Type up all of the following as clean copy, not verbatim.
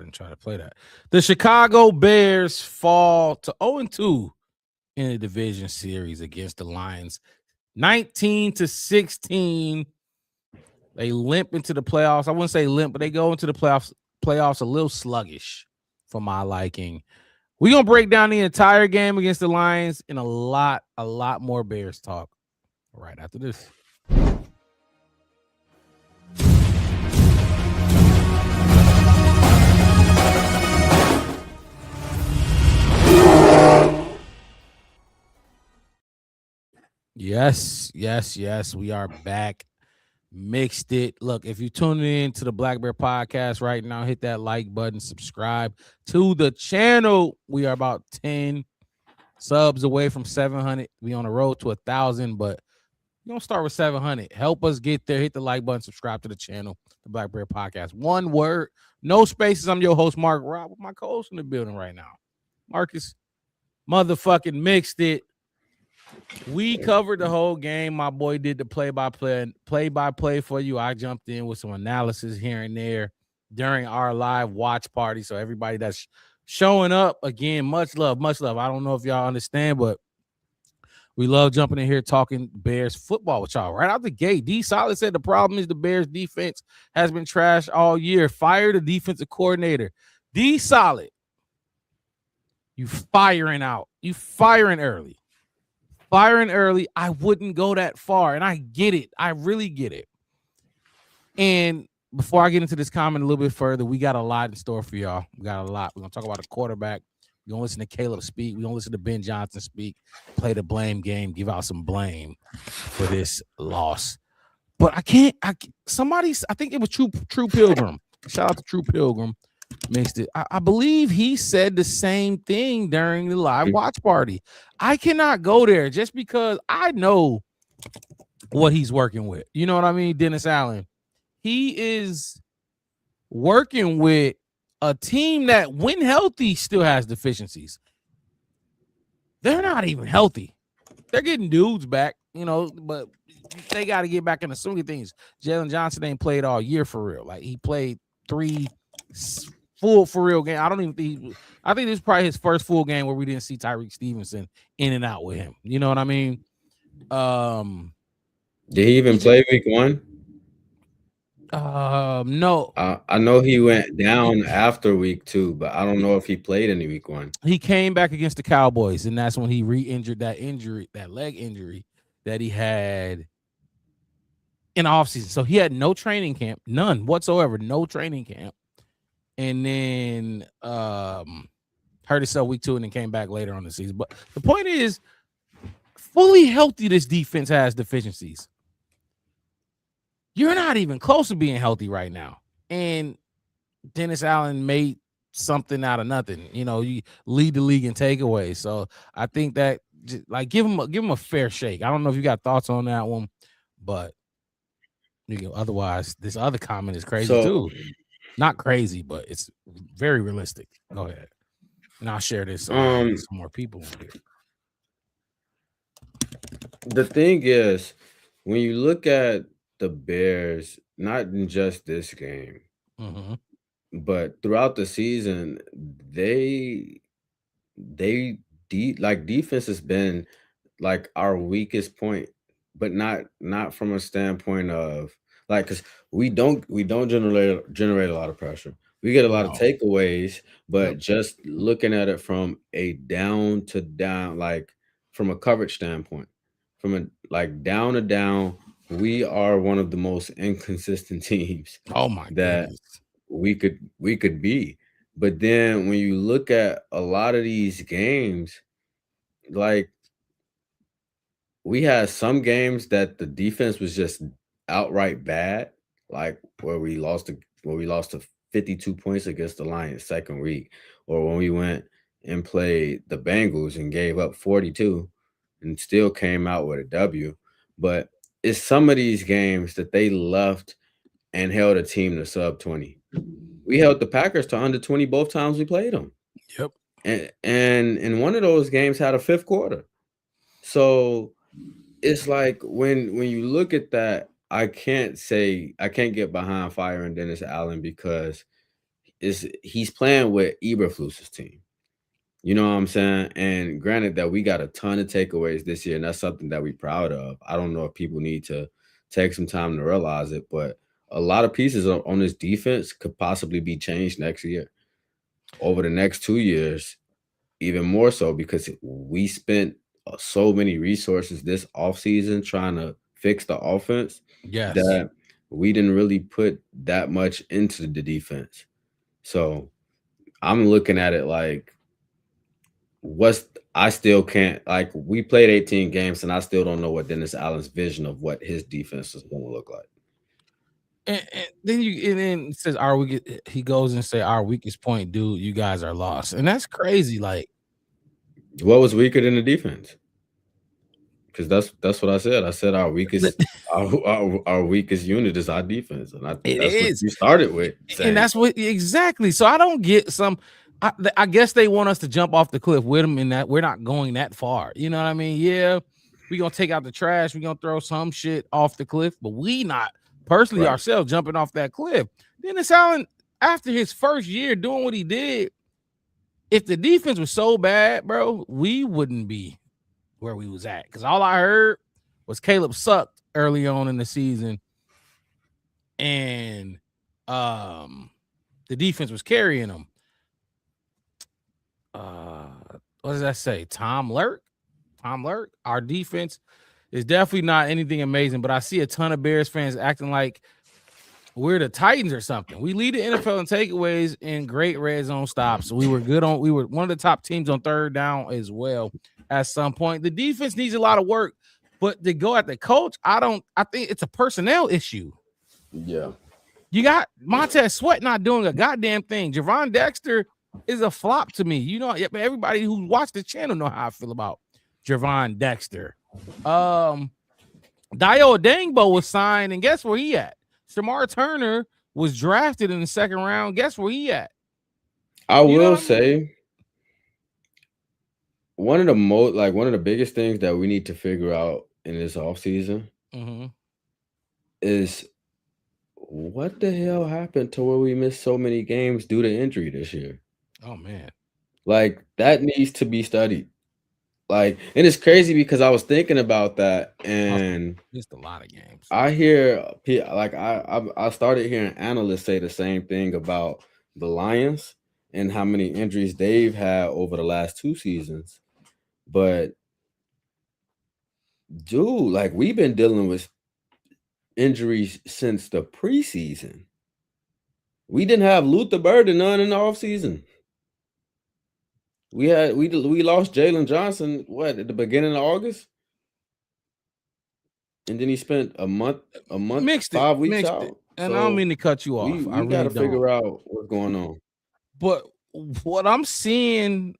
didn't try to play that. The Chicago Bears fall to 0-2 in the division series against the Lions, 19-16. They limp into the playoffs. I wouldn't say limp, but they go into the playoffs a little sluggish for my liking. We're gonna break down the entire game against the Lions and a lot more Bears talk right after this. Yes. We are back. Mixed it. Look, if you're tuning in to the Black Bear Podcast right now, hit that like button, subscribe to the channel. We are about 10 subs away from 700. We on the road to 1,000, but we're gonna start with 700. Help us get there. Hit the like button, subscribe to the channel, the Black Bear Podcast. One word, no spaces. I'm your host, Mark Rob, with my co-host in the building right now. Marcus, motherfucking Mixed It. We covered the whole game. My boy did the play-by-play for you. I jumped in with some analysis here and there during our live watch party. So everybody that's showing up, again, much love. I don't know if y'all understand, but we love jumping in here talking Bears football with y'all. Right out the gate, D Solid said the problem is the Bears defense has been trashed all year. Fire the defensive coordinator. D Solid, you firing out. You firing early. I wouldn't go that far, and I get it. I really get it. And before I get into this comment a little bit further, we got a lot in store for y'all. We got a lot. We're going to talk about a quarterback. We're going to listen to Caleb speak. We're going to listen to Ben Johnson speak, play the blame game, give out some blame for this loss. But I think it was True Pilgrim. Shout out to True Pilgrim. Mixed it. I believe he said the same thing during the live watch party. I cannot go there just because I know what he's working with. You know what I mean? Dennis Allen. He is working with a team that, when healthy, still has deficiencies. They're not even healthy. They're getting dudes back, but they got to get back in the swing of things. Jalen Johnson ain't played all year for real. Like, he played 3 full for real game. I think this is probably his first full game where we didn't see Tyreek Stevenson in and out with him. You know what I mean? Did he even play week 1? No. I know he went down after week 2, but I don't know if he played any week 1. He came back against the Cowboys, and that's when he re-injured that leg injury that he had in offseason. So he had no training camp, none whatsoever, no training camp. And then hurt himself week 2 and then came back later on the season. But the point is, fully healthy, this defense has deficiencies. You're not even close to being healthy right now. And Dennis Allen made something out of nothing. You lead the league in takeaways. So I think that, like, give him a fair shake. I don't know if you got thoughts on that one, but otherwise, this other comment is crazy too. Not crazy, but it's very realistic. Go ahead. And I'll share this with some more people here. The thing is, when you look at the Bears, not in just this game, but throughout the season, defense has been like our weakest point, but not from a standpoint of, like, because we don't generate a lot of pressure. We get a lot of takeaways, but just looking at it from a down to down, like from a coverage standpoint, from a down to down, we are one of the most inconsistent teams. Oh my goodness. we could be. But then when you look at a lot of these games, like, we had some games that the defense was just outright bad, like where we lost to 52 points against the Lions second week, or when we went and played the Bengals and gave up 42 and still came out with a W. But it's some of these games that they left and held a team to sub 20. We held the Packers to under 20 both times we played them. Yep. And one of those games had a fifth quarter. So it's like when you look at that, I can't get behind firing Dennis Allen, because he's playing with Eberflus's team. You know what I'm saying? And granted that we got a ton of takeaways this year, and that's something that we're proud of. I don't know if people need to take some time to realize it, but a lot of pieces on this defense could possibly be changed next year, over the next 2 years, even more so because we spent so many resources this offseason trying to fix the offense Yes. that we didn't really put that much into the defense. So I'm looking at it like, what's I still can't, like, we played 18 games and I still don't know what Dennis Allen's vision of what his defense is going to look like. And then it says our he goes and say our weakest point, dude, you guys are lost. And that's crazy. Like, What was weaker than the defense? Because that's what I said. I said our weakest our weakest unit is our defense, and it that's what is. you started with saying. And that's what exactly. So I don't get some. I guess they want us to jump off the cliff with them, and that we're not going that far. You know what I mean? Yeah, we're gonna take out the trash. We're gonna throw some shit off the cliff, but we not personally Right. ourselves jumping off that cliff. Dennis Allen, after his first year doing what he did, if the defense was so bad, bro, we wouldn't be where we was at. Because all I heard was Caleb sucked early on in the season, and the defense was carrying him. What does that say? Tom Lurk. Our defense is definitely not anything amazing, but I see a ton of Bears fans acting like we're the Titans or something. We lead the NFL in takeaways and great red zone stops. We were one of the top teams on third down as well at some point. The defense needs a lot of work, but to go at the coach, I think it's a personnel issue. Yeah. You got Montez Sweat not doing a goddamn thing. Javon Dexter is a flop to me. You know, everybody who watched the channel know how I feel about Javon Dexter. Dio Dangbo was signed, and guess where he at? Shamar Turner was drafted in the second round. Guess where he at? I will say one of the biggest things that we need to figure out in this offseason is what the hell happened to where we missed so many games due to injury this year. Oh man. Like, that needs to be studied. Like, and it's crazy because I was thinking about that, and missed a lot of games. I hear like I started hearing analysts say the same thing about the Lions and how many injuries they've had over the last 2 seasons. But dude, like, we've been dealing with injuries since the preseason. We didn't have Luther Burden none in the offseason. We lost Jalen Johnson at the beginning of August, and then he spent a month, 5 weeks out. And I don't mean to cut you off. We got to figure out what's going on. But what I'm seeing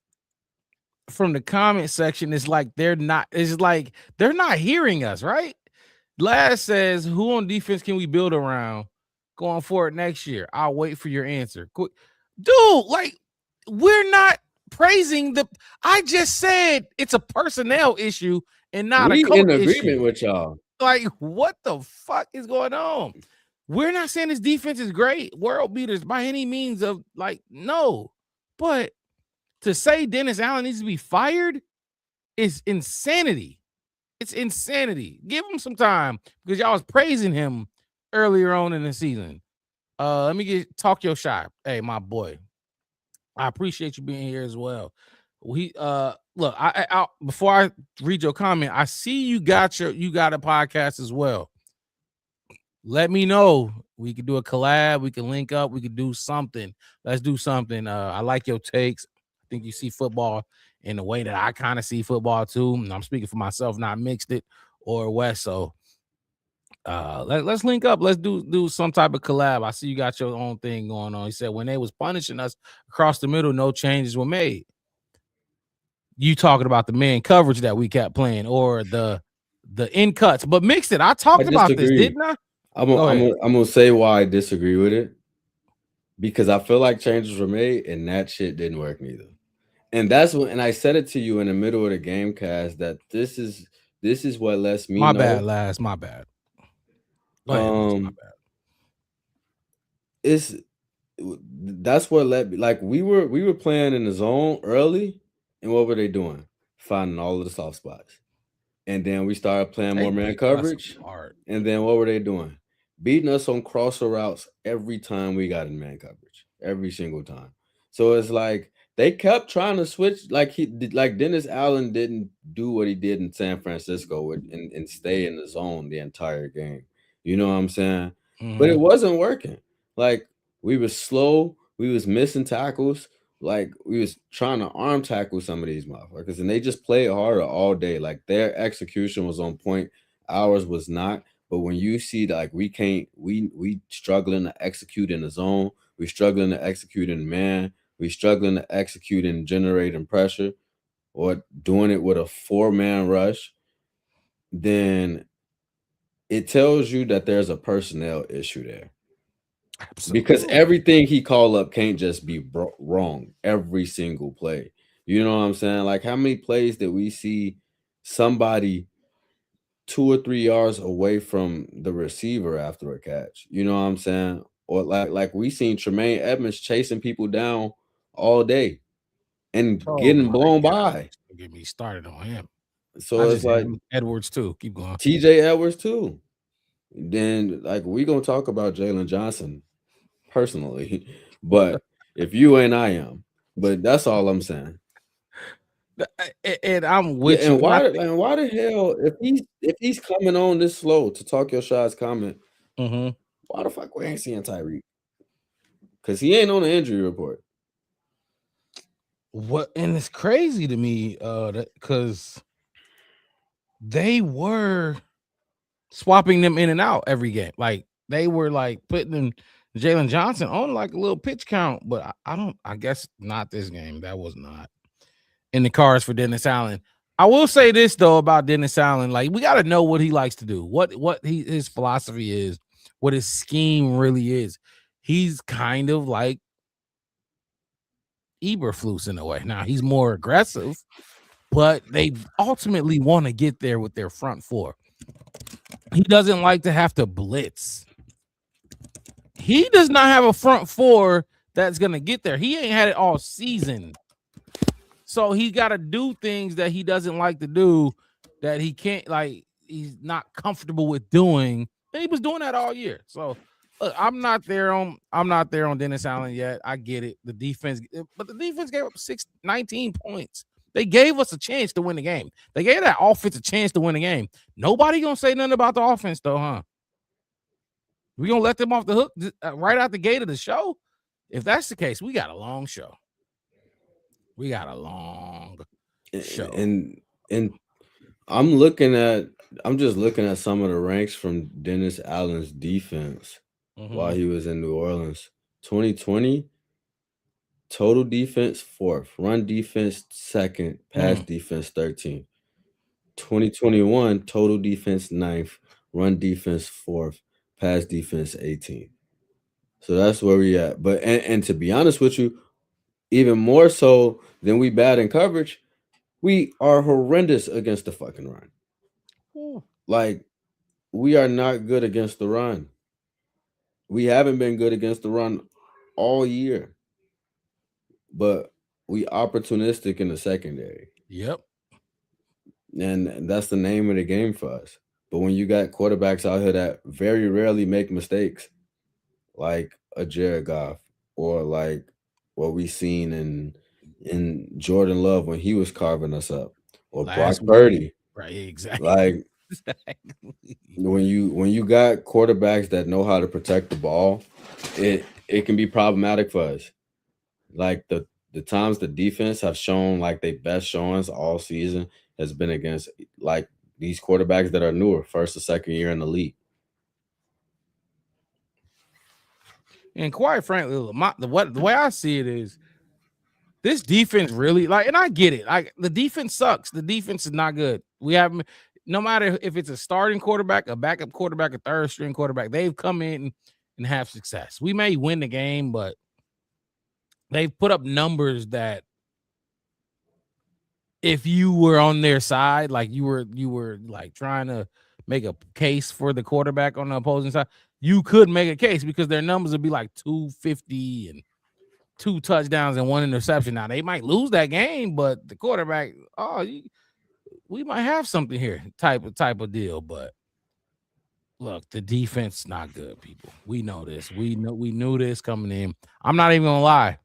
from the comment section is like they're not hearing us, right? Laz says, who on defense can we build around going forward next year? I'll wait for your answer. Dude, like, we're not praising I just said it's a personnel issue and not a coach in agreement issue. with y'all. Like, what the fuck is going on? We're not saying this defense is great, world beaters by any means of, like, no. But to say Dennis Allen needs to be fired is insanity. It's insanity. Give him some time because y'all was praising him earlier on in the season. Let me talk your shot. Hey, my boy. I appreciate you being here as well. We look, I before I read your comment, I see you got a podcast as well. Let me know. We could do a collab, we can link up, we could do something. Let's do something. I like your takes. I think you see football in the way that I kind of see football too. And I'm speaking for myself, not Mixed It or West. So let's link up. Let's do some type of collab. I see you got your own thing going on. He said when they was punishing us across the middle, no changes were made. You talking about the man coverage that we kept playing or the in cuts, but Mixed It. I talked about this, didn't I? I'm gonna say why I disagree with it. Because I feel like changes were made and that shit didn't work neither. And that's and I said it to you in the middle of the game cast that this is what lets me know. My bad, Laz. My bad. Go ahead, my bad. that's what led me. Like we were playing in the zone early, and what were they doing? Finding all of the soft spots. And then we started playing They more man beat us coverage. apart. And then what were they doing? Beating us on crosser routes every time we got in man coverage. Every single time. So it's like they kept trying to switch. Like Dennis Allen didn't do what he did in San Francisco and stay in the zone the entire game. You know what I'm saying? But it Mhm. wasn't working. Like we was slow, we was missing tackles. Like we was trying to arm tackle some of these motherfuckers, and they just played harder all day. Like their execution was on point, ours was not. But when you see like we struggling to execute in the zone, we struggling to execute in man, we struggling to execute in generating pressure, or doing it with a 4-man rush, then it tells you that there's a personnel issue there. Because Absolutely. everything he call up can't just be wrong every single play. You know what I'm saying? Like how many plays did we see somebody 2 or 3 yards away from the receiver after a catch? You know what I'm saying? Or like we seen Tremaine Edmonds chasing people down all day and Oh getting my blown by. gosh. Don't get me started on him. I So it's just had like him Edwards too. Keep going. TJ Edwards too. Then like we gonna talk about Jalen Johnson personally, but if you ain't, I am. But that's all I'm saying. And I'm Yeah, with you. And I think and why the hell if he's coming on this slow to talk your shots comment, mhm. why the fuck we ain't seeing Tyreek? Because he ain't on the injury report. What and it's crazy to me, that because they were swapping them in and out every game. Like they were like putting them Jalen Johnson on like a little pitch count, but I don't. I guess not this game. That was not in the cards for Dennis Allen. I will say this though about Dennis Allen, like we got to know what he likes to do, what his philosophy is, what his scheme really is. He's kind of like Eberflus in a way. Now he's more aggressive, but they ultimately want to get there with their front four. He doesn't like to have to blitz. He does not have a front four that's gonna get there. He ain't had it all season. So he got to do things that he doesn't like to do, that he can't, like he's not comfortable with doing. And he was doing that all year. So look, I'm not there on Dennis Allen yet. I get it. The defense, but the defense gave up 19 points. They gave us a chance to win the game. They gave that offense a chance to win the game. Nobody gonna say nothing about the offense though, huh? We gonna let them off the hook right out the gate of the show? If that's the case, we got a long show. We got a long show. And I'm just looking at some of the ranks from Dennis Allen's defense while he was in New Orleans. 2020 total defense 4th, run defense 2nd, pass defense 13th. 2021 total defense 9th, run defense 4th, pass defense 18th. So that's where we at. But and to be honest with you, even more so than we bad in coverage, we are horrendous against the fucking run. Like we are not good against the run. We haven't been good against the run all year. But we opportunistic in the secondary. Yep. And that's the name of the game for us. But when you got quarterbacks out here that very rarely make mistakes, like a Jared Goff or like what we seen in Jordan Love when he was carving us up, or Brock Last week. Purdy. Right, exactly. Like when you got quarterbacks that know how to protect the ball, it can be problematic for us. Like the times the defense have shown like their best showings all season has been against like these quarterbacks that are newer, first or second year in the league. And quite frankly, the way I see it is this defense really like, and I get it. Like the defense sucks. The defense is not good. We have, no matter if it's a starting quarterback, a backup quarterback, a third string quarterback, they've come in and have success. We may win the game, but they've put up numbers that if you were on their side, like you were like trying to make a case for the quarterback on the opposing side, you could make a case because their numbers would be like 250 and 2 touchdowns and 1 interception. Now they might lose that game, but the quarterback, we might have something here, type of deal. But look, the defense not good, people. We know this. We knew this coming in. I'm not even gonna lie.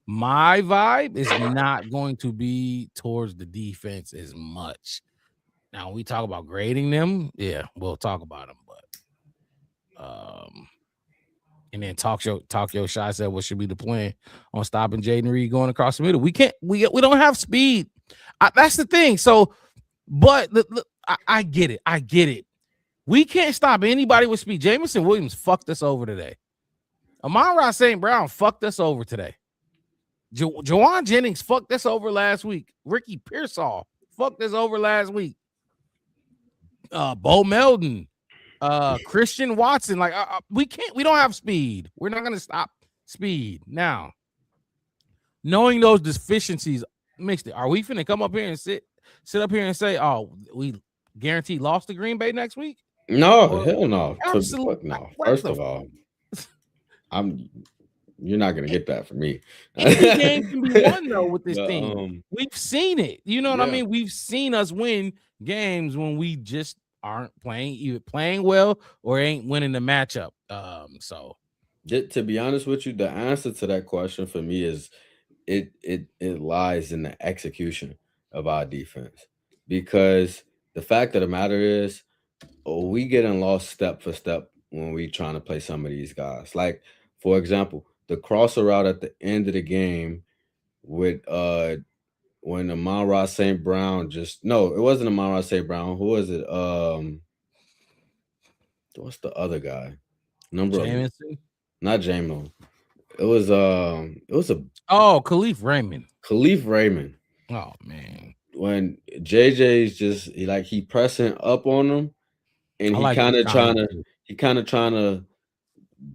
My vibe is not going to be towards the defense as much. Now we talk about grading them. Yeah, we'll talk about them, but and then talk your shot said what should be the plan on stopping Jaden Reed going across the middle. We don't have speed. That's the thing. So, but I get it. We can't stop anybody with speed. Jameson Williams fucked us over today. Amon-Ra St. Brown fucked us over today. Jawan Jennings fucked us over last week. Ricky Pearsall fucked us over last week. Bo Melton, Christian Watson. Like we don't have speed. We're not gonna stop speed. Now, knowing those deficiencies, mixed it. Are we finna come up here and sit up here and say, oh, we guaranteed lost to Green Bay next week? No, hell no. Absolutely no. First of all, you're not gonna get that from me. Any game can be won though with this team. We've seen it. You know what I mean? We've seen us win games when we just aren't either playing well or ain't winning the matchup. So to be honest with you, the answer to that question for me is it lies in the execution of our defense. Because the fact of the matter is we getting lost step for step when we trying to play some of these guys. Like, for example, the crosser route at the end of the game with when Amon-Ra St. Brown it wasn't Amon-Ra St. Brown. Who was it? What's the other guy? Jameson? Not Jamo. It was Khalif Raymond. Khalif Raymond. Oh man. When JJ's just he pressing up on him and he kind of trying to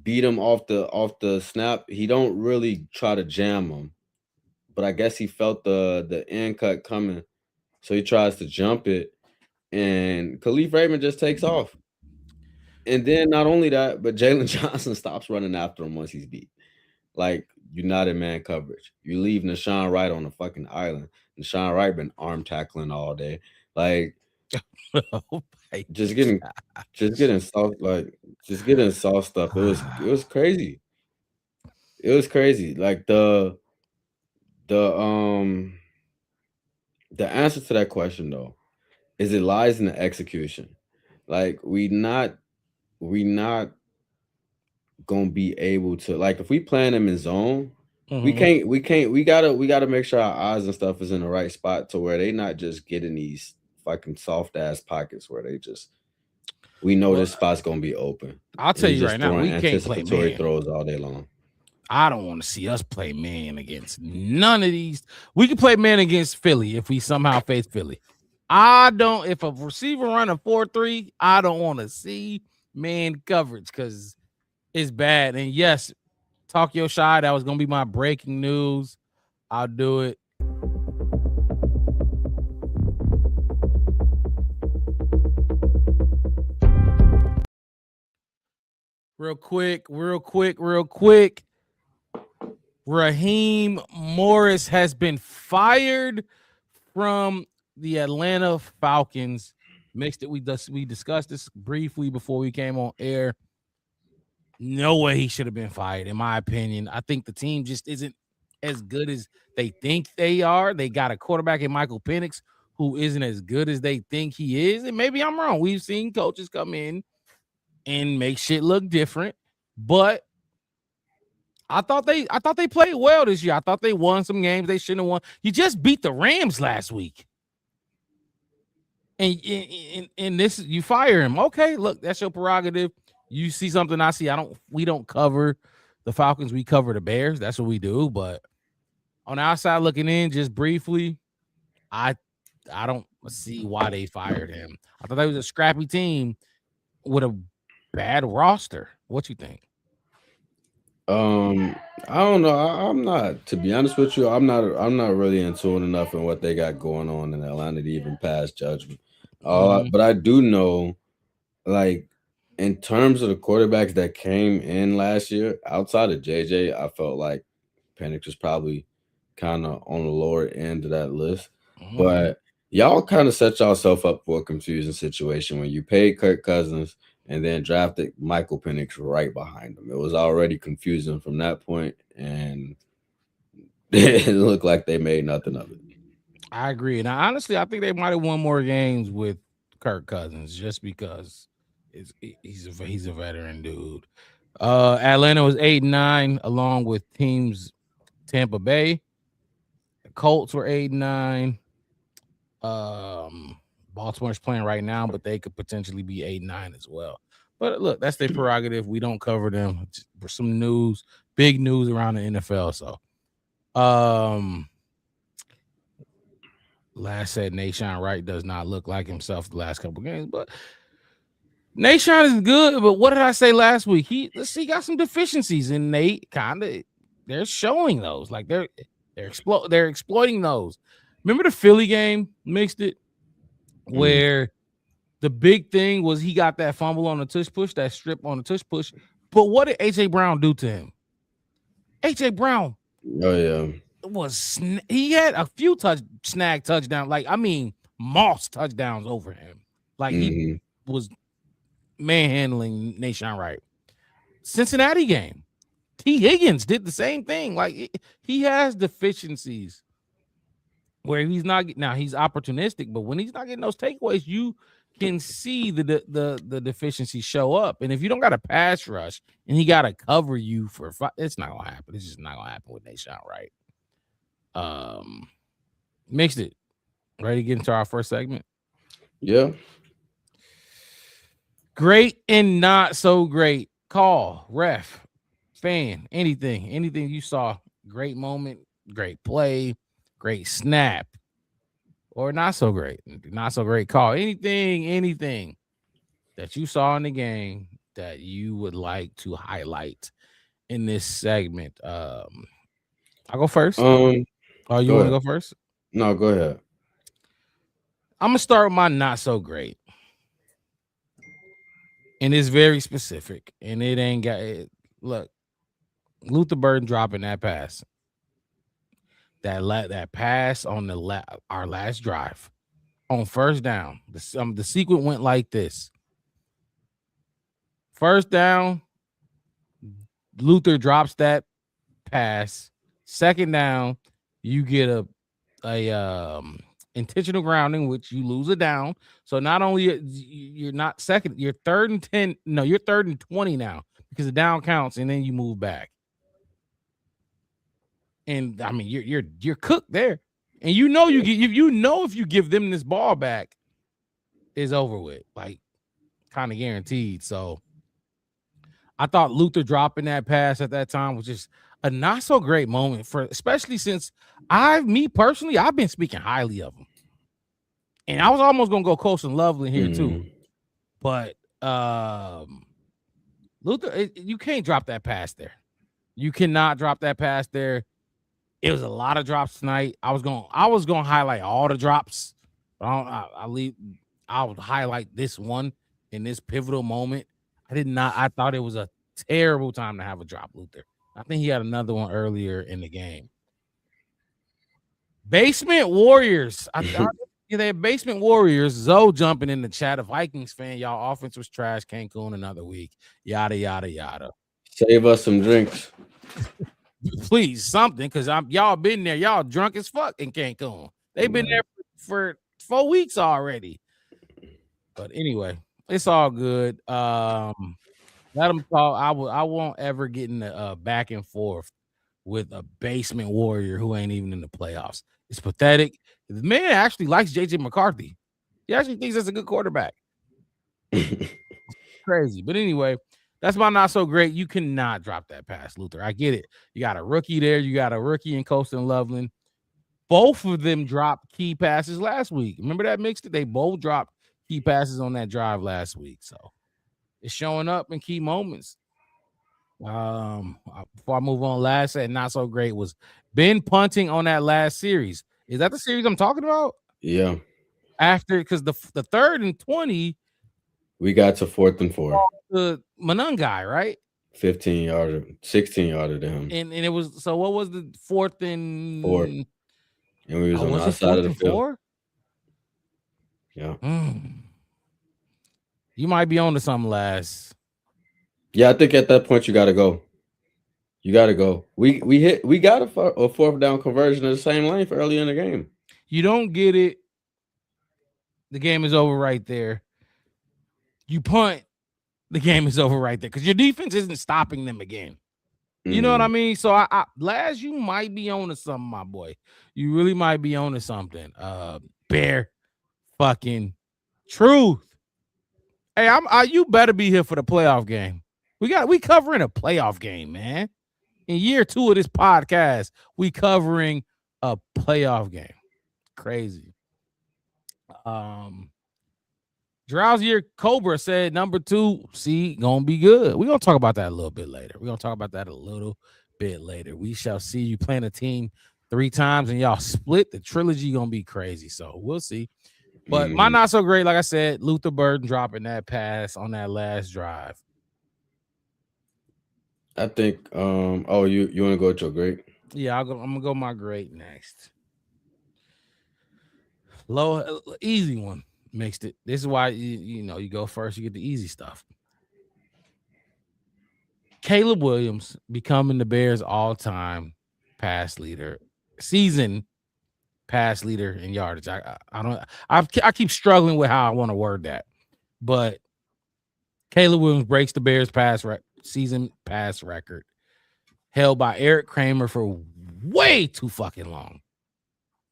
beat him off the snap. He don't really try to jam him. But I guess he felt the end cut coming. So he tries to jump it. And Khalif Raymond just takes off. And then not only that, but Jalen Johnson stops running after him once he's beat. Like, united man coverage. You leave Nashawn Wright on the fucking island. Nashawn Wright been arm tackling all day. Like, just getting soft, getting soft stuff. It was crazy. It was crazy. Like the answer to that question though is it lies in the execution. Like we not gonna be able to, like, if we plan them in zone, we gotta make sure our eyes and stuff is in the right spot to where they not just getting these fucking soft ass pockets where we know this spot's gonna be open. I'll tell you right now, we can't play man throws all day long. I don't want to see us play man against none of these. We can play man against Philly if we somehow face Philly. If a receiver run a 4-3, I don't want to see man coverage because it's bad. And yes, talk your shy. That was going to be my breaking news. I'll do it. Real quick. Raheem Morris has been fired from the Atlanta Falcons. Mixed it. We discussed this briefly before we came on air. No way he should have been fired, in my opinion. I think the team just isn't as good as they think they are. They got a quarterback in Michael Penix who isn't as good as they think he is. And maybe I'm wrong. We've seen coaches come in and make shit look different, but I thought they played well this year. I thought they won some games they shouldn't have won. You just beat the Rams last week. And this, you fire him. Okay, look, that's your prerogative. You see something I see. We don't cover the Falcons. We cover the Bears. That's what we do. But on the outside looking in, just briefly, I don't see why they fired him. I thought they was a scrappy team with a bad roster. What you think? I don't know. I'm not, to be honest with you, I'm not really in tune enough in what they got going on in Atlanta to even pass judgment. But I do know, like, in terms of the quarterbacks that came in last year, outside of JJ, I felt like Penix was probably kind of on the lower end of that list. But y'all kind of set yourself up for a confusing situation when you paid Kirk Cousins and then drafted Michael Penix right behind him. It was already confusing from that point, and it looked like they made nothing of it. I agree. And honestly, I think they might have won more games with Kirk Cousins just because he's a veteran dude. Atlanta was 8-9, along with teams Tampa Bay. The Colts were 8-9. Baltimore's playing right now, but they could potentially be 8-9 as well. But look, that's their prerogative. We don't cover them. For some news, big news around the NFL. So, last said Nahshon Wright does not look like himself the last couple games, but Nahshon is good. But what did I say last week? He got some deficiencies, and they're showing those. Like they're exploiting those. Remember the Philly game, mixed it, where the big thing was he got that fumble on the tush push, that strip on the tush push. But what did AJ Brown do to him? AJ Brown. Oh yeah. He had a few snag touchdowns, like I mean Moss touchdowns over him. Like he was manhandling Nahshon Wright. Cincinnati game, T. Higgins did the same thing. Like he has deficiencies where he's opportunistic, but when he's not getting those takeaways, you can see the deficiency show up. And if you don't got a pass rush and he got to cover you it's not gonna happen. It's just not gonna happen with Nahshon Wright. Mixed it. Ready to get into our first segment? Yeah. Great and not so great. Call, ref, fan, anything you saw. Great moment, great play, great snap, or not so great call. Anything that you saw in the game that you would like to highlight in this segment. I'll go first. Oh, you want to go first? No, go ahead. I'm gonna start with my not so great, and it's very specific, and it ain't got it. Look, Luther Burden dropping that pass. That pass on our last drive on first down. The sequence went like this. First down, Luther drops that pass. Second down, you get a intentional grounding, which you lose a down. So not only you're not second, you're 3rd and 10. No, you're 3rd and 20 now because the down counts, and then you move back. And I mean, you're cooked there, and if you give them this ball back, it's over with, like kind of guaranteed. So I thought Luther dropping that pass at that time was just a not so great moment especially since me personally, I've been speaking highly of him, and I was almost gonna go Colston Loveland here too, but Luther, you can't drop that pass there. You cannot drop that pass there. It was a lot of drops tonight. I was gonna highlight all the drops. I'll highlight this one in this pivotal moment. I thought it was a terrible time to have a drop, Luther. I think he had another one earlier in the game. Basement Warriors. They're Basement Warriors. Zoe jumping in the chat. A Vikings fan. Y'all offense was trash. Cancun another week. Yada yada yada. Save us some drinks. Please, something, because y'all been there. Y'all drunk as fuck in Cancun. They've been there for 4 weeks already. But anyway, it's all good. Let them talk. I won't ever get in the back and forth with a Basement Warrior who ain't even in the playoffs. It's pathetic. The man actually likes JJ McCarthy. He actually thinks that's a good quarterback. Crazy. But anyway, that's my not so great. You cannot drop that pass, Luther. I get it. You got a rookie there. You got a rookie in Colston Loveland. Both of them dropped key passes last week. Remember that mixed it? They both dropped key passes on that drive last week. So it's showing up in key moments. Before I move on, last and not so great was Ben punting on that last series. Is that the series I'm talking about? Yeah. After, because the 3rd and 20 We got to 4th and 4. The Manon guy, right? 15 yarder, 16 yarder to him. And it was, so what was the 4th and 4. And we was on the was it outside 4th of the and field. 4? Yeah. You might be on to something, Last. Yeah, I think at that point you got to go. You got to go. We got a 4th down conversion of the same length early in the game. You don't get it. The game is over right there. You punt. The game is over right there because your defense isn't stopping them again. You know what I mean? So I Last, you might be on to something, my boy. You really might be on to something. Bear fucking truth. Hey, you better be here for the playoff game. We covering a playoff game, man. In year 2 of this podcast, we covering a playoff game. Crazy. Drowsier Cobra said number 2 seed gonna be good. We're gonna talk about that a little bit later. We shall see. You playing a team 3 times and y'all split. The trilogy gonna be crazy. So we'll see. But my not so great, like I said, Luther Burden dropping that pass on that last drive. I think you want to go with your great? Yeah, I'm gonna go my great next. Low easy one. Mixed it. This is why you go first, you get the easy stuff. Caleb Williams becoming the Bears all-time pass leader, season pass leader in yardage. I keep struggling with how I want to word that, but Caleb Williams breaks the Bears season pass record held by Eric Kramer for way too fucking long.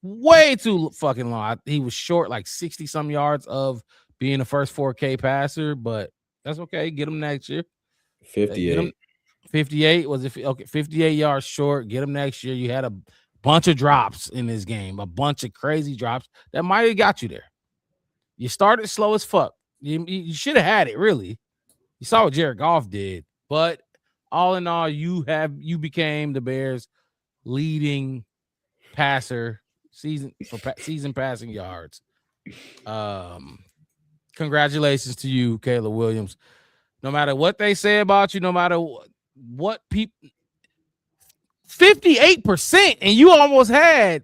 Way too fucking long. He was short like 60 some yards of being the first 4K passer, but that's okay. Get him next year. 58. 58 was it? Okay, 58 yards short. Get him next year. You had a bunch of drops in this game, a bunch of crazy drops that might have got you there. You started slow as fuck. You should have had it, really. You saw what Jared Goff did, but all in all, you became the Bears' leading passer season passing yards. Congratulations to you, Caleb Williams. No matter what they say about you, no matter what people, 58%, and you almost had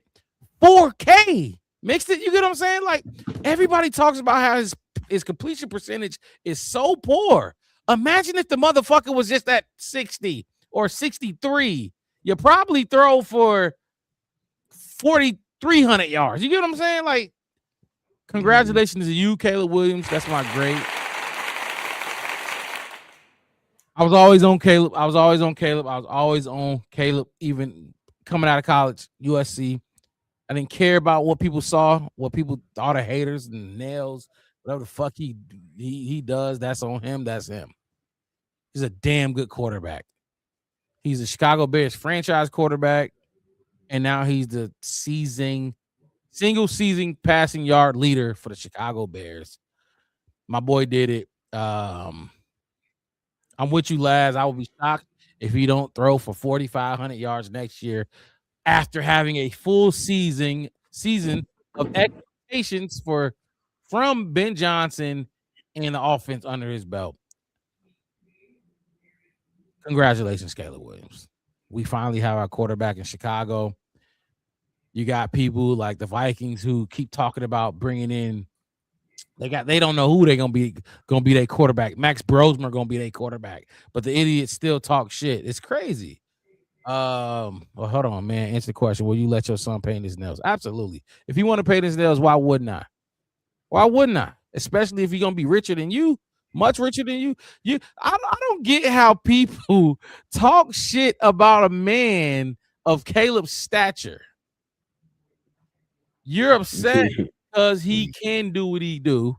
4K mixed it. You get what I'm saying? Like, everybody talks about how his completion percentage is so poor. Imagine if the motherfucker was just at 60 or 63. You probably throw for 4,300 yards. You get what I'm saying? Like, congratulations to you, Caleb Williams. That's my great. I was always on Caleb. I was always on Caleb, even coming out of college, USC. I didn't care about what people saw, what people thought of haters and nails, whatever the fuck he does. That's on him. That's him. He's a damn good quarterback. He's a Chicago Bears franchise quarterback, and now he's the single season passing yard leader for the Chicago Bears. My boy did it. I'm with you, Laz. I will be shocked if he don't throw for 4,500 yards next year after having a full season of expectations from Ben Johnson and the offense under his belt. Congratulations, Caleb Williams. We finally have our quarterback in Chicago. You got people like the Vikings who keep talking about bringing in. They don't know who they're gonna be their quarterback. Max Brosmer gonna be their quarterback, but the idiots still talk shit. It's crazy. Well, hold on, man. Answer the question. Will you let your son paint his nails? Absolutely. If he want to paint his nails, why wouldn't I? Why wouldn't I? Especially if he's gonna be richer than you, much richer than you. I don't get how people talk shit about a man of Caleb's stature. You're upset because he can do what he do,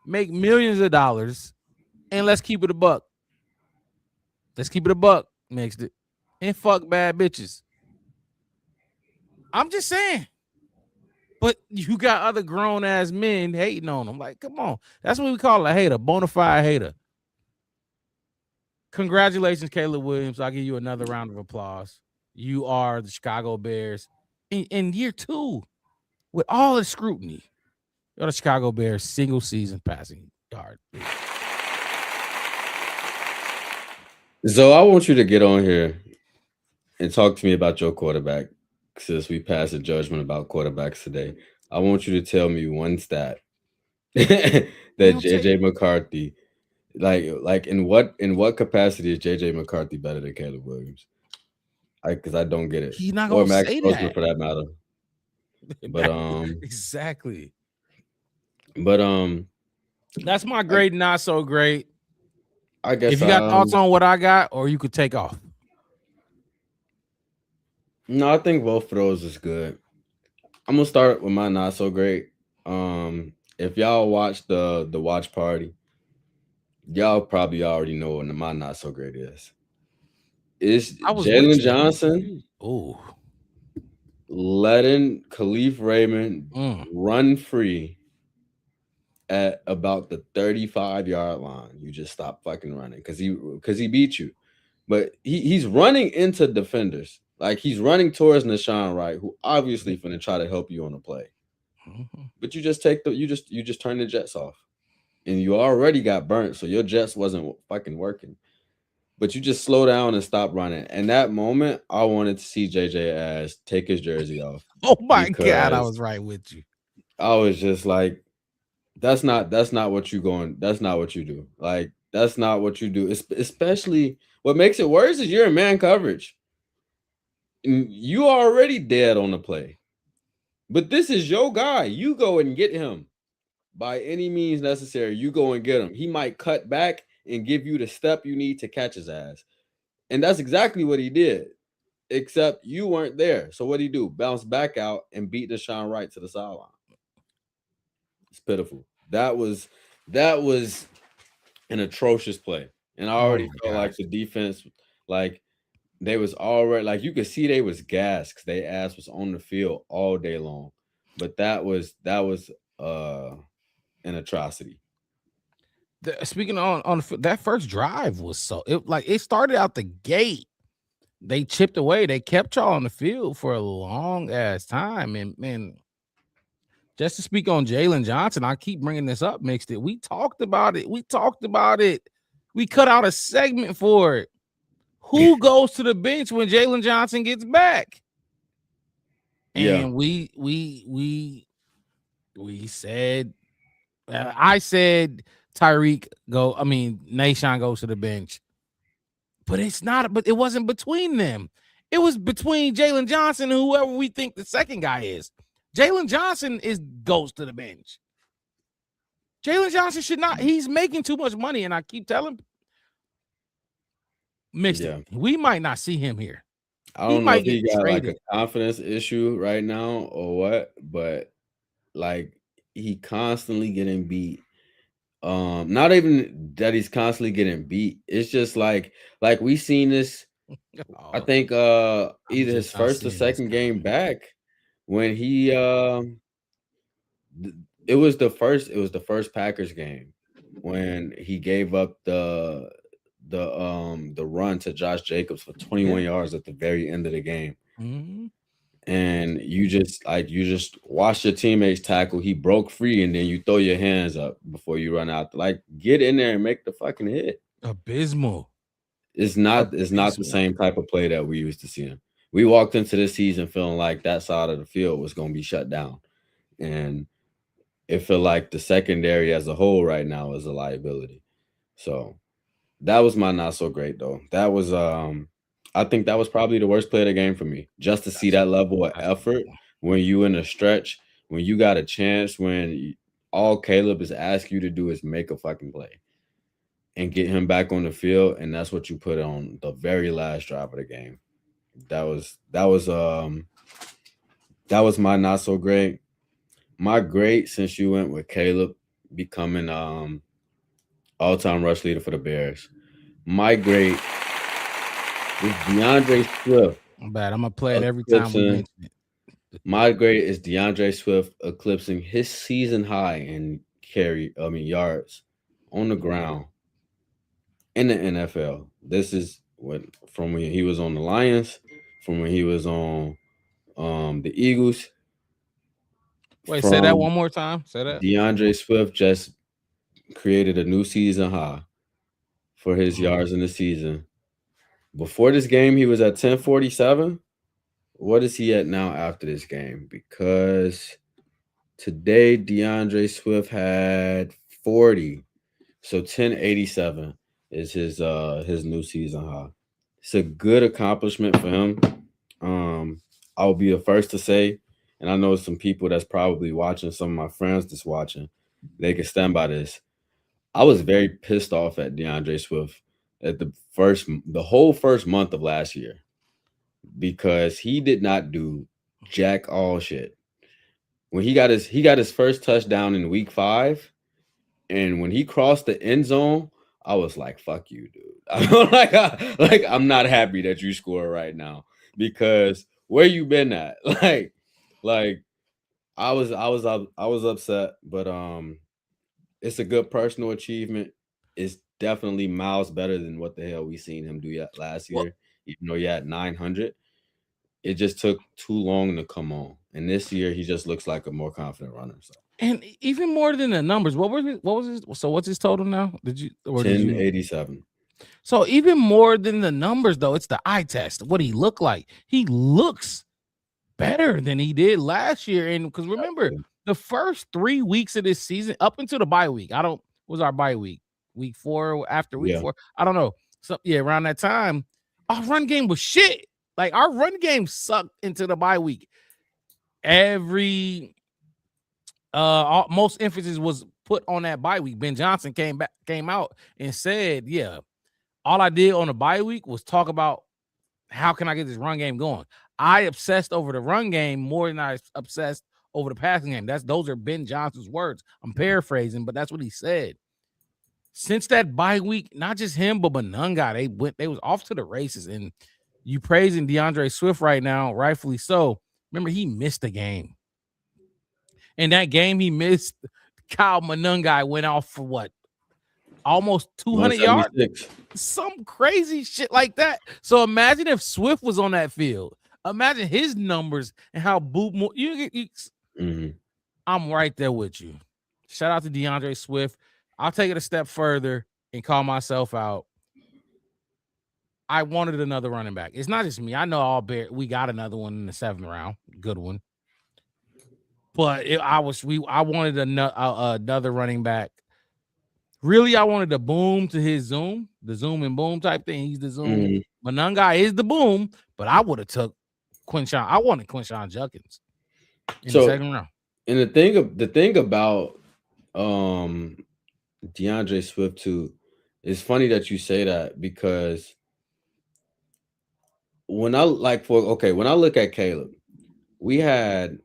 make millions of dollars, and let's keep it a buck. Let's keep it a buck, mixed it, and fuck bad bitches. I'm just saying. But you got other grown-ass men hating on him. Like, come on. That's what we call a hater, bona fide hater. Congratulations, Caleb Williams. I'll give you another round of applause. You are the Chicago Bears in year 2 with all the scrutiny. You're the Chicago Bears single season passing yard. So I want you to get on here and talk to me about your quarterback since we passed a judgment about quarterbacks today. I want you to tell me one stat that He'll take. JJ McCarthy like in what capacity is JJ McCarthy better than Caleb Williams? Because I don't get it. He's not Or gonna Max say Grossman that. for that matter. But Exactly. but That's my I, great, not so great. I If guess you got thoughts on what I got, or you could take off. no, I think both of those is good. I'm gonna start with my not so great. If y'all watch the watch party, y'all probably already know what my not so great is. It's I was with Jalen you. Johnson Oh, letting Khalif Raymond mm. run free at about the 35-yard line. You just stop fucking running because he beat you. But he's running into defenders. Like he's running towards Nashawn Wright, who obviously finna try to help you on the play. Mhm. But you just turn the jets off. And you already got burnt, so your jets wasn't fucking working. But you just slow down and stop running. And that moment, I wanted to see JJ as take his jersey off Oh my god, I because was right with you. I was just like, that's not what you going. That's not what you do. Like that's not what you do. Especially what makes it worse is you're in man coverage. And you already dead on the play. But this is your guy. You go and get him by any means necessary. You go and get him. He might cut back and give you the step you need to catch his ass. And that's exactly what he did. Except you weren't there. So what did he do? Bounce back out and beat Deshaun Wright to the sideline. It's pitiful. That was an atrocious play. And I Oh already my felt like gosh. the defense, like they was already like you could see they was gassed because they ass was on the field all day long. But that was uh an atrocity. Speaking that first drive was it started out the gate. They chipped away. They kept y'all on the field for a long ass time. And man, just to speak on Jalen Johnson, I keep bringing this up, mixed it. We talked about it. We cut out a segment for it. Who goes to the bench when Jalen Johnson gets back? Yeah. And we said, I said Tyreek go. I mean, Nahshon goes to the bench, but it's not. But it wasn't between them. It was between Jalen Johnson and whoever we think the second guy is. Jalen Johnson goes to the bench. Jalen Johnson should not. He's making too much money, and I keep telling Yeah. we might not see him here. I He don't know might if get he got like a traded. confidence issue right now or what, but like he constantly getting beat. Not even that he's constantly getting beat. It's just like we seen this. I Oh, think I'm either his just not first or seeing this second game coming. back when he it was the first Packers game when he gave up the run to Josh Jacobs for 21 Yeah. yards at the very end of the game. Mm-hmm. And you just watch your teammates tackle. He broke free, and then you throw your hands up before you run out. Like get in there and make the fucking hit. Abysmal. It's not the Abysmal. same type of play that we used to see him. We walked into this season feeling like that side of the field was going to be shut down, and it felt like the secondary as a whole right now is a liability. So that was my not so great though. That was I think that was probably the worst play of the game for me. Just to see That's a that level of that's a good effort one. when you in a stretch, when you got a chance, all Caleb is asking you to do is make a fucking play and get him back on the field, and that's what you put on the very last drive of the game. That was my not so great. My great, since you went with Caleb becoming all-time rush leader for the Bears. My great is DeAndre Swift I'm bad. I'm gonna play it every time we eclipsing. mention it. My grade is DeAndre Swift eclipsing his season high in yards on the ground in the NFL. This is from when he was on the Lions, from when he was on the Eagles, Wait, say that from one more time. Say that one more. DeAndre Swift just created a new season high for his Mm. yards in the season. Before this game, he was at 1047. What is he at now after this game? Because today DeAndre Swift had 40. So 1087 is his new season high. It's a good accomplishment for him. I'll be the first to say, and I know some people that's probably watching, some of my friends that's watching, they can stand by this. I was very pissed off at DeAndre Swift at the whole first month of last year because he did not do jack all shit. When he got his first touchdown in week 5, and when he crossed the end zone, I was like, "Fuck you, dude!" I'm not happy that you score right now because where you been at? Like I was upset, but it's a good personal achievement. It's definitely miles better than what the hell we seen him do last Well, year. Even though he had 900, it just took too long to come on. And this year, he just looks like a more confident runner. So and even more than the numbers, what was it? What was his? So what's his total now? Did you 1087. So even more than the numbers, though, it's the eye test. What he look like? He looks better than he did last year. And because remember, the first 3 weeks of this season, up until the bye week, was our bye week, week 4 after week 4. I don't know. So yeah, around that time, our run game was shit. Like our run game sucked into the bye week. Most emphasis was put on that bye week. Ben Johnson came out and said, "Yeah, all I did on the bye week was talk about how can I get this run game going. I obsessed over the run game more than I obsessed over the passing game." Those are Ben Johnson's words. I'm paraphrasing, but that's what he said. Since that bye week, not just him, but Monunga, they was off to the races. And you praising DeAndre Swift right now, rightfully so. Remember, he missed a game. And that game he missed, Kyle Monunga went off for what? Almost 200 yards? Some crazy shit like that. So imagine if Swift was on that field. Imagine his numbers and how I'm right there with you. Shout out to DeAndre Swift. I'll take it a step further and call myself out. I wanted another running back. It's not just me. I know we got another one in the 7th round. Good one. But I wanted another running back. Really, I wanted the boom to his zoom, the zoom and boom type thing. He's the zoom. Monunga is the boom, but I would have took Quinshon. I wanted Quinshon Judkins in the 2nd round. And the thing about DeAndre Swift too, it's funny that you say that because when I look at Caleb, we had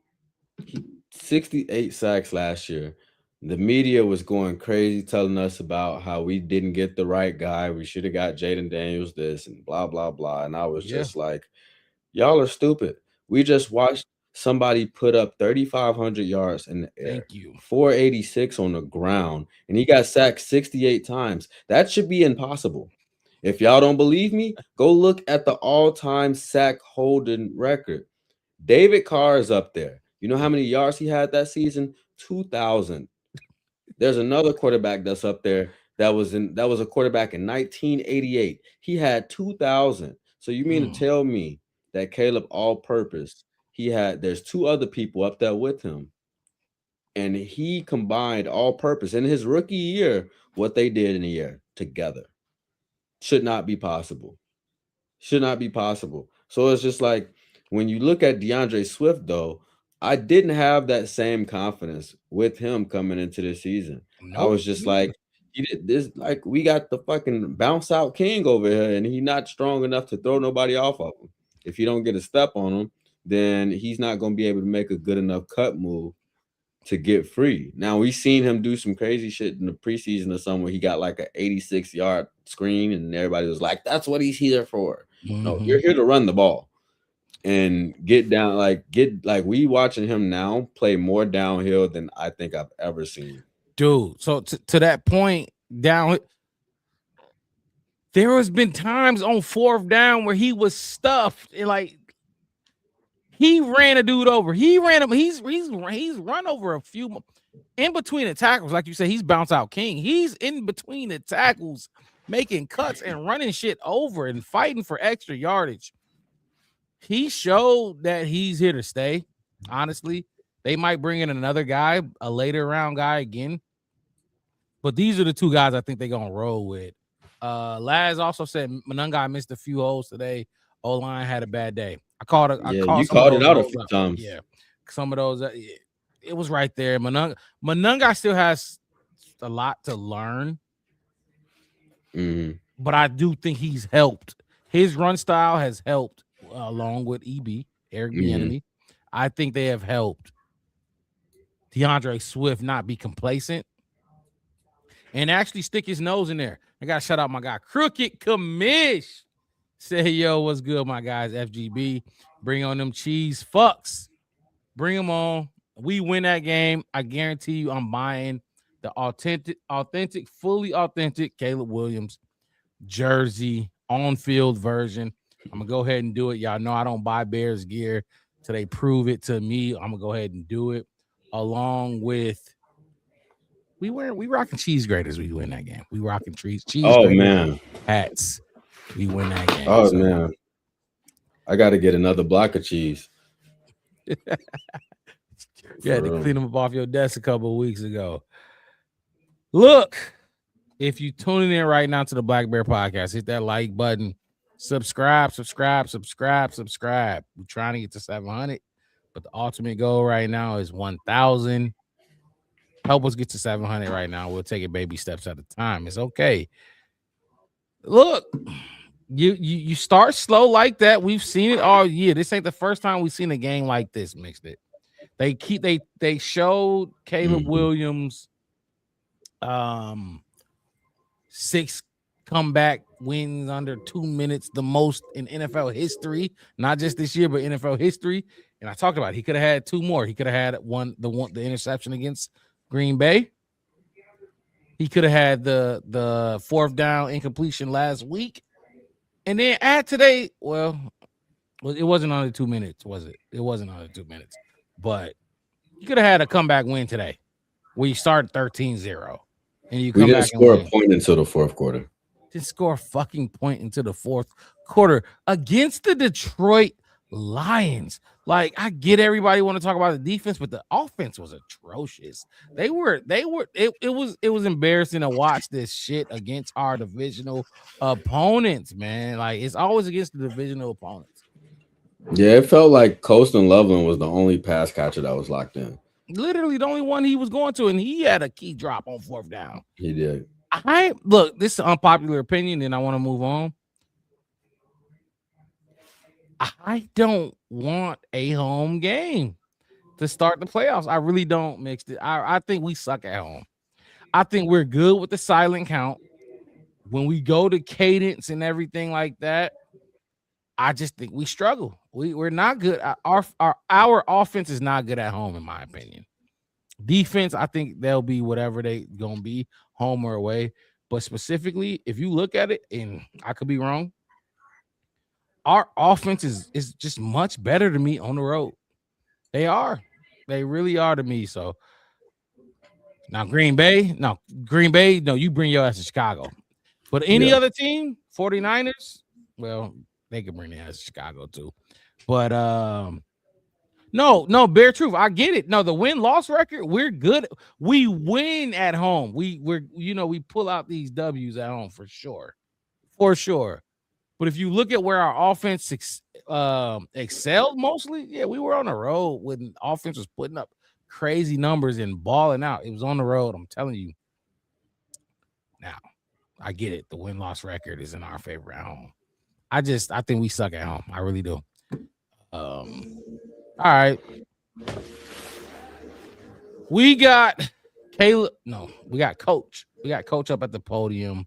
68 sacks last year. The media was going crazy telling us about how we didn't get the right guy. We should have got Jaden Daniels this and blah, blah, blah. And I was just like, y'all are stupid. We just watched somebody put up 3,500 yards in the air. Thank you. 486 on the ground. And he got sacked 68 times. That should be impossible. If y'all don't believe me, go look at the all-time sack holding record. David Carr is up there. You know how many yards he had that season? 2,000. There's another quarterback that's up there that was a quarterback in 1988. He had 2,000. So you mean to tell me that Caleb all-purpose, there's 2 other people up there with him, and he combined all-purpose in his rookie year what they did in a year together. Should not be possible. Should not be possible. So it's just like when you look at DeAndre Swift, though, I didn't have that same confidence with him coming into this season. I was just like, he did this, like we got the fucking bounce out king over here, and he's not strong enough to throw nobody off of him. If you don't get a step on him, then he's not going to be able to make a good enough cut move to get free. Now we've seen him do some crazy shit in the preseason or somewhere. He got like an 86-yard screen, and everybody was like, "That's what he's here for." No, you're here to run the ball and get down. We watching him now play more downhill than I think I've ever seen. Dude, so to that point, there has been times on 4th down where he was stuffed and like he ran a dude over. He ran him. He's run over a few in between the tackles. Like you said, he's bounce out king. He's in between the tackles, making cuts and running shit over and fighting for extra yardage. He showed that he's here to stay. Honestly, they might bring in another guy, a later round guy again. But these are the two guys I think they're gonna roll with. Laz also said Monangai missed a few holes today. O-line had a bad day. I called it. Yeah, I called you some of called it those out a holes few out. times. Yeah, some of those. It was right there. Monangai still has a lot to learn, but I do think he's helped. His run style has helped, along with Eric Bieniemy. I think they have helped DeAndre Swift not be complacent and actually stick his nose in there. I got to shout out my guy, Crooked Commish. Say, yo, what's good, my guys? FGB. Bring on them cheese fucks. Bring them on. We win that game. I guarantee you I'm buying the authentic, fully authentic Caleb Williams jersey on-field version. I'm going to go ahead and do it. Y'all know I don't buy Bears gear till they prove it to me. I'm going to go ahead and do it along with we rocking cheese graters. We win that game. We rocking cheese graters, hats. We win that game. Oh, man. I got to get another block of cheese. You had to clean them up off your desk a couple of weeks ago. Look, if you tuning in right now to the Black Bear Podcast, hit that like button. Subscribe. We're trying to get to 700, but the ultimate goal right now is 1,000. Help us get to 700 right now. We'll take it baby steps at a time. It's okay. Look, you start slow like that. We've seen it all year. This ain't the first time we've seen a game like this. Mixed it. They showed Caleb Williams 6 comeback wins under 2 minutes, the most in NFL history, not just this year, but NFL history. And I talked about it. He could have had 2 more. He could have had the interception against Green Bay. He could have had the 4th down incompletion last week. And then add today, well, it wasn't under 2 minutes, was it? It wasn't under 2 minutes. But you could have had a comeback win today where you start 13-0. And you come we didn't back score a point until the 4th quarter. Didn't score a fucking point into the 4th quarter against the Detroit Lions. Like, I get everybody want to talk about the defense, but the offense was atrocious. It was embarrassing to watch this shit against our divisional opponents, man. Like, it's always against the divisional opponents. Yeah, it felt like Colston Loveland was the only pass catcher that was locked in. Literally the only one he was going to, and he had a key drop on 4th down. He did. Look, this is an unpopular opinion, and I want to move on. I don't want a home game to start the playoffs. I really don't. Mixed it. I think we suck at home. I think we're good with the silent count. When we go to cadence and everything like that, I just think we struggle. We're not good. Our offense is not good at home, in my opinion. Defense, I think they'll be whatever they gonna be, home or away. But specifically, if you look at it, and I could be wrong, our offense is just much better to me on the road. They really are to me. So now Green Bay, no, you bring your ass to Chicago. But any other team, 49ers, well, they can bring their ass to Chicago too. But no, bare truth. I get it. No, the win-loss record, we're good. We win at home. We pull out these W's at home for sure. For sure. But if you look at where our offense excelled mostly, we were on the road when offense was putting up crazy numbers and balling out. It was on the road, I'm telling you. Now, I get it. The win-loss record is in our favor at home. I think we suck at home. I really do. All right. We got Caleb. No, we got Coach. We got Coach up at the podium.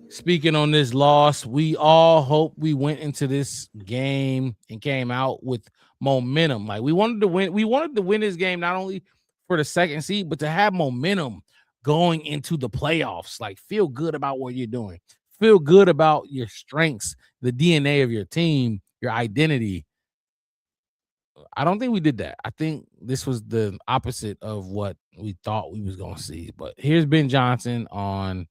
Speaking on this loss, we all hope we went into this game and came out with momentum. Like, we wanted to win. We wanted to win this game not only for the second seed, but to have momentum going into the playoffs. Like, feel good about what you're doing. Feel good about your strengths, the DNA of your team, your identity. I don't think we did that. I think this was the opposite of what we thought we was going to see. But here's Ben Johnson on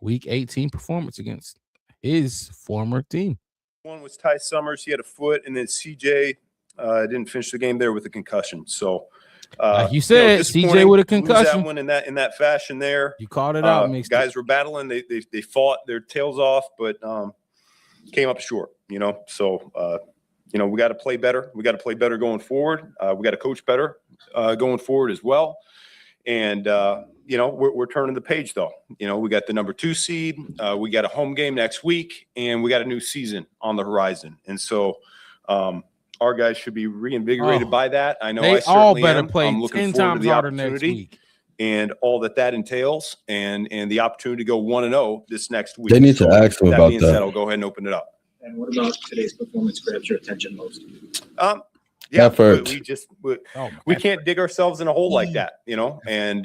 Week 18 performance against his former team. One was Ty Summers. He had a foot, and then CJ didn't finish the game there with a concussion. So, like you said, CJ with a concussion. Lose that one in that fashion there. You called it out. Guys were battling. They fought their tails off, but came up short. So we got to play better. We got to play better going forward. We got to coach better going forward as well. And we're turning the page, though. We got the number 2 seed. We got a home game next week, and we got a new season on the horizon. And so our guys should be reinvigorated by that. I know they all better play I'm looking 10 forward times to the harder next opportunity week. and all that entails, and the opportunity to go 1-0 this next week. They need to ask him about that. Being said, that. I'll go ahead and open it up. And what about today's performance grabs your attention most? Yeah, Effort. we can't dig ourselves in a hole like that, and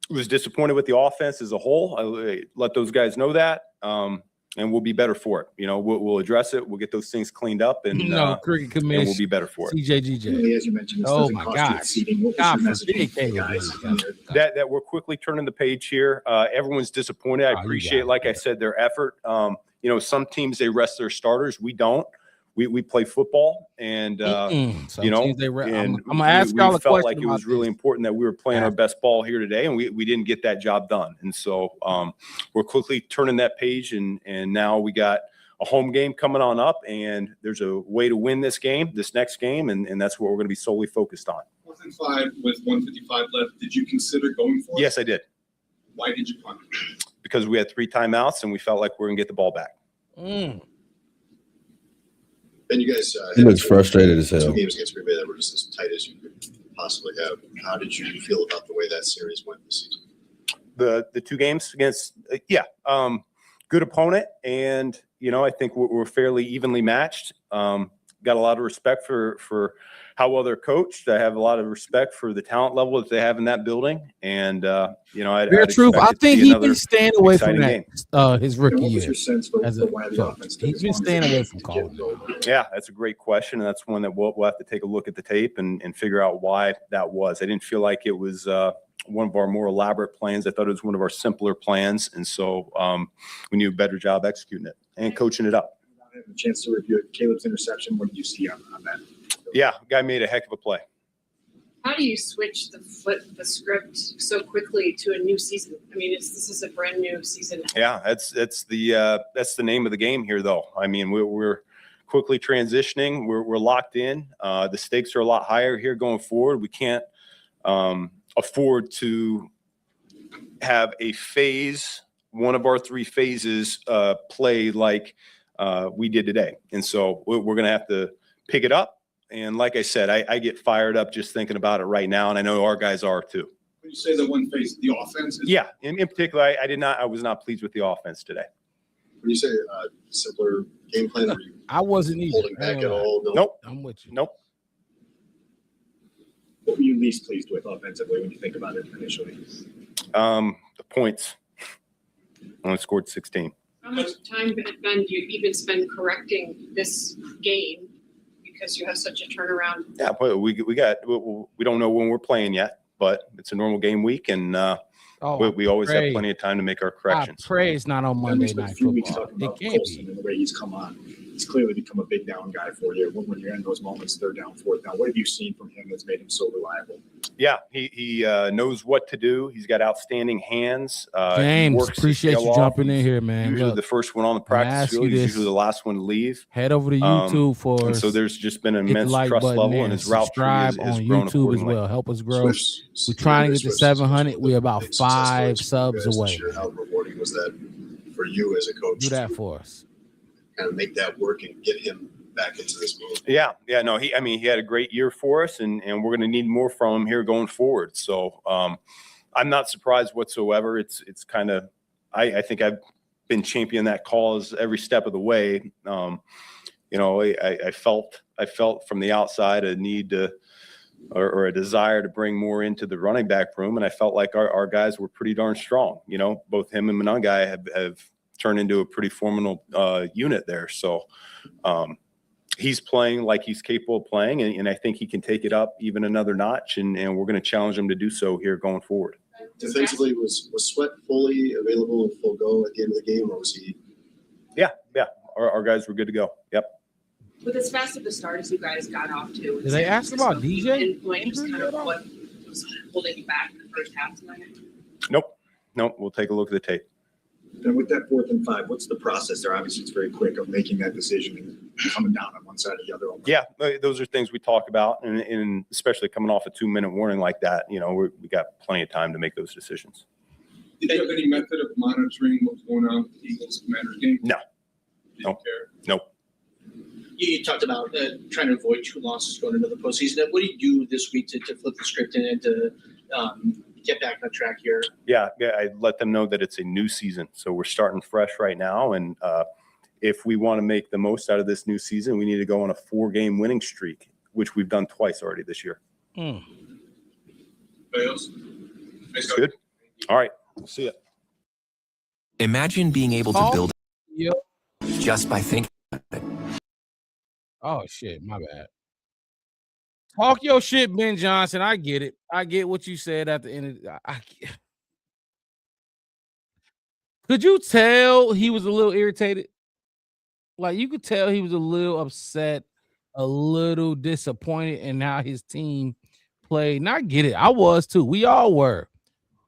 was disappointed with the offense as a whole. I let those guys know that, and we'll be better for it. We'll address it. We'll get those things cleaned up, and cricket and commission, we'll be better for it. Really, as you mentioned, this Oh doesn't my cost God. you seating. What was God your forbid messaging to the Caleb guys? Williams. That we're quickly turning the page here. Everyone's disappointed. I appreciate, like I said, their effort. Some teams, they rest their starters. We don't. We play football, and I'm gonna we ask y'all a felt question like it was about really this. important that we were playing our best ball here today, and we didn't get that job done. And so we're quickly turning that page, and now we got a home game coming on up, and there's a way to win this next game, and that's what we're going to be solely focused on. 4th and 5 with 155 left. Did you consider going for it? Yes, I did, Why did you punt? because we had 3 timeouts, and we felt like we were going to get the ball back. And you guys He looks frustrated as 2 hell. games against Green Bay that were just as tight as you could possibly have. How did you feel about the way that series went this season? The 2 games against, good opponent, and I think we're fairly evenly matched. Got a lot of respect for how well they're coached. I have a lot of respect for the talent level that they have in that building, and Very true. I think he's been staying away from that his And rookie what was year. your sense for As a why the coach. offense took He's as been long as staying it away did from to calling get over? Yeah, that's a great question, and that's one that we'll have to take a look at the tape and figure out why that was. I didn't feel like it was one of our more elaborate plans. I thought it was one of our simpler plans, and so we need a better job executing it and coaching it up. Without having a chance to review it, Caleb's interception, what did you see on that? Yeah, guy made a heck of a play. How do you switch the script so quickly to a new season? I mean, this is a brand new season. Yeah, that's the name of the game here, though. I mean, we're quickly transitioning. We're locked in. The stakes are a lot higher here going forward. We can't afford to have a phase, one of our 3 phases, play like we did today. And so we're going to have to pick it up. And like I said, I get fired up just thinking about it right now, and I know our guys are too. When you say the one phase, the offense is Yeah, in particular, I was not pleased with the offense today. When you say simpler game plan, were you I wasn't either. holding back at all? No. Nope, I'm with you. nope. What were you least pleased with offensively when you think about it initially? The points. I only scored 16. How much time, Ben, do you even spend correcting this game because you have such a turnaround? Yeah, but we don't know when we're playing yet, but it's a normal game week, and we always have plenty of time to make our corrections. I pray it's not on Monday spent a Night few weeks Football. talking It about can't Colson be. and the way he's come on. He's clearly become a big down guy for you. When you're in those moments, 3rd down, 4th down, what have you seen from him that's made him so reliable? Yeah, he knows what to do. He's got outstanding hands. He James, works his appreciate tail you off. jumping in He's here, man. Usually Look, the first one on the ask practice you field. He's this. usually the last one to leave. head over to YouTube for And us. so there's just been an Hit the immense like trust button level, there and and his route tree subscribe has on grown YouTube as accordingly. well. Help us grow. Swifts, We're trying to get to Swifts, 700. We're big about success 5 stories for you subs guys this away. year. How rewarding was that for you as a coach Do that to for us. kind of make that work and get him back into this mode? Yeah, no, he had a great year for us, and we're going to need more from him here going forward. So I'm not surprised whatsoever. It's kind of, I think I've been championing that cause every step of the way. I felt from the outside a need to, or a desire to bring more into the running back room, and I felt like our guys were pretty darn strong. Both him and Monangai have turned into a pretty formidable unit there. So he's playing like he's capable of playing, and I think he can take it up even another notch, and we're going to challenge him to do so here going forward. Defensively, was Sweat fully available and full go at the end of the game, or was he? Yeah. Our guys were good to go. Yep. With as fast of a start as you guys got off to. Did they ask about DJ? Pinpoint just kind of what was holding you back in the first half tonight? Nope. We'll take a look at the tape. And with that 4th and 5, what's the process there? Obviously, it's very quick of making that decision and coming down on one side or the other. Yeah, those are things we talk about, and especially coming off a 2-minute warning like that, we got plenty of time to make those decisions. Did you have any method of monitoring what's going on with the Eagles Commanders game? No. Did Nope. you care? Nope. You talked about trying to avoid 2 losses going into the postseason. What do you do this week to flip the script and to get back on track here? Yeah, I let them know that it's a new season, so we're starting fresh right now, and if we want to make the most out of this new season, we need to go on a 4-game winning streak, which we've done twice already this year. Anybody else? Nice Good. All right, we'll see you. Imagine being able to build Yep. just by thinking. Oh shit, my bad. Talk your shit, Ben Johnson. I get it. I get what you said at the end of Could you tell he was a little irritated? Like you could tell he was a little upset, a little disappointed in how his team played. And I get it. I was too. We all were.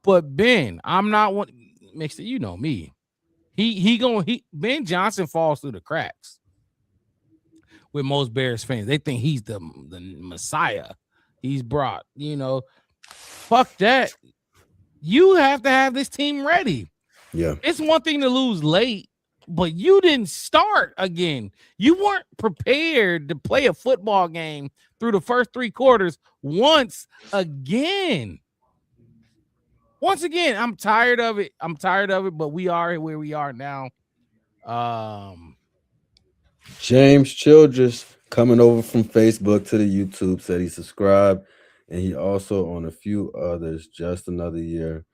But Ben, I'm not one mixed it. You know me. Ben Johnson falls through the cracks with most Bears fans. They think he's the Messiah. He's brought, fuck that. You have to have this team ready. Yeah. It's one thing to lose late, but you didn't start again. You weren't prepared to play a football game through the first 3 quarters once again. Once again, I'm tired of it. But we are where we are now. James Childress coming over from Facebook to the YouTube said he subscribed, and he also on a few others. Just Another Year,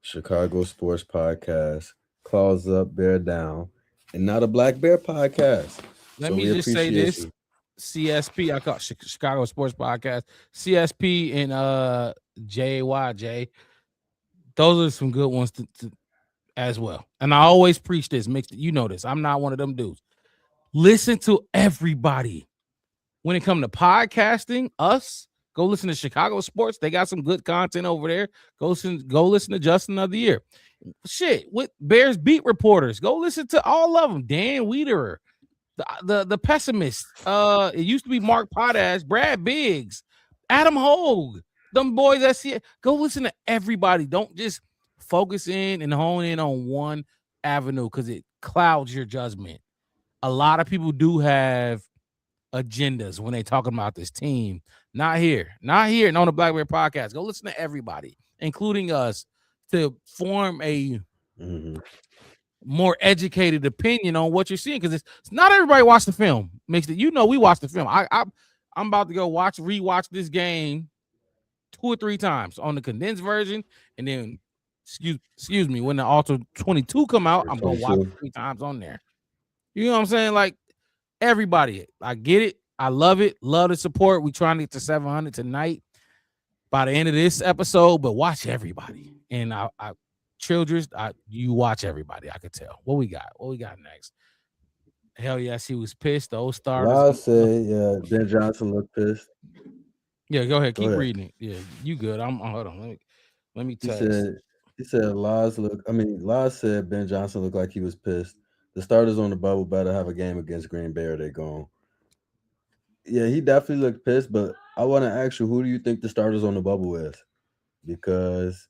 Chicago Sports Podcast, Claws Up, Bear Down, and Not a Black Bear Podcast. Let So me we just say appreciate this. you. CSP, I call it Chicago Sports Podcast. CSP and JYJ. Those are some good ones to as well. And I always preach this. Mixed, this. I'm not one of them dudes. Listen to everybody. When it comes to podcasting, go listen to Chicago Sports. They got some good content over there. Go listen to Just Another Year. Shit, with Bears beat reporters. Go listen to all of them. Dan Wiederer, the pessimist. It used to be Mark Potash, Brad Biggs, Adam Hogue. Them boys that see it. Go listen to everybody. Don't just focus in and hone in on one avenue because it clouds your judgment. A lot of people do have agendas when they talking about this team. Not here and on the Black Bear Podcast. Go listen to everybody, including us, to form a more educated opinion on what you're seeing. Because it's not everybody watch the film. Makes it, we watch the film. I'm about to go rewatch this game 2 or 3 times on the condensed version, and then excuse me, when the Ultra 22 come out, I'm gonna watch it 3 times on there. You know what I'm saying? Like everybody, I get it. I love it. Love the support. We trying to get to 700 tonight by the end of this episode, but watch everybody. And Childress, you watch everybody. I could tell. What we got next? Hell yes, he was pissed. The old starters. I say, Ben Johnson looked pissed. Yeah, go ahead. Keep reading it. Yeah, you good. I'm hold on. Let me text. He said Laz said Ben Johnson looked like he was pissed. The starters on the bubble better have a game against Green Bay or they're gone. Yeah, he definitely looked pissed, but I want to ask you, who do you think the starters on the bubble is? Because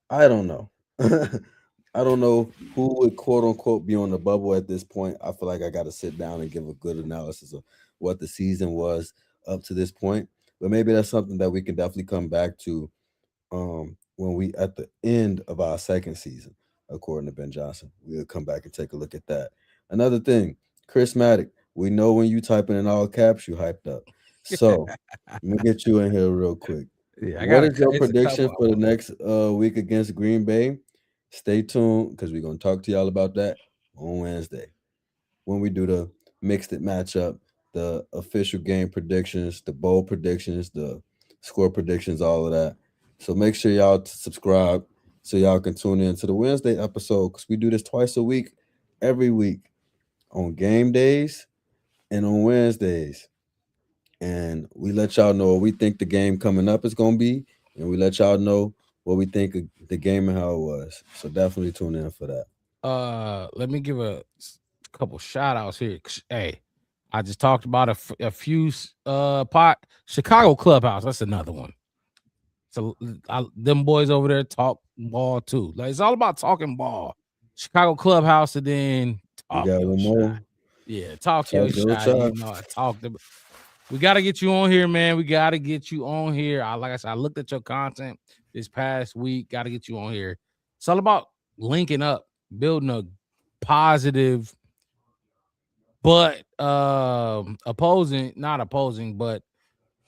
I don't know. I don't know who would quote unquote be on the bubble at this point. I feel like I got to sit down and give a good analysis of what the season was up to this point. But maybe that's something that we can definitely come back to when we at the end of our second season, according to Ben Johnson. We'll come back and take a look at that. Another thing, Chris Maddock, we know when you typing in all caps, you hyped up. So let me get you in here real quick. Yeah, what is your prediction for the next week against Green Bay? Stay tuned because we're going to talk to y'all about that on Wednesday when we do the mixed it matchup, the official game predictions, the bowl predictions, the score predictions, all of that. So make sure y'all subscribe so y'all can tune in to the Wednesday episode because we do this twice a week, every week on game days and on Wednesdays. And we let y'all know what we think the game coming up is going to be. And we let y'all know what we think of the game and how it was. So definitely tune in for that. Let me give a couple shout outs here. Hey, I just talked about a few Chicago Clubhouse. That's another one. So them boys over there talk ball too. Like it's all about talking ball. Chicago Clubhouse, and then talk. We got one more. Yeah, talk your shot. You know, I talked. We got to get you on here, man. We got to get you on here. Like I said, I looked at your content this past week. Got to get you on here. It's all about linking up, building a positive, but not opposing, but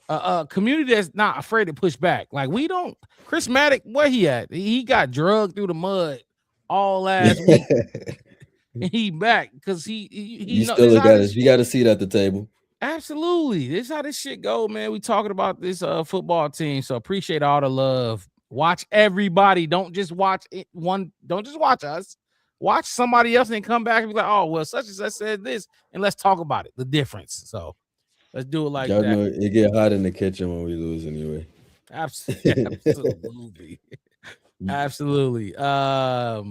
a community that's not afraid to push back. Like we don't. Chris Maddock, where he at? He got drugged through the mud all last week, and he back because he you still got it. You got a seat at the table. Absolutely. This is how this shit go, man. We talking about this football team. So appreciate all the love. Watch everybody. Don't just watch Don't just watch us. Watch somebody else and come back and be like, oh, well, such and such said this. And let's talk about it. The difference. So let's do it like y'all that. Know it get hot in the kitchen when we lose anyway. Absolutely. Absolutely. Yeah,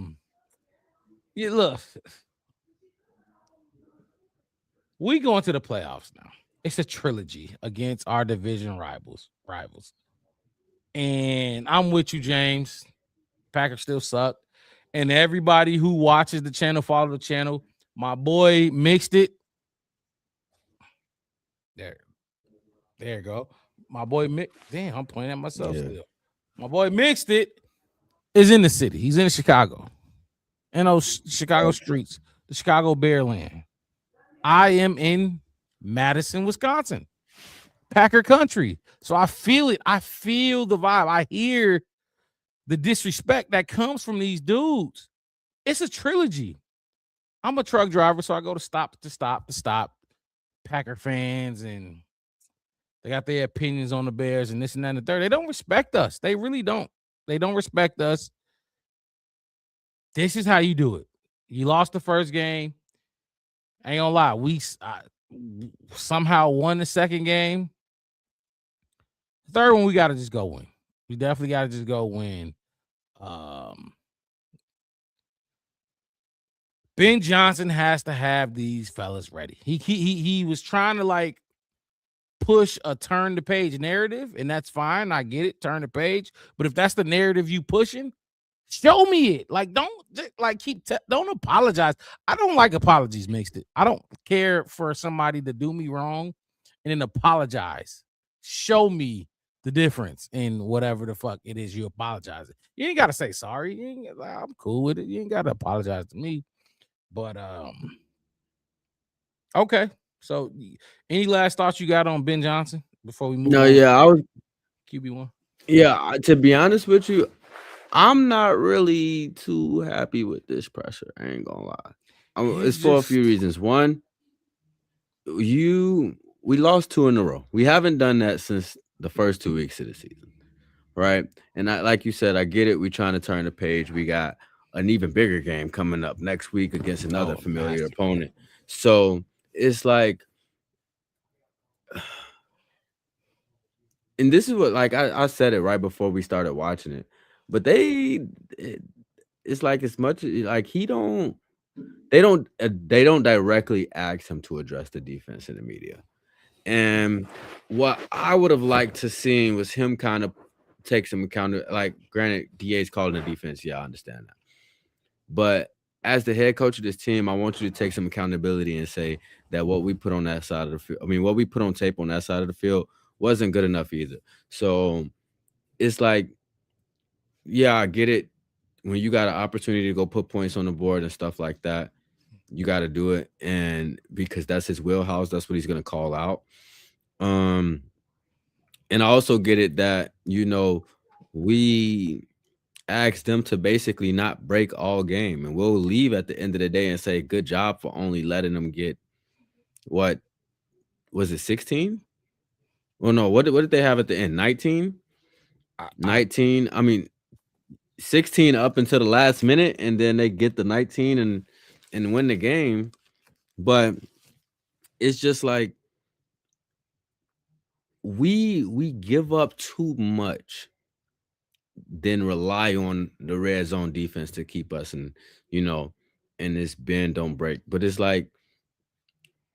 look. We going to the playoffs now. It's a trilogy against our division rivals. And I'm with you, James. Packers still suck. And everybody who watches the channel, follow the channel. My boy Mixed It. There you go. My boy Damn, I'm pointing at myself still. My boy Mixed It is in the city. He's in Chicago. In those Chicago streets, the Chicago Bearland. I am in Madison, Wisconsin, Packer country. So I feel it. I feel the vibe. I hear the disrespect that comes from these dudes. It's a trilogy. I'm a truck driver, so I go to stop. Packer fans, and they got their opinions on the Bears and this and that and the third. They don't respect us. They really don't. They don't respect us. This is how you do it. You lost the first game. I ain't gonna lie, we somehow won the second game. The third one, we gotta just go win. We definitely gotta just go win. Ben Johnson has to have these fellas ready. He was trying to like push a turn the page narrative, and that's fine. I get it, turn the page. But if that's the narrative you pushing, show me it. Like, don't don't apologize. I don't like apologies, Mixed It. I don't care for somebody to do me wrong and then apologize. Show me the difference in whatever the fuck it is you apologizing. You ain't gotta say sorry. I'm cool with it. You ain't gotta apologize to me. But okay. So any last thoughts you got on Ben Johnson before we move on? I was QB1. Yeah, to be honest with you, I'm not really too happy with this pressure. I ain't gonna lie. It's for a few reasons. One, we lost 2 in a row. We haven't done that since the first 2 weeks of the season, right? And like you said, I get it. We're trying to turn the page. We got an even bigger game coming up next week against another familiar opponent. So it's like, and this is what, like I said it right before we started watching it, but it's like as much like they don't directly ask him to address the defense in the media. And what I would have liked to see was him kind of take some account. Like, granted, DA's calling the defense. Yeah, I understand that. But as the head coach of this team, I want you to take some accountability and say that what we put on that side of the field, what we put on tape on that side of the field wasn't good enough either. So it's like, yeah, I get it. When you got an opportunity to go put points on the board and stuff like that, you got to do it. And because that's his wheelhouse, that's what he's going to call out. And I also get it that, we asked them to basically not break all game, and we'll leave at the end of the day and say, good job for only letting them get, what was it, 16? Well, no, what did they have at the end? 19? 19. 16 up until the last minute, and then they get the 19 and win the game. But it's just like we give up too much, then rely on the red zone defense to keep us in this bend don't break. But it's like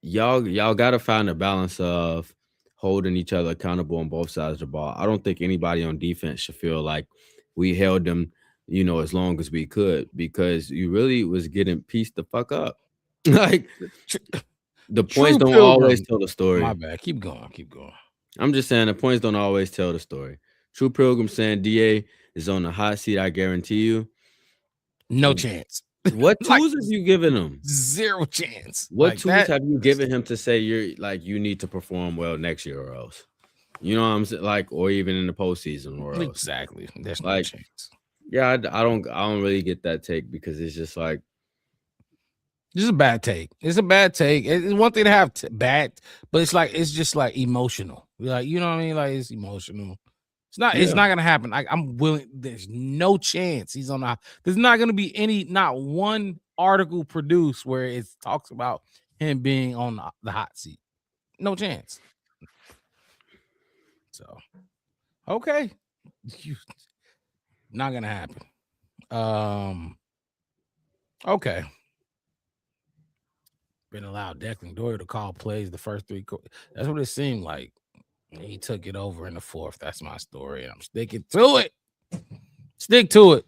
y'all gotta find a balance of holding each other accountable on both sides of the ball. I don't think anybody on defense should feel like we held them, as long as we could, because you really was getting pieced the fuck up. Like the points don't always tell the story. My bad. Keep going. I'm just saying the points don't always tell the story. True Pilgrim saying DA is on the hot seat. I guarantee you. No chance. What tools have you given him? Zero chance. What tools have you given him to say you need to perform well next year or else? You know what I'm saying? Like, or even in the postseason or else. Exactly. There's no chance. Yeah, I don't really get that take, because it's just like this is a bad take. It's a bad take. It's one thing to have bad, but it's just like emotional. Like, you know what I mean? Like, it's emotional. It's not gonna happen. I'm willing. There's no chance he's on the. There's not gonna be not one article produced where it talks about him being on the hot seat. No chance. So, okay, not gonna happen. Okay. Been allowed Declan Doyle to call plays the first 3 quarters. That's what it seemed like. He took it over in the 4th. That's my story. I'm sticking to it. Stick to it.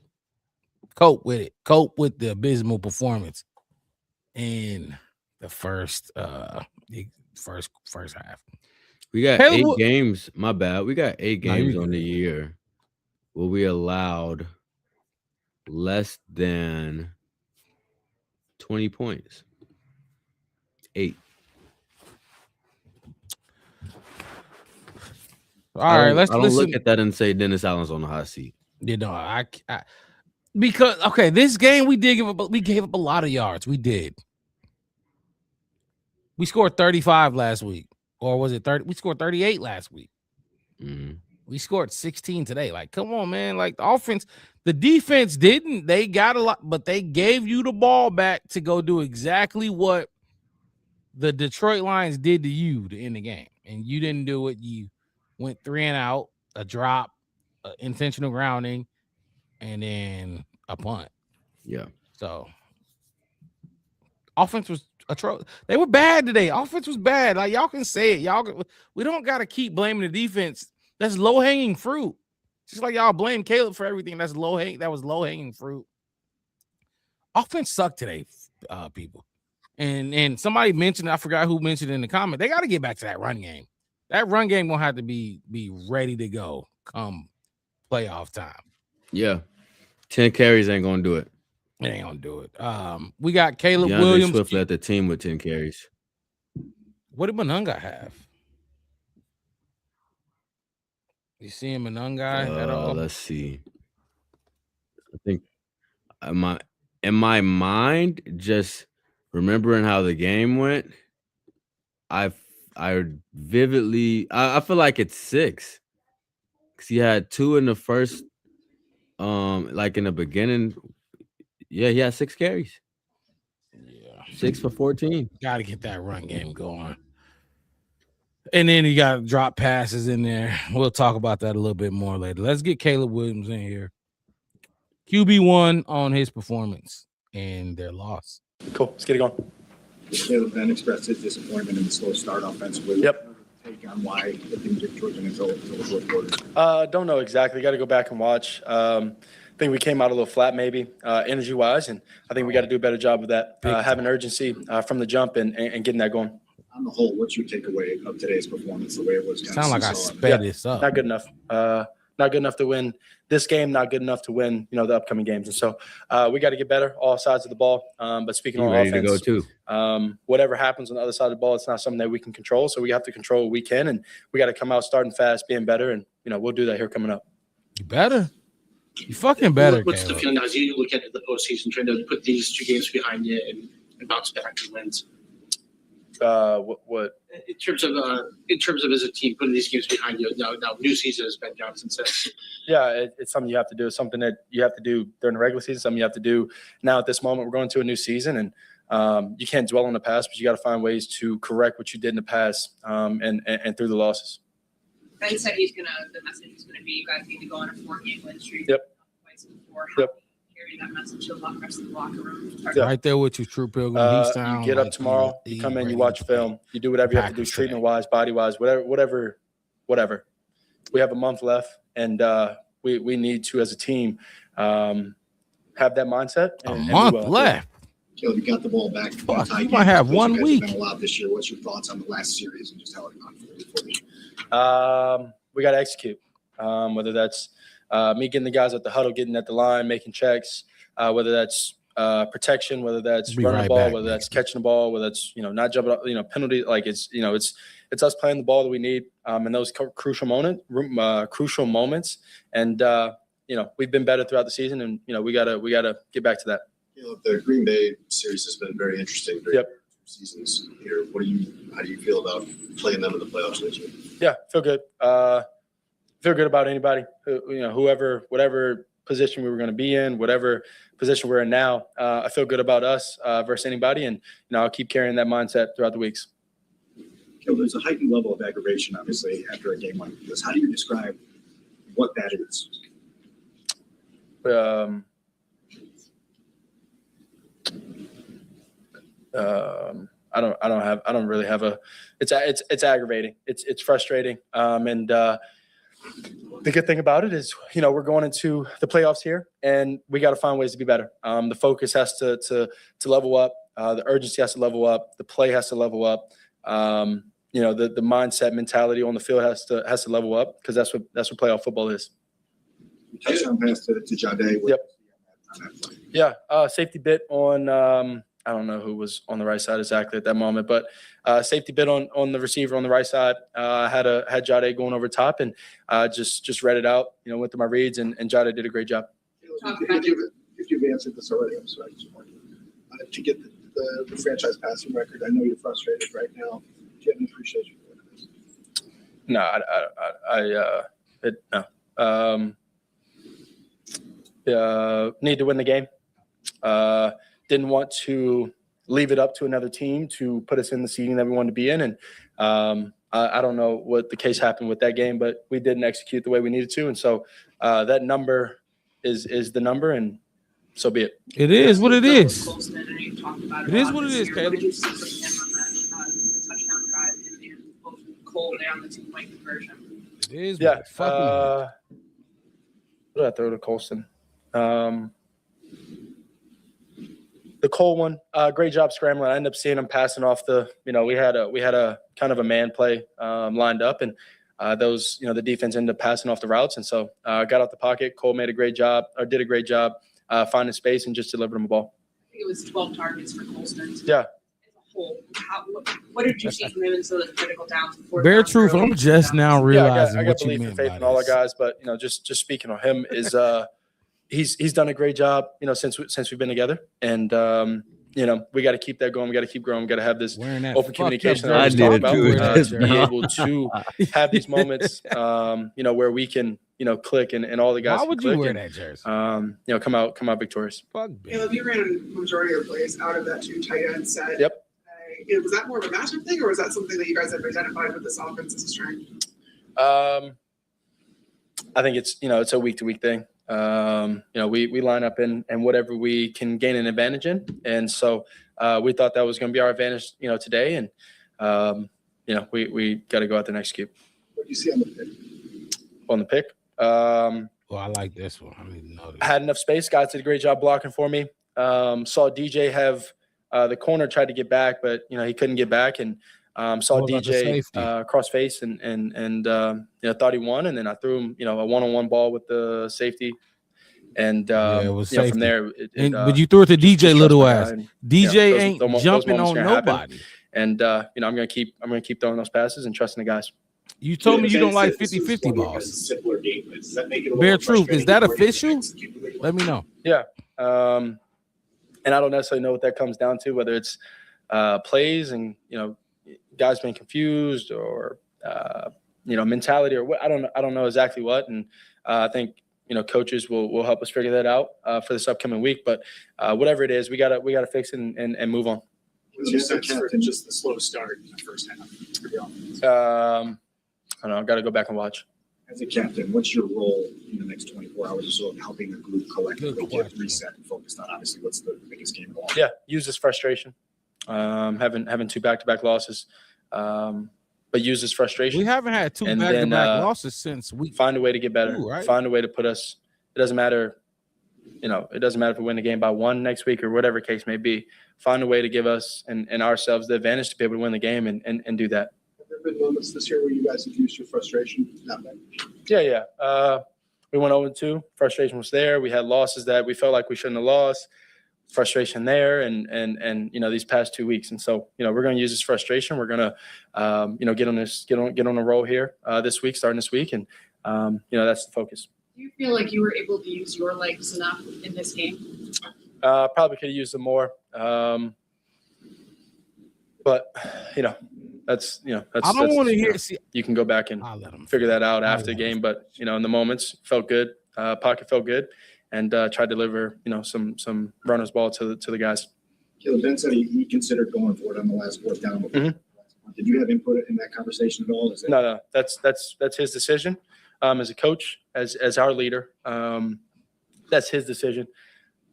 Cope with it. Cope with the abysmal performance in the first half. We got 8 games. My bad. We got 8 games on the year where we allowed less than 20 points. 8. All right, let's listen. listen. Look at that and say Dennis Allen's on the hot seat. Because this game we gave up a lot of yards. We did. We scored 35 last week, or was it 30? We scored 38 last week. Mm-hmm. We scored 16 today. Like, come on, man! Like the defense didn't. They got a lot, but they gave you the ball back to go do exactly what the Detroit Lions did to you to end the game, and you didn't do it. You went 3 and out, a drop, intentional grounding, and then a punt. Yeah. So offense was atrocious. They were bad today. Offense was bad. Like, y'all can say it. We don't got to keep blaming the defense. That's low-hanging fruit. Just like y'all blame Caleb for everything. That was low-hanging fruit. Offense sucked today, people. And somebody mentioned, I forgot who mentioned in the comment, they got to get back to that run game. That run game gonna have to be ready to go come playoff time. Yeah. 10 carries ain't gonna do it. It ain't gonna do it. We got Caleb DeAndre Williams. Swift led the team with 10 carries. What did Monunga have? You see him Monunga at all? Let's see. I think in my mind, just remembering how the game went, I vividly, I feel like it's 6, because he had 2 in the first, like in the beginning. Yeah, he had 6 carries. Yeah, 6 for 14. Got to get that run game going, and then you got to drop passes in there. We'll talk about that a little bit more later. Let's get Caleb Williams in here. QB1 on his performance and their loss. Cool. Let's get it going. Caleb then expressed his disappointment in the slow start offensively. Yep. Take on why it didn't get Georgia until the 4th quarter. Don't know exactly. Got to go back and watch. I think we came out a little flat, maybe energy-wise, and I think we got to do a better job of that, having urgency from the jump and getting that going. On the whole, what's your takeaway of today's performance? The way it was. Sound like I sped this up. Not good enough. Not good enough to win this game. Not good enough to win, the upcoming games. And so we got to get better, all sides of the ball. But speaking of ready offense, to go too. Whatever happens on the other side of the ball, it's not something that we can control. So we have to control what we can, and we got to come out starting fast, being better, and we'll do that here coming up. You better. You fucking better. What's Caleb. the feeling now as you look at the postseason, trying to put these 2 games behind you and bounce back and wins? what In terms of as a team putting these games behind you, now new season has Ben Johnson says. Yeah, it's something you have to do. It's something that you have to do during the regular season, something you have to do now at this moment. We're going to a new season, and you can't dwell on the past, but you got to find ways to correct what you did in the past and through the losses. Ben said the message is gonna be you guys need to go on a 4-game win streak. Yep. Twice before. How Yep. do you carry that message to the rest of the locker room? Yeah. Right there with you, True Pilgrim. He sound You get up like tomorrow, he you come in, ready you watch to play. film, you do whatever you have to do, Packers today. treatment-wise, body-wise, whatever. We have a month left, and we need to, as a team, have that mindset. A and we month will. left. Caleb, you got the ball back. Fuck, Tie you game. might have Those one guys week. Been allowed this year. What's your thoughts on the last series and just how it unfolded for you? We got to execute, whether that's me getting the guys at the huddle, getting at the line, making checks, whether that's protection, whether that's Be running right the ball, back, whether man. that's catching the ball, whether that's not jumping up, penalty. Like it's us playing the ball that we need in those crucial moments, and we've been better throughout the season, and we gotta get back to that. Caleb, the Green Bay series has been very interesting during Yep. your 2 seasons here. How do you feel about playing them in the playoffs this year? Yeah, feel good. Feel good about anybody, whoever, whatever position we were going to be in, whatever position we're in now. I feel good about us versus anybody, and I'll keep carrying that mindset throughout the weeks. Caleb, there's a heightened level of aggravation, obviously, after a game like this. How do you describe what that is? I don't really have it's aggravating. It's frustrating. And the good thing about it is, we're going into the playoffs here, and we got to find ways to be better. The focus has to level up. The urgency has to level up. The play has to level up. The mindset, mentality on the field has to level up, because that's what playoff football is. Touchdown pass to Jade. Yep. Yeah, safety bit on I don't know who was on the right side exactly at that moment, but safety bit on the receiver on the right side. Had Jade going over top, and just read it out. Went through my reads, and Jade did a great job. If you've answered this already, I'm sorry. Just wanted to get the franchise passing record. I know you're frustrated right now. Do you have any appreciation for this? No, need to win the game. Didn't want to leave it up to another team to put us in the seeding that we wanted to be in. And I don't know what the case happened with that game, but we didn't execute the way we needed to. And so that number is the number, and so be it. It is what it is. It is what it is, Caleb. What did you see from him on the touchdown drive and both Cole down the 2-point conversion? It is. Yeah. What it fucking is. What did I throw to Colston? The Cole one, great job scrambling. I ended up seeing him passing off we had a kind of a man play lined up, and the defense ended up passing off the routes. And so got out the pocket. Cole did a great job finding space and just delivered him a ball. I think it was 12 targets for Colston. Yeah. As a whole, what did you see from him in some of the critical downs before? Bare truth. I'm just now realizing I got what you belief meant and faith by in all our this. guys, but just speaking on him is he's done a great job, since we've been together, and we got to keep that going. We got to keep growing. We got to have this Wearing that open fucked communication up that I jersey. was talking about, Wear that to jersey. be able to have these moments, where we can, click and all the guys Why can would click you wear and, that jersey? come out victorious. Fuck, bitch. Caleb, you ran a majority of plays out of that 2 tight end set. Yep. Was that more of a matchup thing, or was that something that you guys have identified with this offense as a strength? I think it's a week to week thing. We line up in whatever we can gain an advantage in, and so we thought that was going to be our advantage, today, and we got to go out there and execute. What do you see on the pick? On the pick, Well, I like this one. I need to know this. had enough space. Guys did a great job blocking for me. Saw DJ have the corner tried to get back, but he couldn't get back, and saw What about the DJ safety? cross face and thought he won, and then I threw him a one-on-one ball with the safety, and it was from safety. there. But you threw it to DJ just little trust my ass. guy, and, DJ those- ain't those jumping moments on are gonna happen. nobody. and I'm gonna keep throwing those passes and trusting the guys. You told me you don't like This is 50-50 one of your balls. guys' simpler game plans. Does that make it a little Bare more truth. Is frustrating that for you to official? execute the way you Let me know. And I don't necessarily know what that comes down to, whether it's plays and guys being confused or mentality or what. I don't know exactly what. And I think coaches will help us figure that out for this upcoming week. But whatever it is, we gotta fix it and move on. What's your sense for just the slow start in the first half for the offense? I don't know. I got to go back and watch. As a captain, what's your role in the next 24 hours or so of helping the group collectively get reset and focused on obviously what's the biggest game of all? Yeah, use this frustration. Having 2 back-to-back losses, but use this frustration. We haven't had 2 And back-to-back then, losses since we Find a way to get better. 2, right? Find a way to put us. It doesn't matter. It doesn't matter if we win the game by 1 next week or whatever case may be. Find a way to give us and ourselves the advantage to be able to win the game and do that. Have there been moments this year where you guys have used your frustration? Not many. Yeah. We went 0-2. Frustration was there. We had losses that we felt like we shouldn't have lost. Frustration there, and these past 2 weeks, and so we're going to use this frustration. We're going to get on a roll here this week, starting this week, and that's the focus. Do you feel like you were able to use your legs enough in this game? Probably could have used them more, but that's I don't want to hear. See, you can go back and I'll let him figure that out after the game, but in the moments felt good. Pocket felt good, and tried to deliver some runners ball to the guys. Caleb, Ben said he considered going for it on the last 4th down. Mhm. Did you have input in that conversation at all? No, that's his decision. As a coach, as our leader, that's his decision.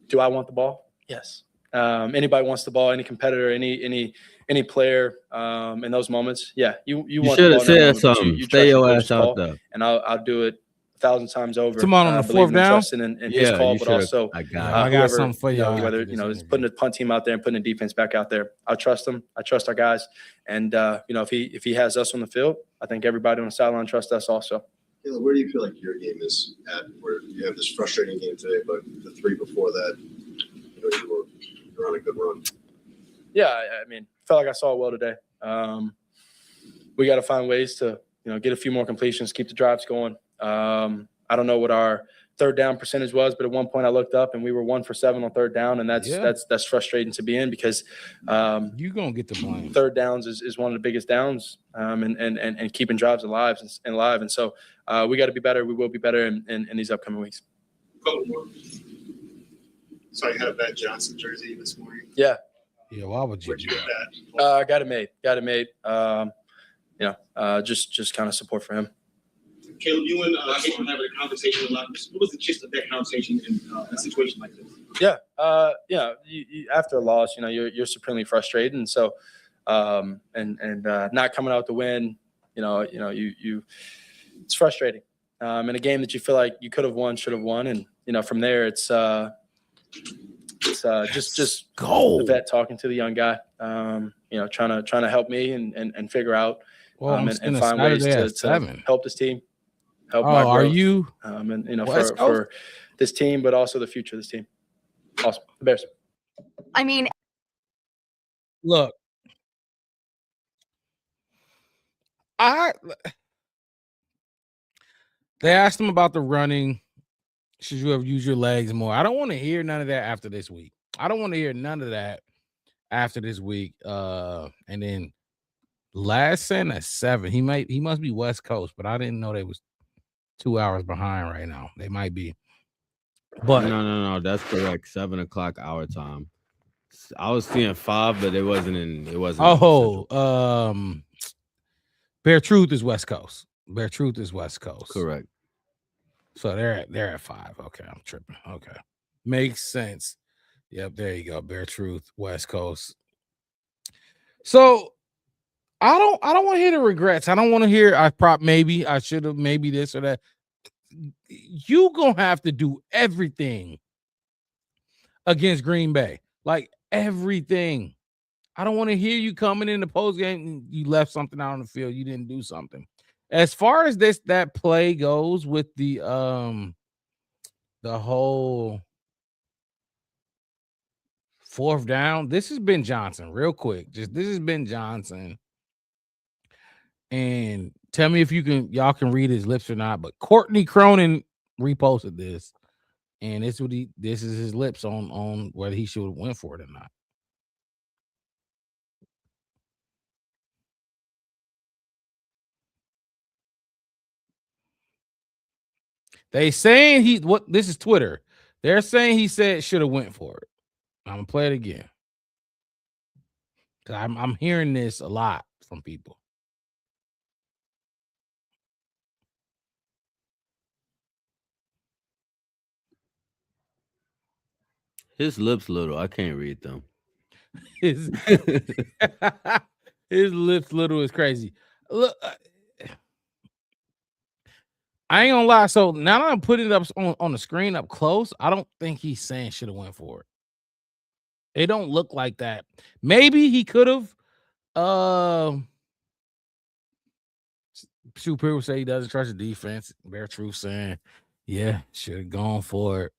Do I want the ball? Yes. Anybody wants the ball, any competitor, any player in those moments. Yeah, you want should the have ball in that said moment, but something. you Stay trust your the ass coach's out call, there. and I'll do it 1,000 times over. Come on the believing 4th and down? trusting in his call, you but should've- also I I got got whoever, something for you. whether is putting the punt team out there and putting the defense back out there. I trust them. I trust our guys, and if he has us on the field, I think everybody on the sideline trusts us also. Caleb, where do you feel like your game is at? Where you have this frustrating game today, but the 3 before that, you're on a good run. Yeah, I mean, felt like I saw it well today. We got to find ways to, get a few more completions, keep the drives going. I don't know what our 3rd down percentage was, but at one point I looked up and we were 1 for 7 on 3rd down, and that's frustrating to be in because you gonna get the blame. 3rd downs is one of the biggest downs, and keeping drives alive and live. And so we got to be better. We will be better in these upcoming weeks. Couple more. So I had a Ben Johnson jersey this morning. Yeah. Yeah, why would you? Where'd you get that? Got it made. Just kind of support for him. Caleb, you and Jason were having a conversation a lot. What was the gist of that conversation in a situation like this? Yeah. You, after a loss, you're supremely frustrated, and so, not coming out to win, it's frustrating. In a game that you feel like you could have won, should have won, and from there, it's just Go. the vet talking to the young guy, trying to help me and figure out, Well, I'm and spending find ways Saturday to at 7. help this team, help Oh, my growth. are you? West Coast? For this team, but also the future of this team. Awesome. The Bears. I mean, Look, they asked him about the running. Should you have used your legs more? I don't want to hear none of that after this week. I don't want to hear none of that after this week. And then last sent at 7. He must be West Coast, but I didn't know they was 2 hours behind right now. They might be. But No, that's correct. 7 o'clock our time. I was seeing 5, but it wasn't. Bear Truth is West Coast. Bear Truth is West Coast. correct. So they're at 5. Okay, I'm tripping. Okay, makes sense. Yep, there you go. Bear Truth, West Coast. So I don't want to hear the regrets. I don't want to hear I should have maybe this or that. You gonna have to do everything against Green Bay, like everything. I don't want to hear you coming in the post game and you left something out on the field. You didn't do something. As far as that play goes with the whole 4th down, this has been Johnson. Real quick, this has been Johnson. And tell me if y'all can read his lips or not. But Courtney Cronin reposted this, and this is his lips on whether he should have went for it or not. They saying this is Twitter. They're saying he said should have went for it. I'm gonna play it again. I'm hearing this a lot from people. His lips little. I can't read them. His lips little is crazy. Look, I ain't gonna lie. So now that I'm putting it up on the screen up close, I don't think he's saying should have went for it. It don't look like that. Maybe he could have. People say he doesn't trust the defense. Bear Truth saying, yeah, should have gone for it.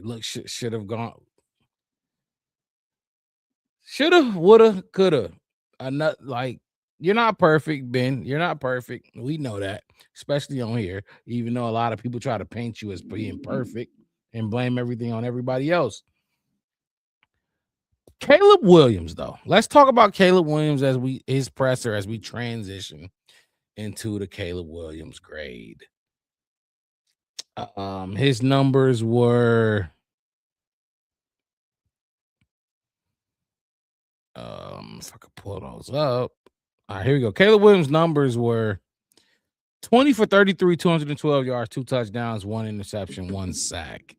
Look, should have gone. Shoulda, woulda, coulda. Like, you're not perfect, Ben. You're not perfect. We know that, especially on here. Even though a lot of people try to paint you as being perfect and blame everything on everybody else. Caleb Williams, though. Let's talk about Caleb Williams his presser as we transition into the Caleb Williams grade. His numbers were if I could pull those up. All right, here we go. Caleb Williams' numbers were 20 for 33, 212 yards, 2 touchdowns, 1 interception, 1 sack,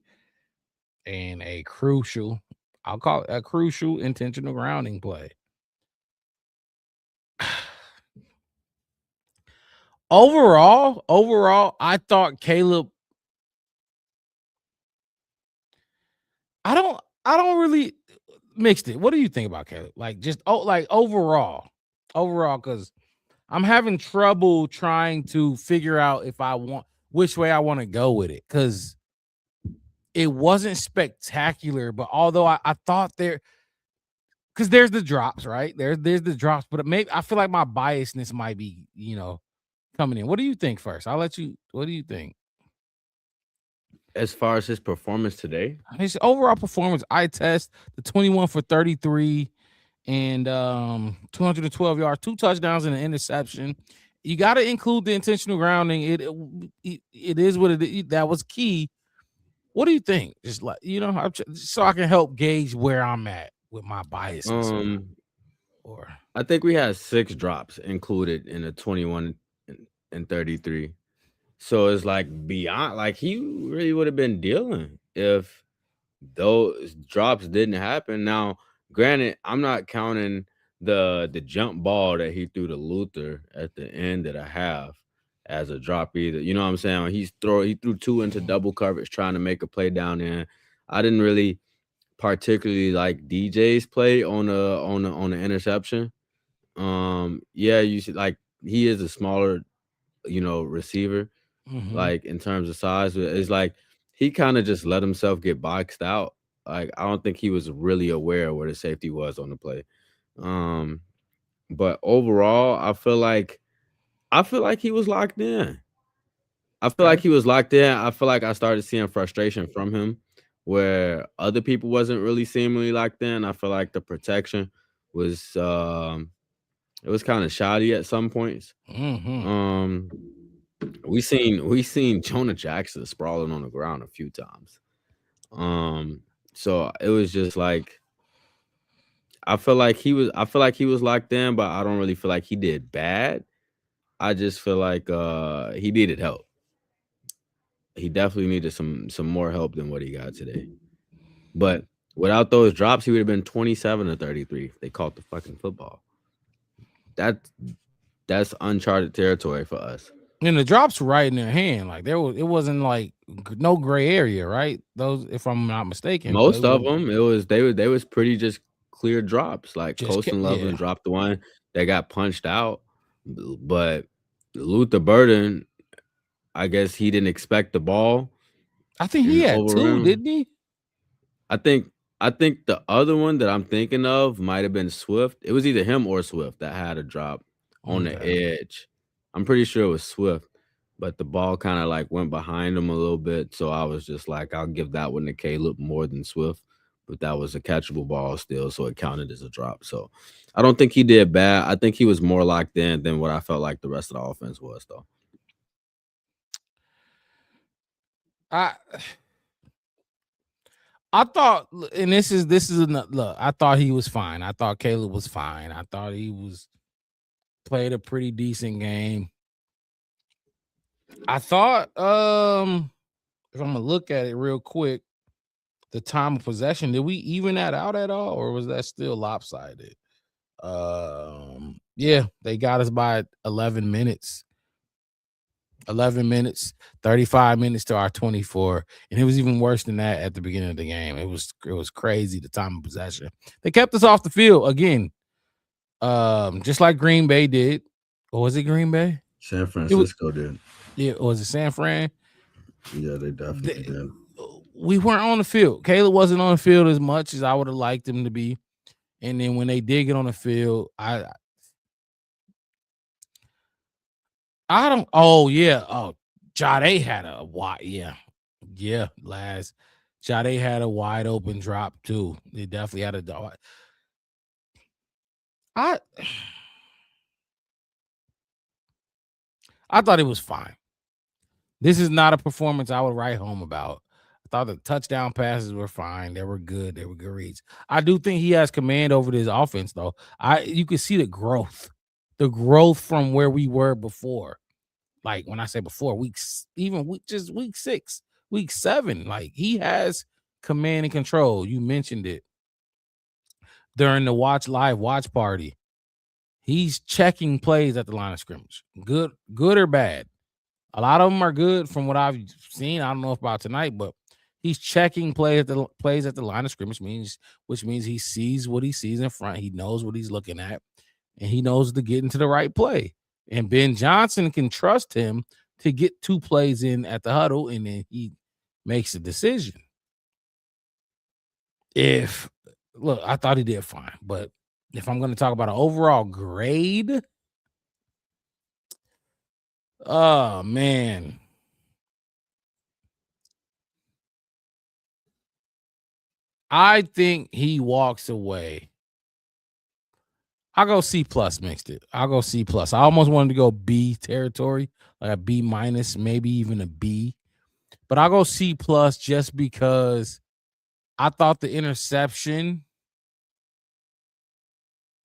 and a crucial, I'll call it a crucial intentional grounding play. Overall, I thought Caleb. I don't really mixed it. What do you think about Caleb? Like just overall, because I'm having trouble trying to figure out which way I want to go with it, because it wasn't spectacular. But although I thought because there's the drops, right? There's the drops, but maybe I feel like my biasness might be, coming in. What do you think first? I'll let you. What do you think? As far as his performance today, his overall performance, I test the 21 for 33 and 212 yards, 2 touchdowns and an interception. You got to include the intentional grounding. It is what it is. That was key. What do you think? Just like, so I can help gauge where I'm at with my biases. I think we had 6 drops included in the 21 and 33. So it's like beyond, like he really would have been dealing if those drops didn't happen. Now, granted, I'm not counting the jump ball that he threw to Luther at the end of the half as a drop either. You know what I'm saying? He threw 2 into double coverage trying to make a play down there. I didn't really particularly like DJ's play on the interception. Yeah, you see, like he is a smaller, receiver. Like in terms of size, it's like he kind of just let himself get boxed out. Like I don't think he was really aware of where the safety was on the play. But overall, I feel like he was locked in. I feel like I started seeing frustration from him where other people wasn't really seemingly locked in. I feel like the protection was it was kind of shoddy at some points. We seen Jonah Jackson sprawling on the ground a few times. So it was just like I feel like he was locked in, but I don't really feel like he did bad. I just feel like he needed help. He definitely needed some more help than what he got today. But without those drops, he would have been 27 to 33 if they caught the fucking football. That's uncharted territory for us. And the drops were right in their hand. Like it wasn't like no gray area, right? Those, if I'm not mistaken. Most of them, they was pretty just clear drops. Like Colston Loveland dropped the one that got punched out, but Luther Burden, I guess he didn't expect the ball. I think he had 2, didn't he? I think the other one that I'm thinking of might have been Swift. It was either him or Swift that had a drop on the edge. I'm pretty sure it was Swift, but the ball kind of like went behind him a little bit. So I was just like, I'll give that one to Caleb more than Swift. but that was a catchable ball still, so it counted as a drop. So I don't think he did bad. I think he was more locked in than what I felt like the rest of the offense was, though. I thought, and this is another look. I thought he was fine. I thought Caleb was fine. I thought he played a pretty decent game. I thought, if I'm gonna look at it real quick, the time of possession, did we even that out at all, or was that still lopsided? Yeah, they got us by 11 minutes. 11 minutes, 35 minutes to our 24. And it was even worse than that at the beginning of the game. It was crazy, the time of possession. They kept us off the field again. Just like Green Bay did. Or was it Green Bay? San Francisco did. Yeah, or was it San Fran? Yeah, they definitely did. We weren't on the field. Caleb wasn't on the field as much as I would have liked him to be. And then when they did get on the field, I don't. Oh yeah. Oh, Jade had a wide. Yeah. Last Jade had a wide open drop too. They definitely had a dog. I thought it was fine. This is not a performance I would write home about. I thought the touchdown passes were fine. They were good. They were good reads. I do think he has command over this offense, though. You can see the growth from where we were before. Like when I say before, week 6, week 7. Like he has command and control. You mentioned it during the watch party. He's checking plays at the line of scrimmage. Good or bad. A lot of them are good from what I've seen. I don't know about tonight, but he's checking plays at the line of scrimmage, which means he sees what he sees in front. He knows what he's looking at, and he knows to get into the right play. And Ben Johnson can trust him to get 2 plays in at the huddle, and then he makes a decision. I thought he did fine, but if I'm going to talk about an overall grade, oh man, I think he walks away. I'll go C plus mixed it. I'll go C plus. I almost wanted to go B territory, like a B minus, maybe even a B. But I'll go C plus just because I thought the interception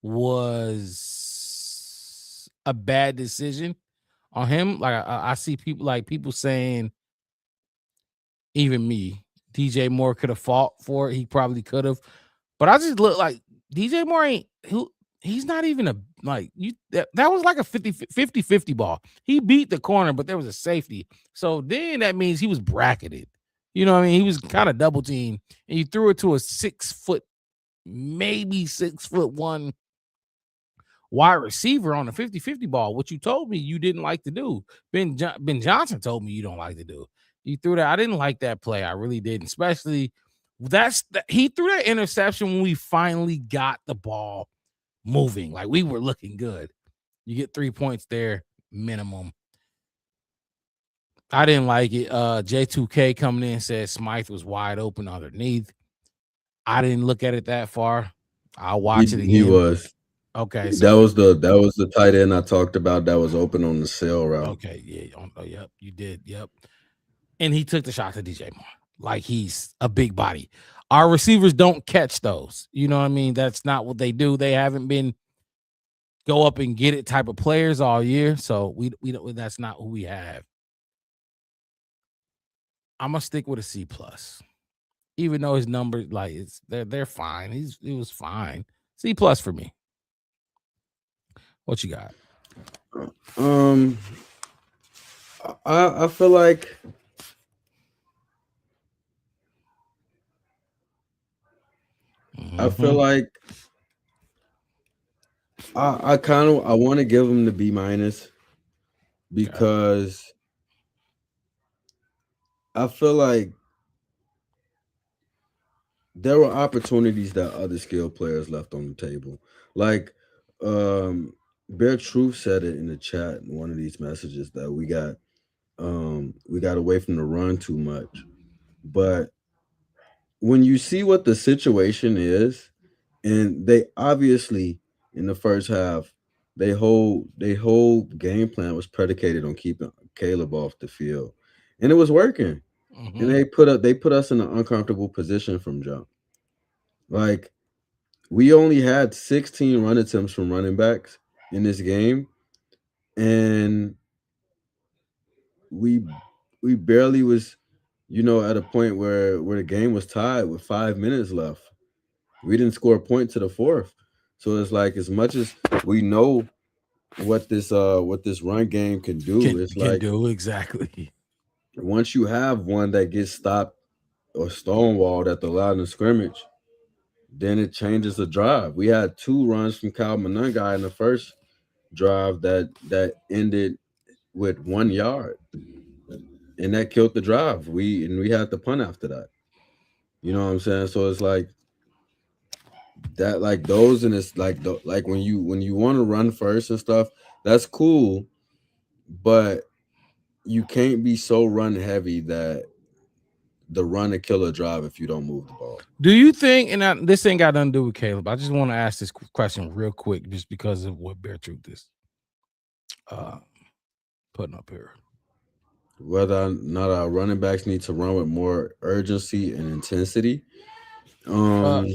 was a bad decision on him. Like I see people saying, even me, DJ Moore could have fought for it. He probably could have. But I just look like DJ Moore he's not even that was like a 50-50 ball. He beat the corner, but there was a safety. So then that means he was bracketed. You know what I mean? He was kind of double teamed, and you threw it to a 6 foot, maybe 6'1" wide receiver on a 50-50 ball, which you told me you didn't like to do. Ben Johnson told me you don't like to do. You threw that. I didn't like that play. I really didn't. Especially he threw that interception when we finally got the ball moving. Like we were looking good. You get 3 points there, minimum. I didn't like it. J2K coming in said Smythe was wide open underneath. I didn't look at it that far. I'll watch it again. He was. Okay. So that was the tight end I talked about that was open on the sail route. Okay. Yeah. Yep. You did. Yep. And he took the shot to DJ Moore. Like he's a big body. Our receivers don't catch those. You know what I mean? That's not what they do. They haven't been go up and get it type of players all year. So we don't. That's not who we have. I'm gonna stick with a C plus, even though his numbers they're fine. It was fine. C plus for me. What you got? I feel like I feel like I want to give him the B minus because I feel like there were opportunities that other skilled players left on the table. Like Bear Truth said it in the chat in one of these messages that we got away from the run too much. But when you see what the situation is, and they obviously in the first half, they whole game plan was predicated on keeping Caleb off the field, and it was working. And they put us in an uncomfortable position from jump. Like we only had 16 run attempts from running backs in this game, and we barely was, at a point where the game was tied with 5 minutes left. We didn't score a point to the fourth. So it's like as much as we know what this run game can do, it's can like do exactly. once you have one that gets stopped or stonewalled at the line of scrimmage, then it changes the drive. We had 2 runs from Kyle Monangai in the first drive that ended with 1 yard, and that killed the drive. We had to punt after that. You know what I'm saying? So it's like that, like those, and it's like when you want to run first and stuff, that's cool, but you can't be so run heavy that the run to kill a drive if you don't move the ball. Do you think, and this ain't got nothing to do with Caleb, I just want to ask this question real quick just because of what Bear Truth is putting up here. Whether or not our running backs need to run with more urgency and intensity. No.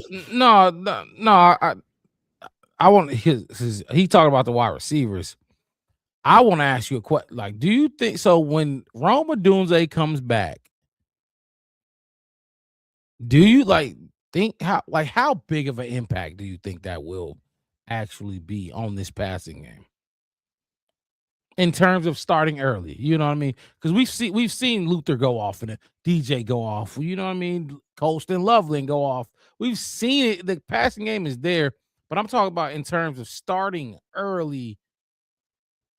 I want he talked about the wide receivers. I want to ask you a question. Like, do you think so? When Rome Odunze comes back, do you think how big of an impact do you think that will actually be on this passing game in terms of starting early? You know what I mean? Because we've seen Luther go off and DJ go off. You know what I mean? Colston Loveland go off. We've seen it. The passing game is there, but I'm talking about in terms of starting early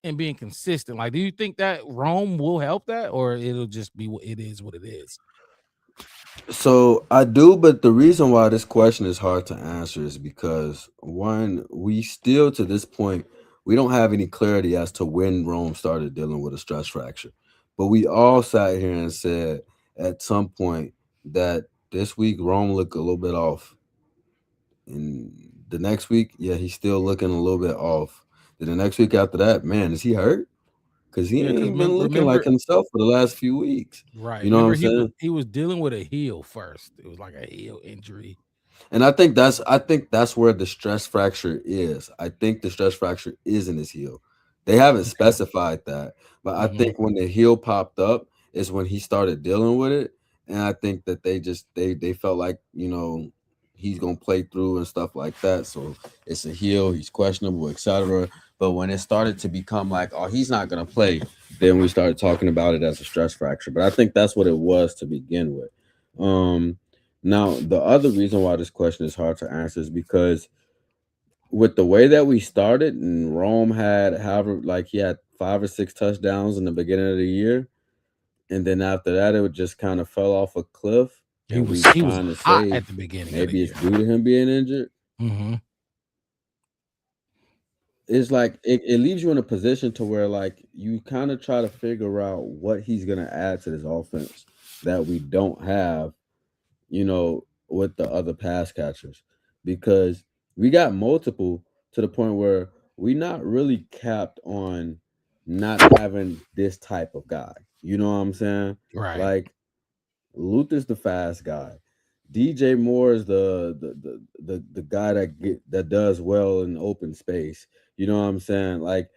and being consistent. Like, do you think that Rome will help that, or it'll just be what it is? So I do, but the reason why this question is hard to answer is because one, we still to this point, we don't have any clarity as to when Rome started dealing with a stress fracture. But we all sat here and said at some point that this week Rome looked a little bit off. And the next week, yeah, he's still looking a little bit off. Then the next week after that, man, is he hurt? Because he ain't been looking like himself for the last few weeks. Right. You know what I'm saying? He was dealing with a heel first. It was like a heel injury. And I think that's where the stress fracture is. I think the stress fracture is in his heel. They haven't specified that, but I think when the heel popped up is when he started dealing with it. And I think that they felt like, he's gonna play through and stuff like that. So it's a heel, he's questionable, etc. But when it started to become like, oh, he's not gonna play, then we started talking about it as a stress fracture. But I think that's what it was to begin with. Now, the other reason why this question is hard to answer is because with the way that we started, and Rome had, he had 5 or 6 touchdowns in the beginning of the year, and then after that, it just kind of fell off a cliff. He was hot at the beginning. Maybe it's due to him being injured. Mm-hmm. It's like it leaves you in a position to where like you kind of try to figure out what he's gonna add to this offense that we don't have, with the other pass catchers, because we got multiple to the point where we're not really capped on not having this type of guy. You know what I'm saying? Right. Like Luther's the fast guy. DJ Moore is the guy that does well in open space. You know what I'm saying? Like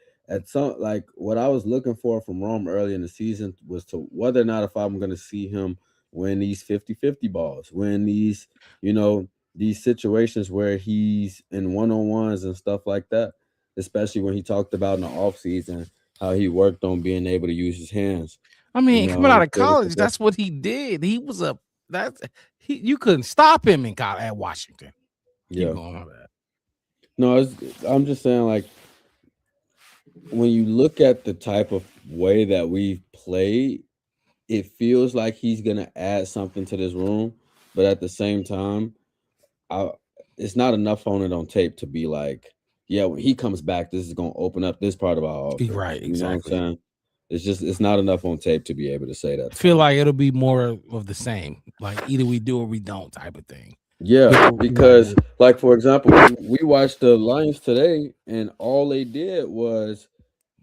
what I was looking for from Rome early in the season was to whether or not if I'm going to see him win these 50-50 balls, win these, these situations where he's in one-on-ones and stuff like that, especially when he talked about in the offseason how he worked on being able to use his hands. I mean, coming out of college, that's what he did. He was you couldn't stop him in college at Washington. Yeah. No, I'm just saying, like, when you look at the type of way that we've played, it feels like he's gonna add something to this room, but at the same time, it's not enough on it on tape to be like, yeah, when he comes back, this is gonna open up this part of our offense. Right, exactly. You know what I'm saying? It's not enough on tape to be able to say that. I feel like it'll be more of the same. Like either we do or we don't type of thing. Yeah, because like for example, we watched the Lions today, and all they did was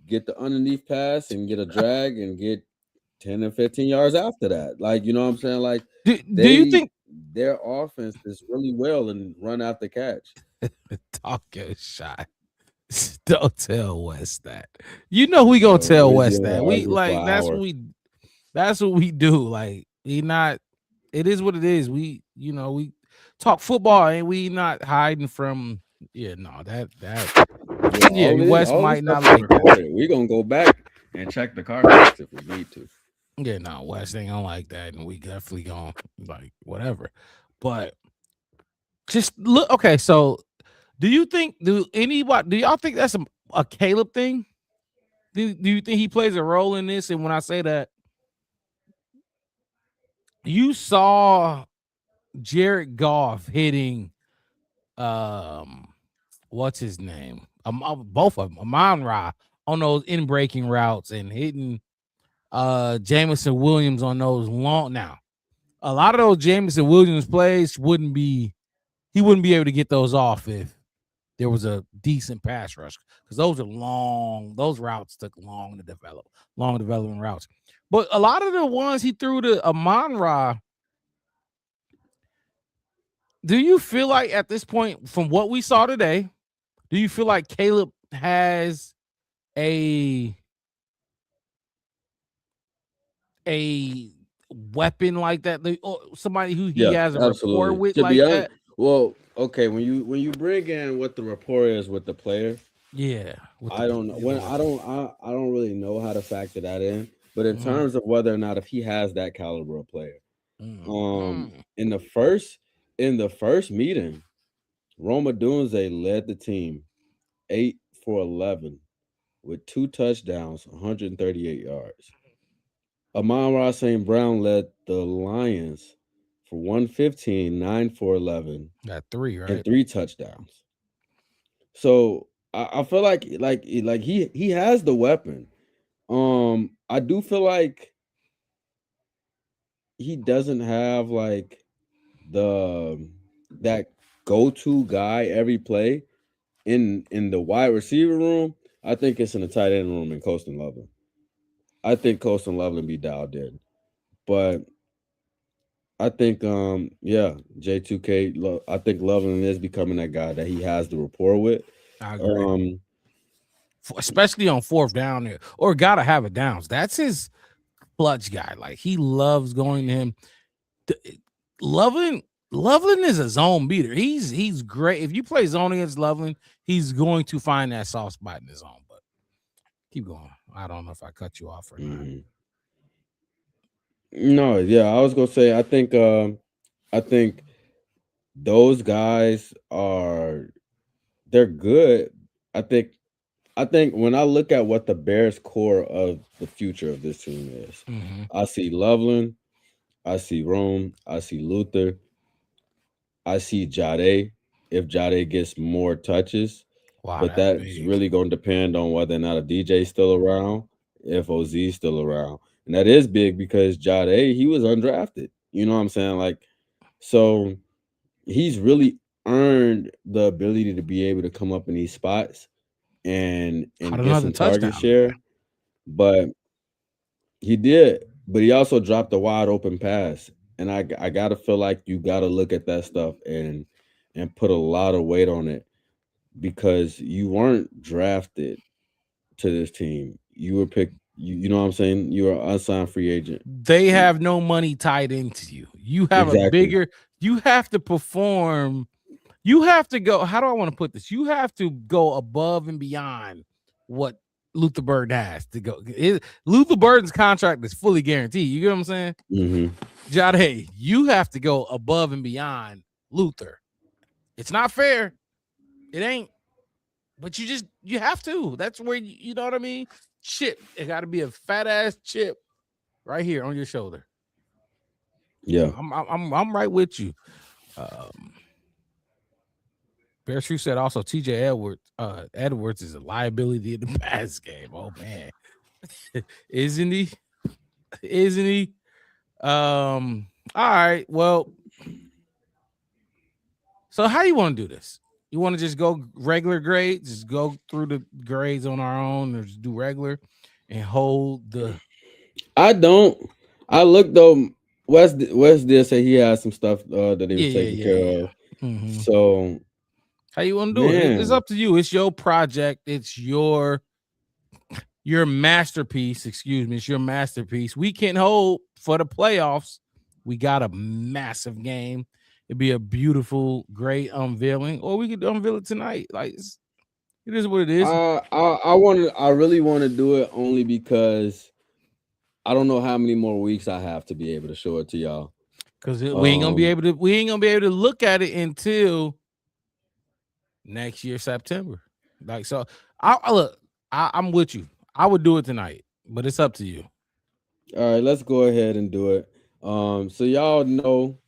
get the underneath pass and get a drag and get 10 and 15 yards after that. Like, you know what I'm saying? Like, Do you think their offense is really well and run after catch? talk your shot? Don't tell Wes that. You know we gonna tell Wes that. We like that's what we do. Like we not. It is what it is. We we talk football and we not hiding from. Yeah, no, that Wes might not like that. We're gonna go back and check the cards if we need to. Yeah, no, Wes ain't gonna like that, and we definitely gonna like whatever. But just look, okay. So, do y'all think that's a Caleb thing? Do you think he plays a role in this? And when I say that, you saw Jared Goff hitting, what's his name? Both of them, Amon-Ra, on those in breaking routes and hitting Jameson Williams on those long. Now, a lot of those Jameson Williams plays he wouldn't be able to get those off if there was a decent pass rush, because those are long. Those routes took long to develop, long development routes. But a lot of the ones he threw to Amon-Ra, do you feel like at this point, from what we saw today, do you feel like Caleb has a weapon like that, or somebody who he has a rapport with like that? Well, okay, when you bring in what the rapport is with the player, yeah, I don't know. I don't really know how to factor that in. But in terms of whether or not if he has that caliber of player, in the first meeting, Roma Dunze led the team 8 for 11 with 2 touchdowns, 138 yards. Amon-Ra St. Brown led the Lions for 115, 9 for 11. Got 3, right? And 3 touchdowns. So I feel like he has the weapon. I do feel like he doesn't have like that go-to guy every play in the wide receiver room. I think it's in the tight end room in Colston Loveland. I think Colston Loveland be dialed in, but I think J2K. I think Loveland is becoming that guy that he has the rapport with. I agree. Especially on 4th down there, or gotta have it downs. That's his clutch guy. Like he loves going to him. Loveland is a zone beater. He's great. If you play zone against Loveland, he's going to find that soft spot in the zone. But keep going. I don't know if I cut you off or not. No, yeah, I was gonna say I think those guys they're good. I think when I look at what the Bears' core of the future of this team is, I see Loveland, I see Rome, I see Luther, I see Jade. If Jade gets more touches, but that's really going to depend on whether or not a DJ's still around, if OZ's still around, and that is big because Jade, he was undrafted. You know what I'm saying? Like, so he's really earned the ability to be able to come up in these spots and get some target share. But he did, but he also dropped a wide open pass. And I gotta feel like you gotta look at that stuff and put a lot of weight on it, because you weren't drafted to this team. You were picked, you know what I'm saying? You are an unsigned free agent. They have no money tied into you. You have a bigger, you have to perform. You have to go. How do I want to put this? You have to go above and beyond what Luther Burden has to go. Luther Burden's contract is fully guaranteed. You get what I'm saying? Jade, you have to go above and beyond Luther. It's not fair. It ain't. But you have to. That's where you know what I mean? Chip. It got to be a fat ass chip right here on your shoulder. Yeah. I'm right with you. Bear True said also TJ Edwards is a liability in the pass game. Oh man. Isn't he? Isn't he? All right. Well, so how you want to do this? You want to just go regular grades, just go through the grades on our own, or just do regular and hold the. I don't. I looked though. Wes did say he had some stuff that he was taking care of. Mhm. So How you want to do it? It's man. up to you. It's your project. It's your masterpiece. Excuse me. It's your masterpiece. We can hold for the playoffs. We got a massive game. It'd be a beautiful, great unveiling, or we could unveil it tonight. Like it is what it is. I really want to do it only because I don't know how many more weeks I have to be able to show it to y'all. Because we ain't gonna be able to look at it until next year, September. Like so, I'm with you. I would do it tonight, but it's up to you. All right, let's go ahead and do it. So y'all know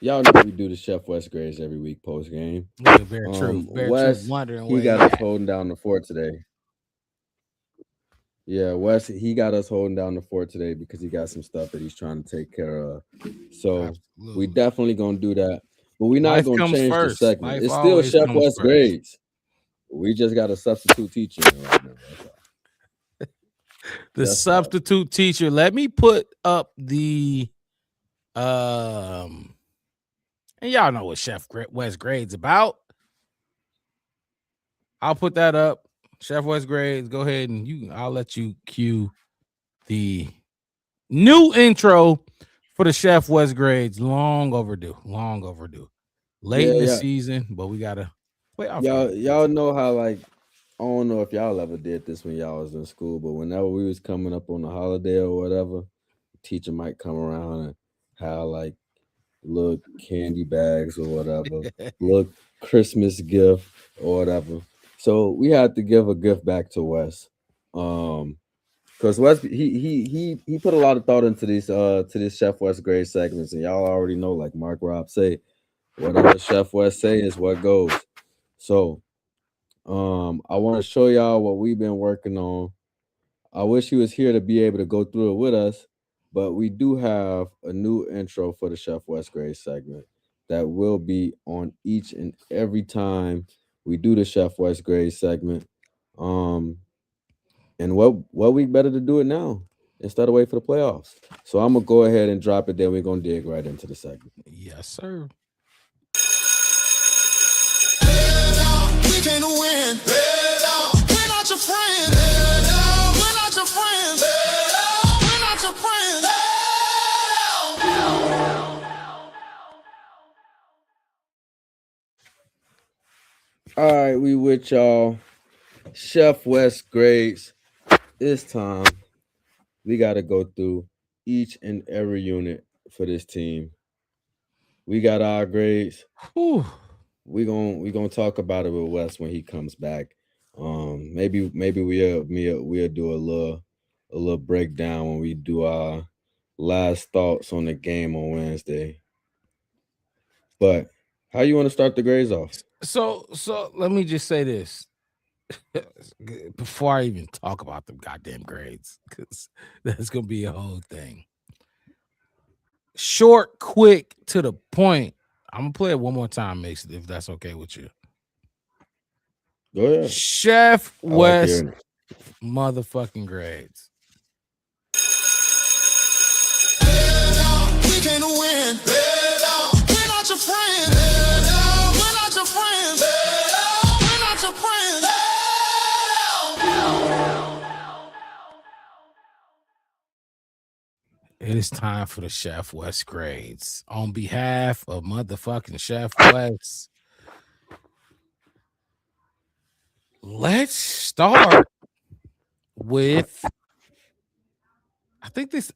we do the Chef Wes grades every week post game. Yeah, very true. Very Wes, true. Wondering he where got you us at. holding down the fort today. Yeah, Wes, he got us holding down the fort today because he got some stuff that he's trying to take care of. So we definitely gonna do that, but we're not Life gonna comes change first. the segment. Life It's still always Chef comes Wes first. grades. We just got a substitute teacher in right now. That's all. The That's substitute teacher. Let me put up the and y'all know what Chef Wes grades about. I'll put that up. Chef Wes grades. Go ahead and I'll let you cue the new intro for the Chef Wes grades. Long overdue. Late in the season, but we gotta play off. Y'all know how, like, I don't know if y'all ever did this when y'all was in school, but whenever we was coming up on a holiday or whatever, the teacher might come around and have like little candy bags or whatever, little Christmas gift or whatever. So we had to give a gift back to Wes. Because Wes he put a lot of thought into these to this Chef Wes grade segments, and y'all already know, like Mark Rob say, whatever Chef Wes say is what goes. So I want to show y'all what we've been working on. I wish he was here to be able to go through it with us, but we do have a new intro for the Chef Wes grade segment that will be on each and every time we do the Chef Wes grade segment. And what week better to do it now instead of wait for the playoffs. So I'm gonna go ahead and drop it. Then we're gonna dig right into the segment. Yes, sir. We can win. We're not your friends. We're not your friends. We're not your friends. All right, we with y'all. Chef Wes grades. It's time. We got to go through each and every unit for this team. We got our grades. Whew. We gonna talk about it with Wes when he comes back. Maybe we'll do a little breakdown when we do our last thoughts on the game on Wednesday. But how you want to start the grades off? So let me just say this before I even talk about them goddamn grades, because that's gonna be a whole thing. Short, quick, to the point. I'm gonna play it one more time, Mason, if that's okay with you. Go ahead. Chef I like Wes hearing it. motherfucking grades. We can win. We're not your friends. We're not your friends. We're not your friends. It is time for the Chef Wes grades. On behalf of motherfucking Chef Wes, let's start with I think this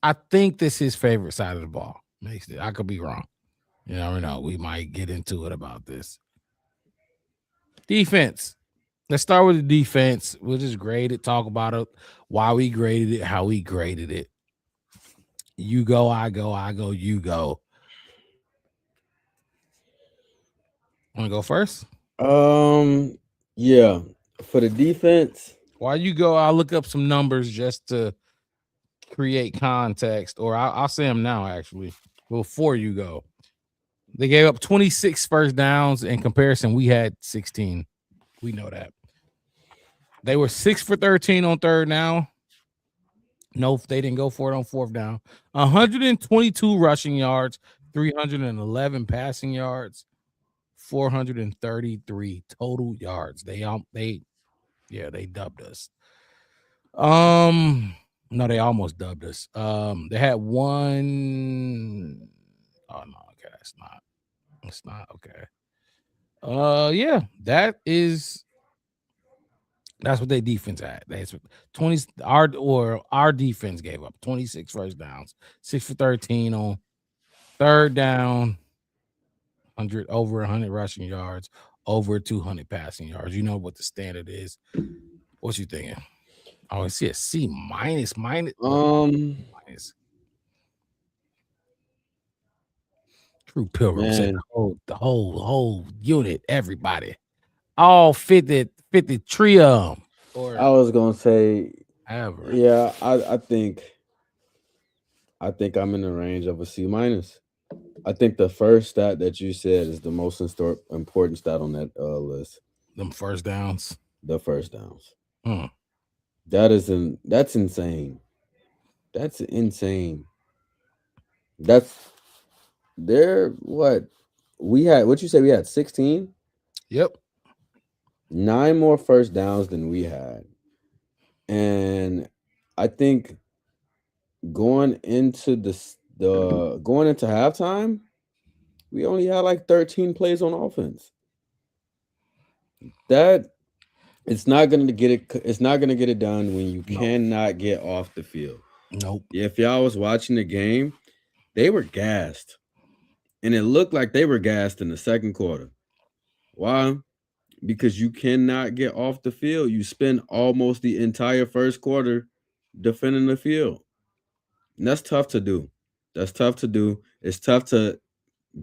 is his favorite side of the ball. Makes it. I could be wrong. You never know. We might get into it about this. Defense. Let's start with the defense. We'll just grade it, talk about it, why we graded it, how we graded it. You go, I go, you go. Want to go first? Yeah. For the defense, While you go, I'll look up some numbers just to create context, or I'll say them now, actually, before you go. They gave up 26 first downs. In comparison, we had 16. We know that. They were 6 for 13 on third down. No, they didn't go for it on fourth down. 122 rushing yards, 311 passing yards, 433 total yards. They dubbed us. No, they almost dubbed us. They had one. Oh no, okay, it's not okay. Yeah, that's what their defense had. That's what 20 our defense gave up 26 first downs, 6 for 13 on third down, over 100 rushing yards, over 200 passing yards. You know what the standard is. What you thinking? Oh, I see a C minus. True Pilgrim said the whole unit, everybody, all 50 trio. I was gonna say, Ever. yeah, I think I'm in the range of a C minus. I think the first stat that you said is the most important stat on that list. Them first downs. The first downs. Hmm. That's insane. That's insane. What you say we had 16? Yep. 9 more first downs than we had. And I think going into halftime, we only had like 13 plays on offense. That it's not gonna get it done when you cannot get off the field. Nope. If y'all was watching the game, they were gassed. And it looked like they were gassed in the second quarter. Why? Because you cannot get off the field. You spend almost the entire first quarter defending the field. And that's tough to do. It's tough to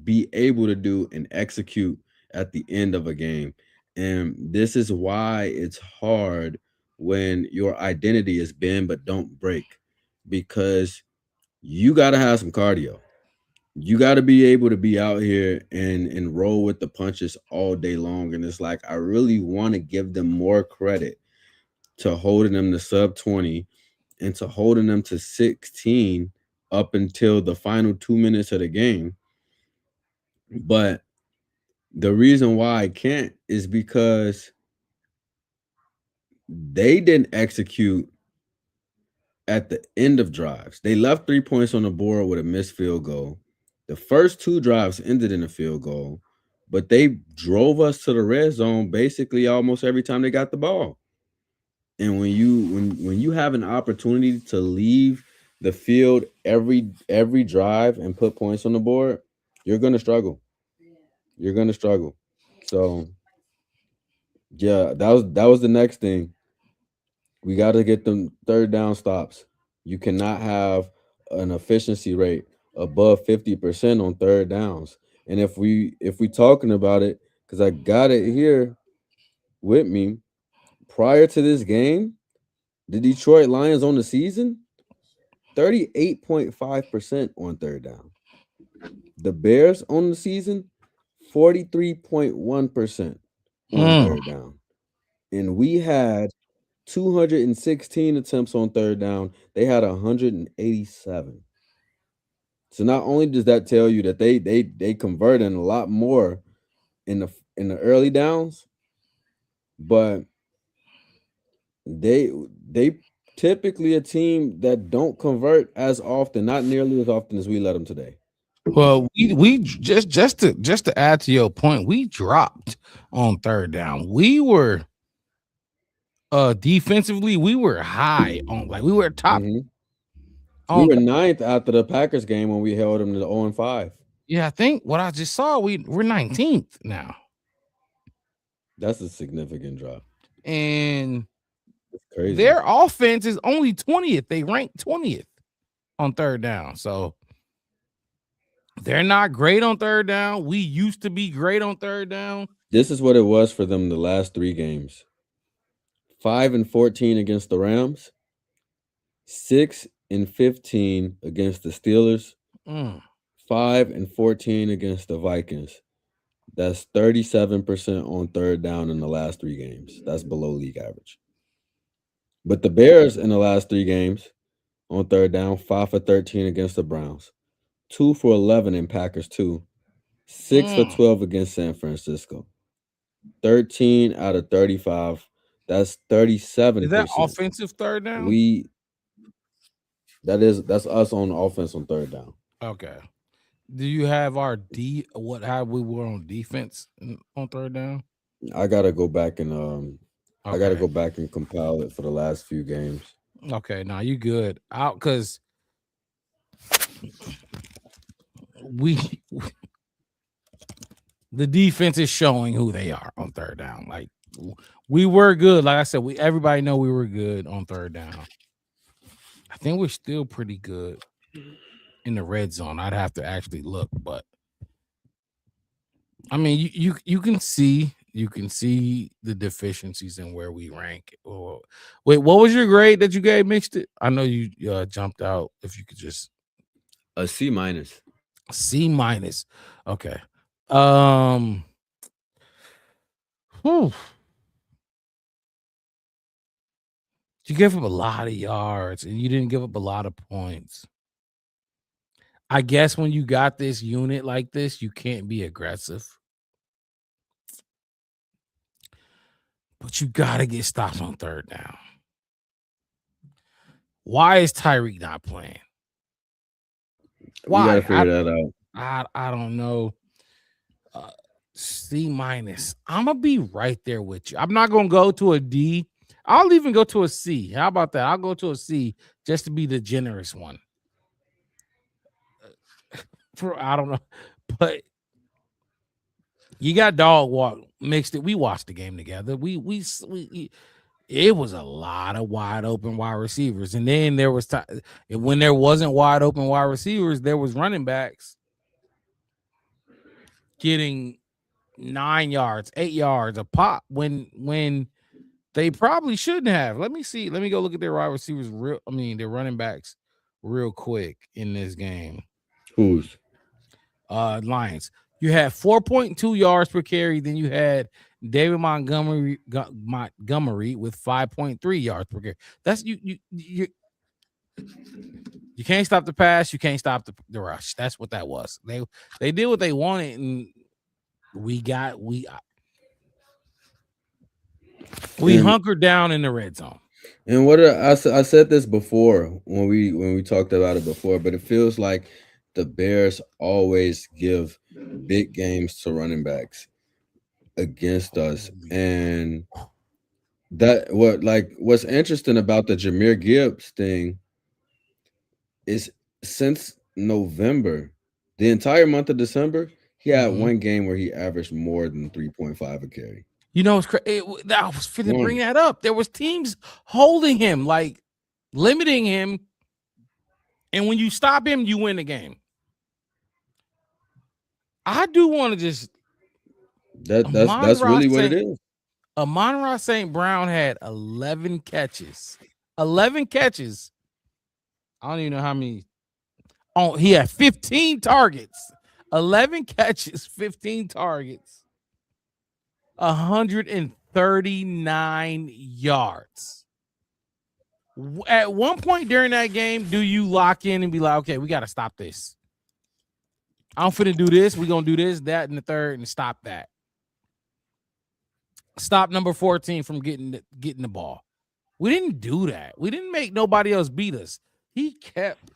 be able to do and execute at the end of a game. And this is why it's hard when your identity is bend but don't break, because you got to have some cardio. You got to be able to be out here and roll with the punches all day long. And it's like, I really want to give them more credit to holding them to sub 20 and to holding them to 16 up until the final 2 minutes of the game. But the reason why I can't is because they didn't execute at the end of drives. They left 3 points on the board with a missed field goal. The first 2 drives ended in a field goal, but they drove us to the red zone basically almost every time they got the ball. And when you have an opportunity to leave the field every drive and put points on the board, you're gonna struggle. You're gonna struggle. So yeah, that was the next thing. We got to get them third down stops. You cannot have an efficiency rate above 50% on third downs. And if we talking about it, because I got it here with me, prior to this game, the Detroit Lions on the season, 38.5% on third down. The Bears on the season, 43.1% on third down. And we had 216 attempts on third down. They had 187. So not only does that tell you that they converted a lot more in the early downs, but they typically a team that don't convert as often, not nearly as often as we let them today. Well, we just to add to your point, we dropped on third down. We were defensively, we were high on, like we were top. We were 9th after the Packers game when we held them to 0-5. Yeah, I think what I just saw, we're 19th now. That's a significant drop. And it's crazy. Their offense is only 20th. They ranked 20th on third down. So they're not great on third down. We used to be great on third down. This is what it was for them the last 3 games. 5-14 against the Rams, 6-15 against the Steelers, 5-14 against the Vikings. That's 37% on third down in the last 3 games. That's below league average. But the Bears in the last 3 games on third down, 5 for 13 against the Browns, 2 for 11 in Packers 2, 6 for 12 against San Francisco, 13 out of 35. That's 37%. Is that offensive third down? That's us on offense on third down. Okay. Do you have our how we were on defense on third down? I gotta go back and compile it for the last few games. Okay, now you good out because the defense is showing who they are on third down. Like we were good. Like I said, everybody know we were good on third down. I think we're still pretty good in the red zone. I'd have to actually look, but I mean, you can see the deficiencies in where we rank. Oh, wait, what was your grade that you gave Mixed It? I know you jumped out. If you could just a C-. C-. Okay. You gave up a lot of yards and you didn't give up a lot of points. I guess when you got this unit like this, you can't be aggressive. But you got to get stops on third down. Why is Tyreek not playing? Why? We got to figure that out. I don't know. C-. I'm going to be right there with you. I'm not going to go to a D. I'll even go to a C. How about that? I'll go to a C just to be the generous one. I don't know. But you got dog walk Mixed It. We watched the game together. We it was a lot of wide open wide receivers. And then there was time when there wasn't wide open wide receivers, there was running backs getting 9 yards, 8 yards a pop when they probably shouldn't have. Let me see. Let me go look at their wide receivers their running backs real quick in this game. Who's? Lions. You had 4.2 yards per carry. Then you had David Montgomery with 5.3 yards per carry. That's you can't stop the pass. You can't stop the rush. That's what that was. They did what they wanted, and we hunkered down in the red zone. And what I said this before when we talked about it before, but it feels like the Bears always give big games to running backs against us. And what's interesting about the Jahmyr Gibbs thing is since November, the entire month of December, he had one game where he averaged more than 3.5 a carry. You know, it's crazy. I was finna bring that up. There was teams holding him, like limiting him. And when you stop him, you win the game. I do want to just that's really what it is. Amon-Ra St. Brown had 11 catches. 11 catches. I don't even know how many. Oh, he had 15 targets. 11 catches, 15 targets. 139 yards. At one point during that game, do you lock in and be like, okay, we got to stop this? I'm finna do this. We're going to do this, that, and the third, and stop that. Stop number 14 from getting the ball. We didn't do that. We didn't make nobody else beat us. He kept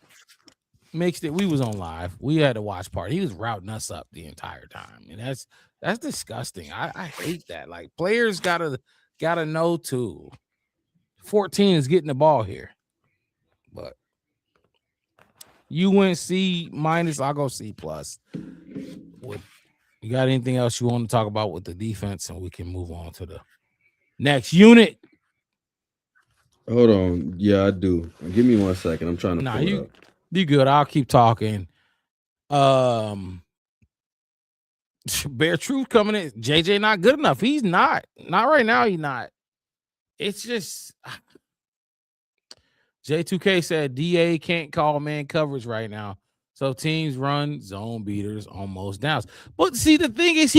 Mixed It. We was on live. We had to watch part. He was routing us up the entire time. And that's disgusting. I hate that. Like, players gotta know too. 14 is getting the ball here. But you went C-, I'll go C+. You got anything else you want to talk about with the defense, and we can move on to the next unit? Hold on. Yeah, I do. Give me 1 second. I'm trying to pull it up. You good. I'll keep talking. Bear Truth coming in. JJ not good enough. He's not. Not right now, he's not. it's just J2K said DA can't call man coverage right now. So teams run zone beaters on most downs. But see, the thing is,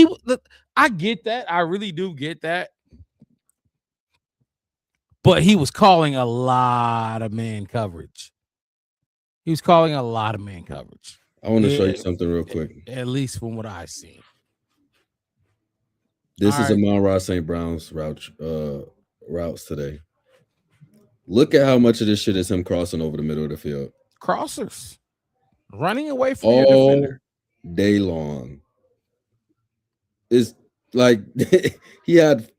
I get that. I really do get that. But he was calling a lot of man coverage. He was calling a lot of man coverage. I want to show you something real quick. At least from what I've seen. This All is right. Amon-Ra St. Brown's routes today. Look at how much of this shit is him crossing over the middle of the field. Crossers. Running away from your All defender. day long. It's like he had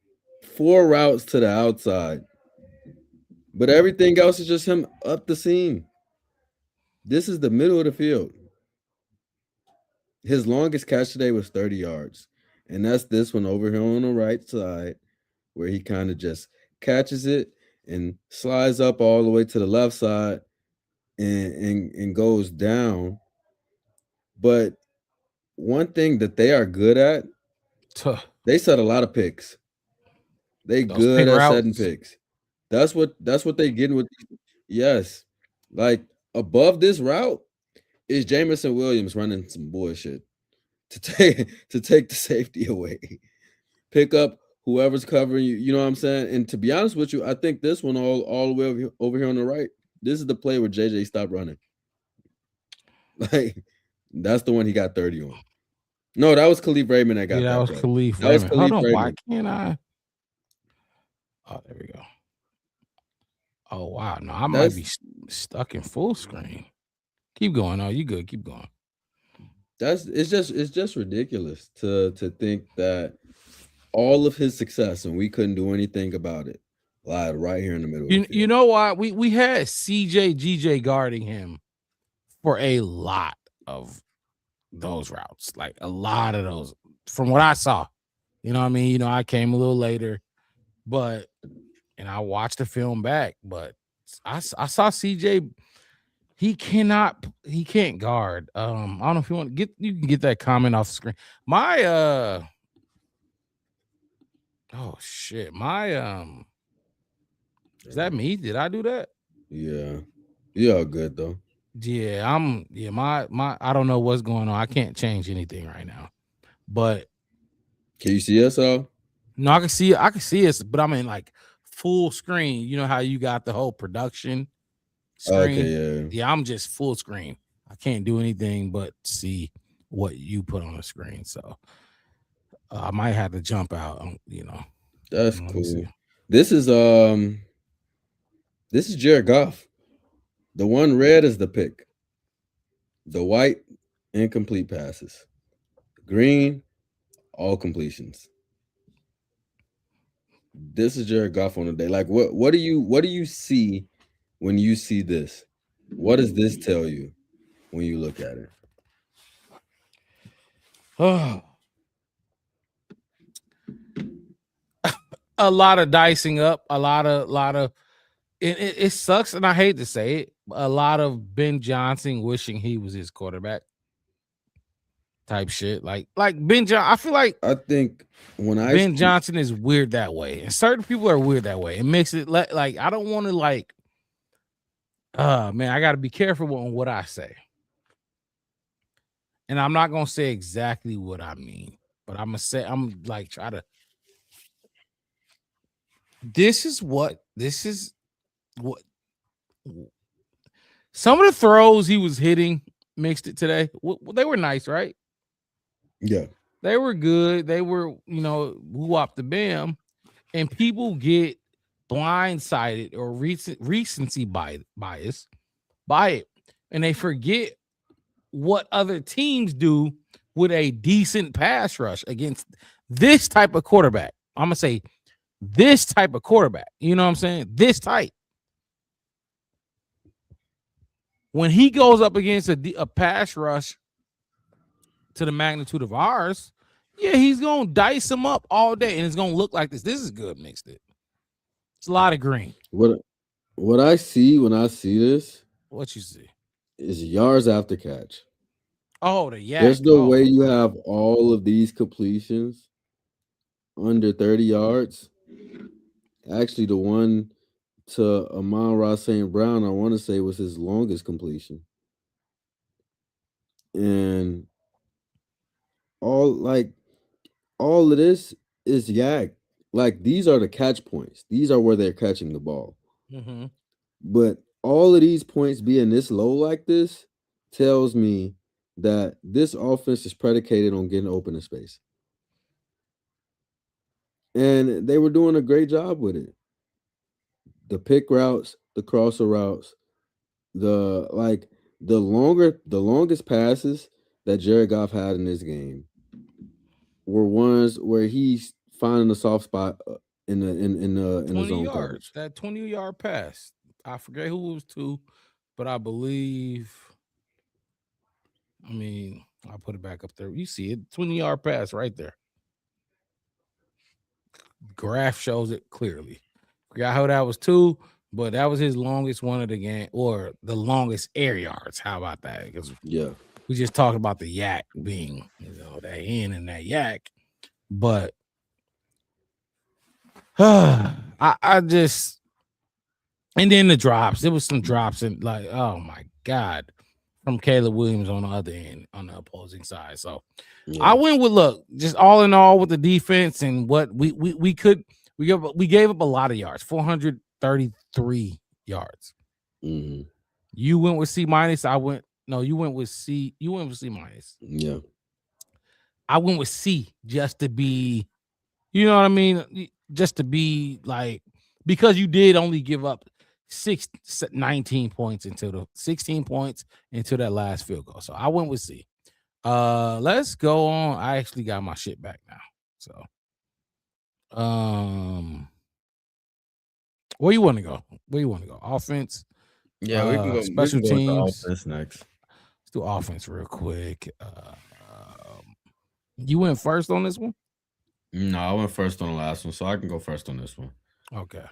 4 routes to the outside. But everything else is just him up the seam. This is the middle of the field. His longest catch today was 30 yards. And that's this one over here on the right side where he kind of just catches it and slides up all the way to the left side and goes down. But one thing that they are good at, they set a lot of picks. They Those good pick at routes. setting picks. That's what they getting with. Yes, like above this route is Jamison Williams running some bullshit to take the safety away. Pick up whoever's covering you. You know what I'm saying? And to be honest with you, I think this one all the way over here on the right. This is the play where JJ stopped running. Like that's the one he got 30 on. No, that was Khalif Raymond that got Yeah, that was play. Khalif That was Raymond. Hold Khalif on, why Raymond. can't I? Oh, there we go. Oh wow, no, I might be stuck in full screen. Keep going. Oh, you good? Keep going. It's just ridiculous to think that all of his success and we couldn't do anything about it lied right here in the middle. You know why we had CJ GJ guarding him for a lot of those routes, like a lot of those from what I saw. You know what I mean? You know, I came a little later, but and I watched the film back, but I saw CJ. He can't guard. I don't know if you can get that comment off the screen. My oh shit. My is that me? Did I do that? Yeah. You all good though. Yeah, my I don't know what's going on. I can't change anything right now. But can you see us all? No, I can see us, but I'm in like full screen. You know how you got the whole production screen? Okay, yeah, I'm just full screen. I can't do anything but see what you put on the screen. So I might have to jump out, you know. That's cool. This is Jared Goff. The one red is the pick. The white, incomplete passes. Green, all completions. This is Jared Goff on the day. Like, what do you see when you see this? What does this tell you when you look at it? Oh. A lot of dicing up, a lot of it sucks, and I hate to say it. A lot of Ben Johnson wishing he was his quarterback type shit. Like Ben Johnson, I think when Ben Johnson is weird that way, and certain people are weird that way. It makes it like I don't want to like. Man, I got to be careful on what I say, and I'm not gonna say exactly what I mean, but I'm like try to. This is what some of the throws he was hitting mixed it today. They were nice, right? Yeah, they were good. They were, whoop the bam, and people get blindsided or recency bias by it, and they forget what other teams do with a decent pass rush against this type of quarterback. I'm gonna say this type of quarterback. You know what I'm saying? This type. When he goes up against a pass rush to the magnitude of ours, yeah, he's gonna dice him up all day, and it's gonna look like this. This is good mixed it. It's a lot of green. What I see when I see this, what you see, is yards after catch. Oh, the yak. There's no way you have all of these completions under 30 yards actually the one to Amon-Ra St. Brown, I want to say was his longest completion. And all of this is yak. Like these are the catch points. These are where they're catching the ball. Mm-hmm. But all of these points being this low like this tells me that this offense is predicated on getting open in space. And they were doing a great job with it. The pick routes, the crosser routes, the longest passes that Jared Goff had in this game were ones where he's finding a soft spot in the 20 zone yards. coverage. That 20-yard pass. I forget who it was to, but I believe. I mean, I'll put it back up there. You see it, 20-yard pass right there. Graph shows it clearly. Forgot how that was too, but that was his longest one of the game, or the longest air yards. How about that? Because Yeah. we just talked about the yak being, that hen and that yak, but I just, and then the drops. There was some drops and like, oh my God, from Caleb Williams on the other end, on the opposing side. So I went with, look, just all in all with the defense and what we gave up a lot of yards, 433 yards. Mm-hmm. You went with C minus. You went with C. You went with C minus. Yeah. I went with C just to be, you know what I mean? Just to be like, because you did only give up 16 points into that last field goal. So I went with C. Let's go on. I actually got my shit back now. So where you want to go? Offense? Yeah, we can go special teams. Offense next. Let's do offense real quick. You went first on this one? No, I went first on the last one, so I can go first on this one. Okay.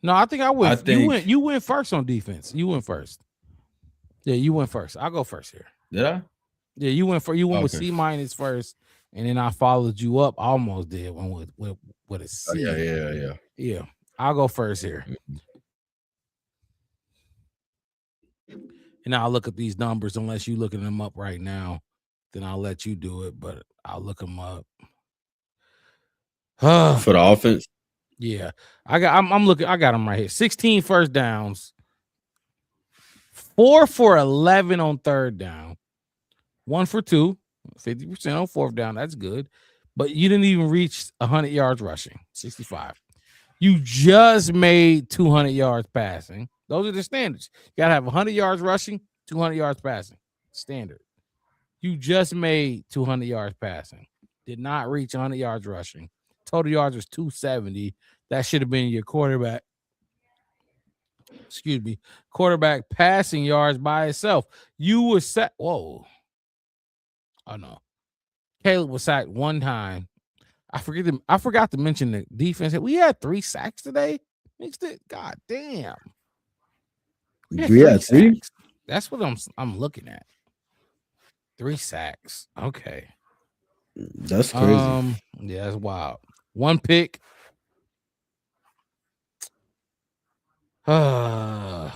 No, I think I went. You went first on defense. You went first. Yeah, you went first. I'll go first here. Did I? Yeah, you went with C minus first, and then I followed you up. Almost did one with a C. Yeah. I'll go first here, and I'll look at these numbers. Unless you're looking them up right now, then I'll let you do it. But I'll look them up. For the offense. Yeah, I'm looking. I got them right here. 16 first downs, 4 for 11 on third down, 1 for 2, 50% on fourth down. That's good, but you didn't even reach 100 yards rushing. 65. You just made 200 yards passing. Those are the standards. You gotta have 100 yards rushing, 200 yards passing. Standard. You just made 200 yards passing. Did not reach 100 yards rushing. Total yards was 270. That should have been your quarterback. Excuse me. Quarterback passing yards by itself. You were set. Whoa. Oh no. Caleb was sacked one time. I forgot to mention the defense. We had 3 sacks today. Mixed it. God damn. We had 3 sacks. That's what I'm looking at. 3 sacks. Okay. That's crazy. Yeah, that's wild. 1 pick. I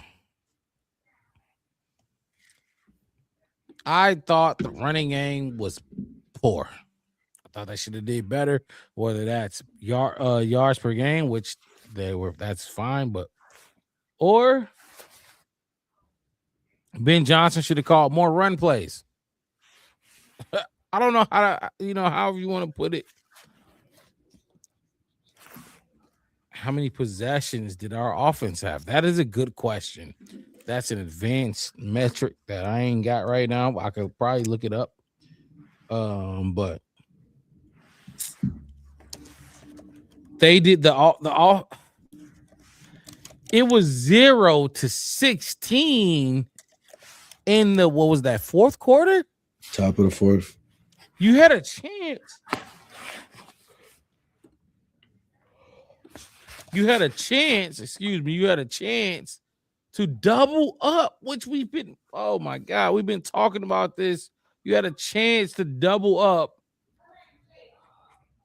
thought the running game was poor. I thought they should have did better. Whether that's yards per game, which that's fine, or Ben Johnson should have called more run plays. I don't know how to, however you want to put it. How many possessions did our offense have? That is a good question. That's an advanced metric that I ain't got right now. I could probably look it up. But they did it was 0 to 16 in the, what was that, fourth quarter? Top of the fourth. You had a chance. You had a chance to double up, which we've been, oh my God, we've been talking about this. You had a chance to double up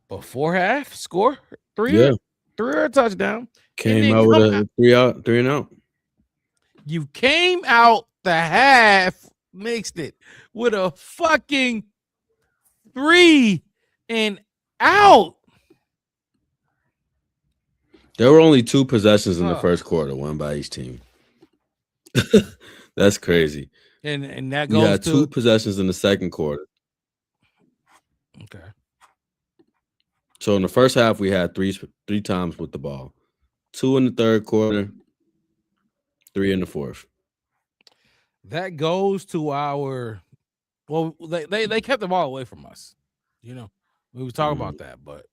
before half, score three Yeah. or a touchdown. Came then out with come a 3 and out. You came out the half, mixed it with a fucking 3 and out. There were only 2 possessions in the Huh. first quarter, one by each team. That's crazy. And that We goes had to 2 possessions in the second quarter. okay. So in the first half, we had three times with the ball. 2 in the third quarter, 3 in the fourth. That goes to our well, they kept the ball away from us. You know, we was talking about that, but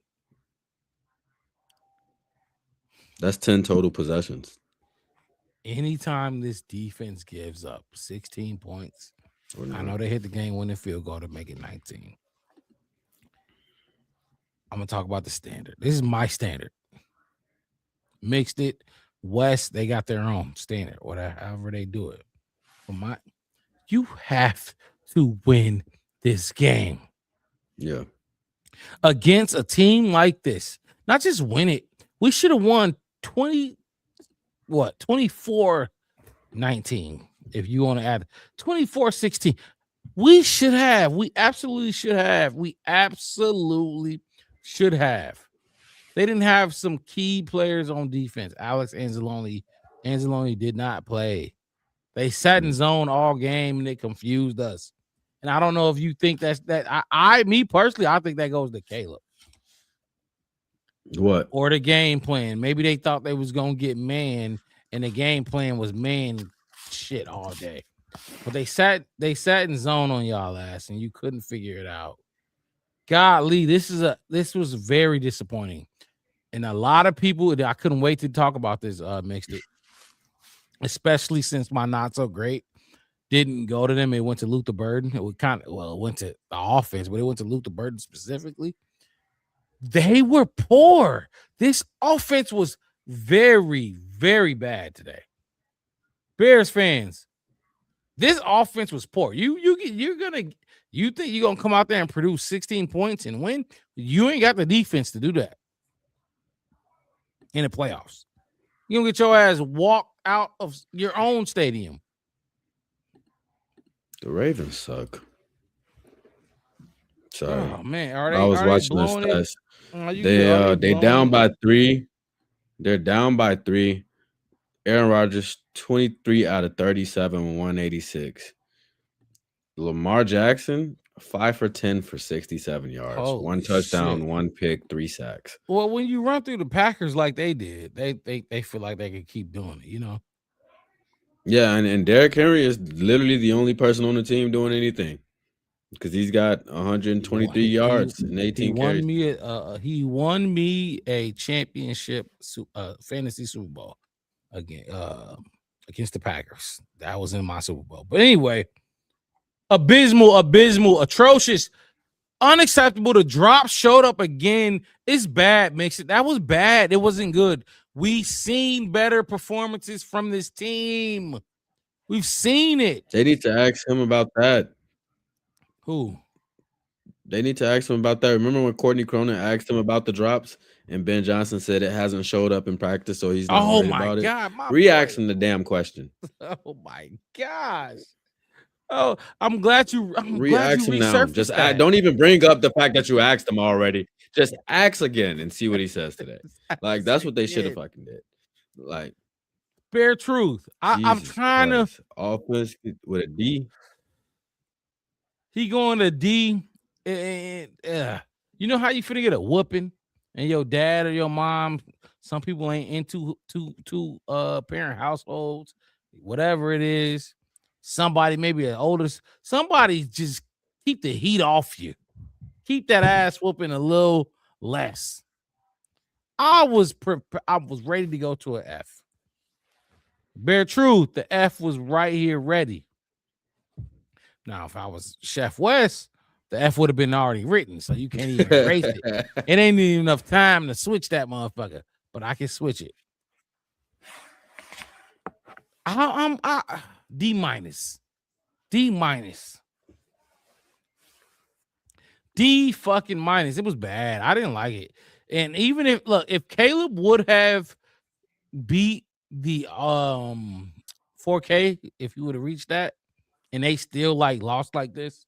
That's 10 total possessions. anytime this defense gives up 16 points, I know they hit the game-winning field goal to make it 19. I'm gonna talk about the standard. This is my standard. Mixed it, West, they got their own standard, whatever, however they do it. But you have to win this game. Yeah. Against a team like this. Not just win it. We should have won 24-19. If you want to add 24-16. We absolutely should have. They didn't have some key players on defense. Alex Anzalone did not play. They sat in zone all game and it confused us. And I don't know if you think that's that. Me personally, I think that goes to Caleb. What? Or the game plan. Maybe they thought they was gonna get man, and the game plan was man shit all day. But they sat in zone on y'all ass, and you couldn't figure it out. Golly, this was very disappointing. And a lot of people, I couldn't wait to talk about this, mixed it. Especially since my not so great didn't go to them. It went to Luther Burden. It went to the offense, but it went to Luther Burden specifically. They were poor. This offense was very, very bad today. Bears fans, this offense was poor. You think you're gonna come out there and produce 16 points and win? You ain't got the defense to do that in the playoffs. You're gonna get your ass walked out of your own stadium. The Ravens suck. Sorry. Oh man, I was watching the blowing it? stats. They down by 3. They're down by 3. Aaron Rodgers 23 out of 37, 186. Lamar Jackson 5 for 10 for 67 yards, Holy 1 touchdown, shit. 1 pick, 3 sacks. Well, when you run through the Packers like they did, they feel like they could keep doing it, you know. Yeah, and Derrick Henry is literally the only person on the team doing anything because he's got 123 yards and 18 carries. He won me a championship fantasy Super Bowl against the Packers. That was in my Super Bowl. But anyway, abysmal, atrocious, unacceptable. The drop showed up again. It's bad, Mix it. That was bad. It wasn't good. We seen better performances from this team. We've seen it. They need to ask him about that. Who? They need to ask him about that. Remember when Courtney Cronin asked him about the drops and Ben Johnson said it hasn't showed up in practice, so he's not worried about God, it? my Re-ask him the damn question. Oh my gosh. Oh, I'm glad you Re-ask him now. resurfaced Just that. don't even bring up the fact that you asked him already. Just ask again and see what he says today. Like that's what they should have fucking did. Like bare truth. I'm Jesus trying Christ. Offense with a D. He going to D. And, you know how you finna get a whooping, and your dad or your mom. Some people ain't into two parent households, whatever it is. Somebody maybe an oldest. Somebody just keep the heat off you. Keep that ass whooping a little less. I was ready to go to an F. Bare truth, the F was right here ready. Now, if I was Chef West, the F would have been already written, so you can't even erase it. It ain't even enough time to switch that motherfucker, but I can switch it. I'm D-. D fucking minus. It was bad. I didn't like it. And even if Caleb would have beat the 4K, if he would have reached that, and they still like lost like this,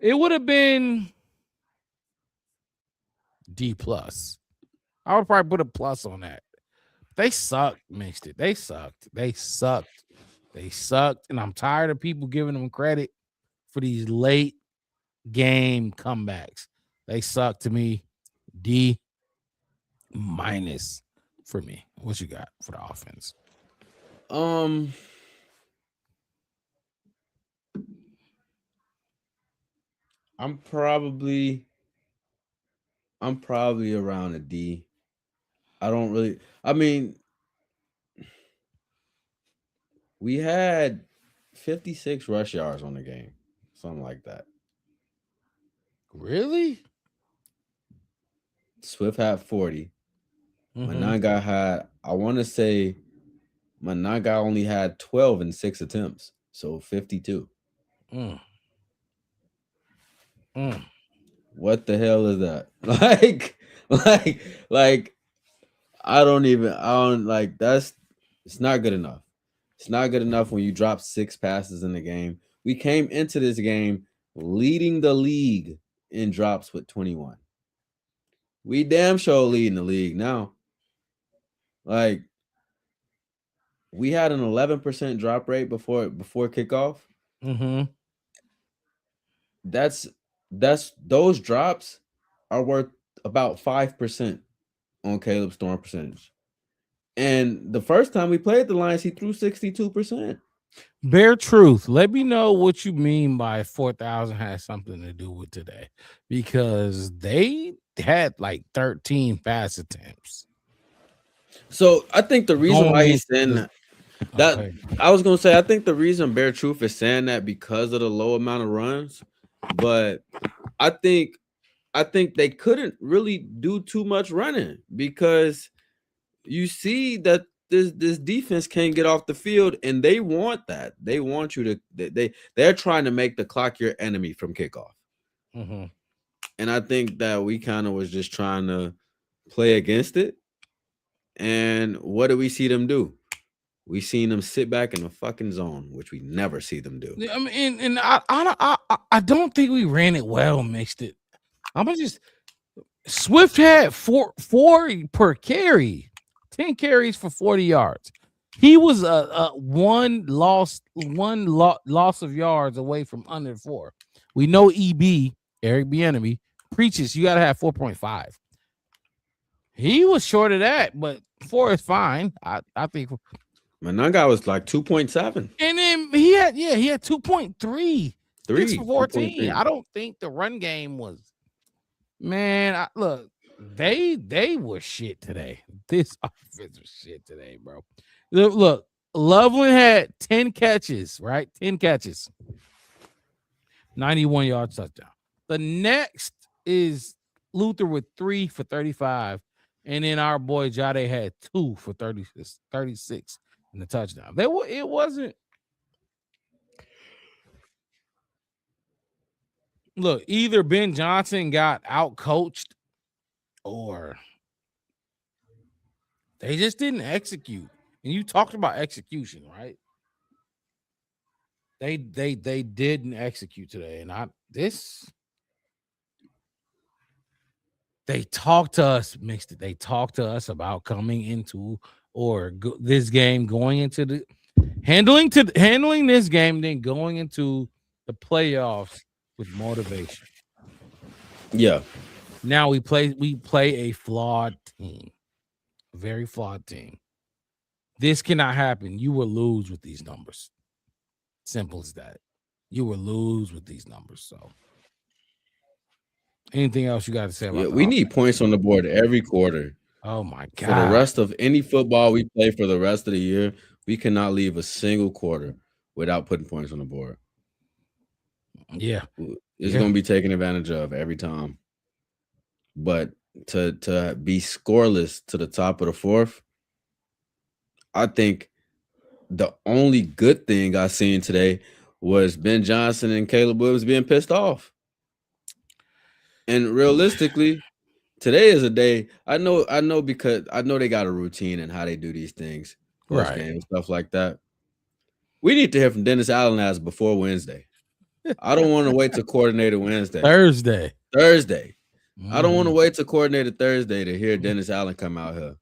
it would have been D plus. I would probably put a plus on that. They sucked, mixed it. They sucked. And I'm tired of people giving them credit for these late game comebacks. They suck to me. D minus for me. What you got for the offense? I'm probably around a D. I mean, we had 56 rush yards on the game, something like that. Really? Swift had 40. Mhm. Mananga had, I want to say, Mananga only had 12 in 6 attempts, so 52. What the hell is that? I don't like that's it's not good enough. It's not good enough when you drop 6 passes in the game. We came into this game leading the league in drops with 21. We damn sure leading the league now. Like, we had an 11% drop rate before kickoff. Mm-hmm. That's those drops are worth about 5% on Caleb's throwing percentage. And the first time we played the Lions, he threw 62%. Bare truth. Let me know what you mean by 4,000 has something to do with today, because they had like 13 pass attempts. So I think the reason why he's saying that, Okay. I was gonna say, I think the reason Bare Truth is saying that because of the low amount of runs, but I think they couldn't really do too much running because you see that this defense can't get off the field, and they want that. They want you to they're trying to make the clock your enemy from kickoff. Mm-hmm. And I think that we kind of was just trying to play against it. And what do we see them do? We seen them sit back in the fucking zone, which we never see them do. I mean, and I don't think we ran it well, mixed it. I'm gonna just Swift had four per carry, 10 carries for 40 yards. He was one loss of yards away from under 4. We know EB, Eric Bieniemy, preaches you gotta have 4.5. He was short of that, but 4 is fine. I think. Mananga was like 2.7. And then he had 2.3. 3 for 14. 2.3. I don't think the run game was, man. Look, they were shit today. This offense was shit today, bro. Look, Loveland had 10 catches, right? 10 catches, 91 yard touchdown. The next is Luther with 3 for 35. And then our boy Jade had 2 for 36 in the touchdown. It wasn't. Look, either Ben Johnson got out coached or they just didn't execute. And you talked about execution, right? They didn't execute today. And they talked to us, mixed it. They talked to us about coming into this game, going into the handling this game, then going into the playoffs with motivation. Yeah. Now we play a flawed team, a very flawed team. This cannot happen. You will lose with these numbers. Simple as that. You will lose with these numbers. So, anything else you got to say about? Yeah, we need points on the board every quarter. Oh my God! For the rest of any football we play for the rest of the year, we cannot leave a single quarter without putting points on the board. Yeah, it's going to be taken advantage of every time. But to be scoreless to the top of the fourth, I think the only good thing I seen today was Ben Johnson and Caleb Williams being pissed off. And realistically, today is a day. I know because I know they got a routine and how they do these things, Right. game, stuff like that. We need to hear from Dennis Allen as before Wednesday. I don't want to wait to coordinator Wednesday. Thursday. I don't want to wait to coordinator Thursday to hear Dennis Allen come out here.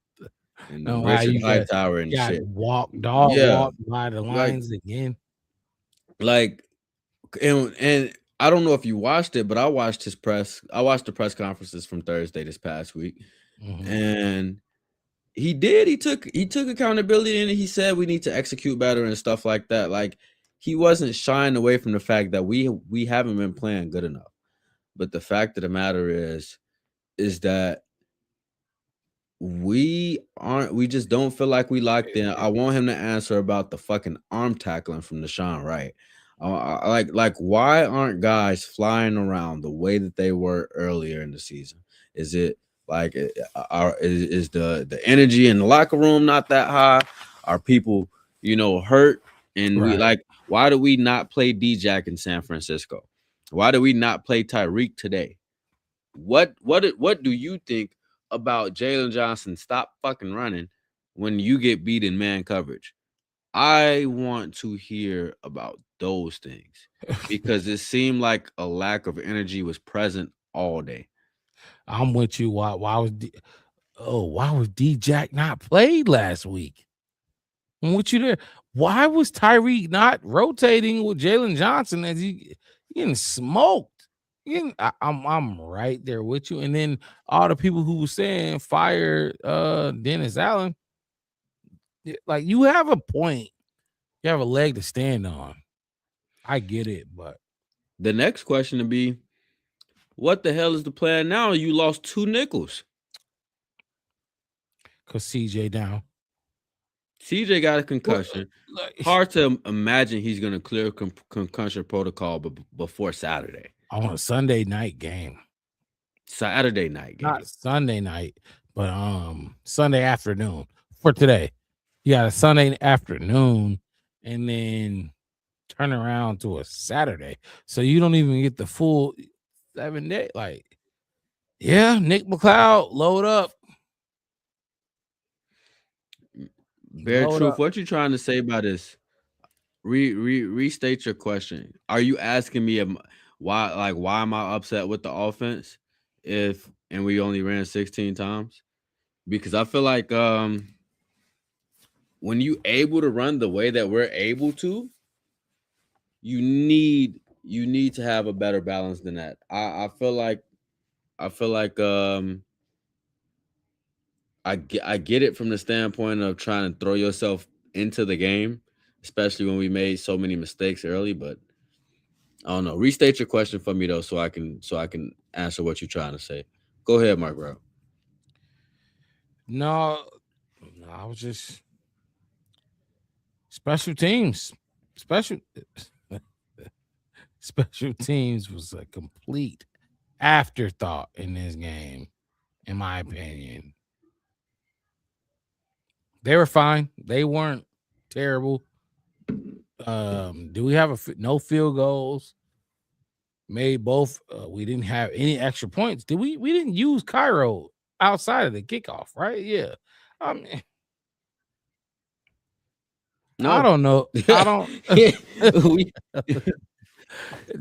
And No, Richard Hightower and shit. Walk Yeah. by the lines again. Like, and I don't know if you watched it, but I watched the press conferences from Thursday this past week. Mhm. And he took accountability, and he said we need to execute better and stuff like that. Like, he wasn't shying away from the fact that we haven't been playing good enough. But the fact of the matter is that we just don't feel like we locked in. I want him to answer about the fucking arm tackling from Deshaun Wright. Like why aren't guys flying around the way that they were earlier in the season? Is it like is the energy in the locker room not that high? Are people hurt? And we why do we not play D-Jack in San Francisco? Why do we not play Tyreek today? What do you think about Jalen Johnson stop fucking running when you get beat in man coverage? I want to hear about those things because it seemed like a lack of energy was present all day. I'm with you. Why was D-Jack not played last week? I'm with you there. Why was Tyreek not rotating with Jalen Johnson as he getting smoked? I'm right there with you. And then all the people who were saying fire Dennis Allen, like, you have a point. You have a leg to stand on. I get it, but the next question to be, what the hell is the plan now? You lost 2 nickels. Because CJ down. CJ got a concussion. Hard to imagine he's going to clear concussion protocol before Saturday. On a Sunday night game. Saturday night game. Not Sunday night, but Sunday afternoon for today. You got a Sunday afternoon and then turn around to a Saturday. So you don't even get the full 7 days. Like, yeah, Nick McLeod, load up. Bare truth. What you trying to say by this? Restate your question. Are you asking me why am I upset with the offense and we only ran 16 times? Because I feel like when you able to run the way that we're able to, you need to have a better balance than that. I feel like I get it from the standpoint of trying to throw yourself into the game, especially when we made so many mistakes early. But I don't know. Restate your question for me though, so I can answer what you're trying to say. Go ahead, Mark Brown. No, I was just special teams. Special teams was a complete afterthought in this game, in my opinion. They were fine. They weren't terrible. Do we have no field goals? Made both. We didn't have any extra points. We didn't use Cairo outside of the kickoff, right? Yeah. I mean, no. I don't know. I don't.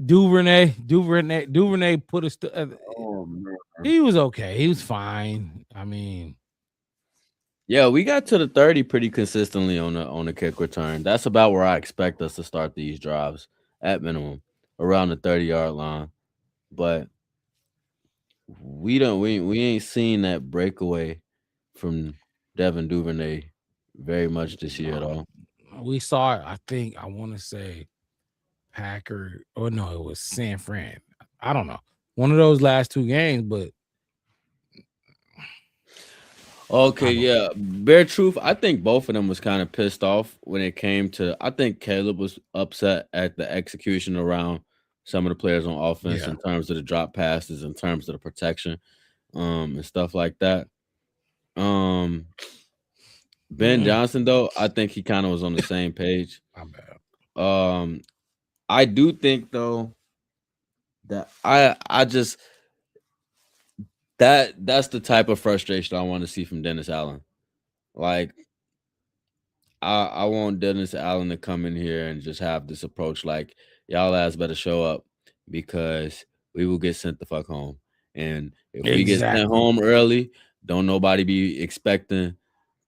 Duvernay put us. Oh man, he was okay. He was fine. I mean, yeah, we got to the 30 pretty consistently on the kick return. That's about where I expect us to start these drives at minimum, around the 30-yard line. But we ain't seen that breakaway from Devin Duvernay very much this year at all. We saw it. I want to say Packer, or no, it was San Fran. I don't know. One of those last 2 games, but okay, yeah. Bare truth, I think both of them was kind of pissed off when it came to. I think Caleb was upset at the execution around some of the players on offense in terms of the drop passes, in terms of the protection, and stuff like that. Ben Johnson, though, I think he kind of was on the same page. My bad. I do think though that I just that's the type of frustration I want to see from Dennis Allen. Like I want Dennis Allen to come in here and just have this approach like y'all ass better show up because we will get sent the fuck home. And if we get sent home early, don't nobody be expecting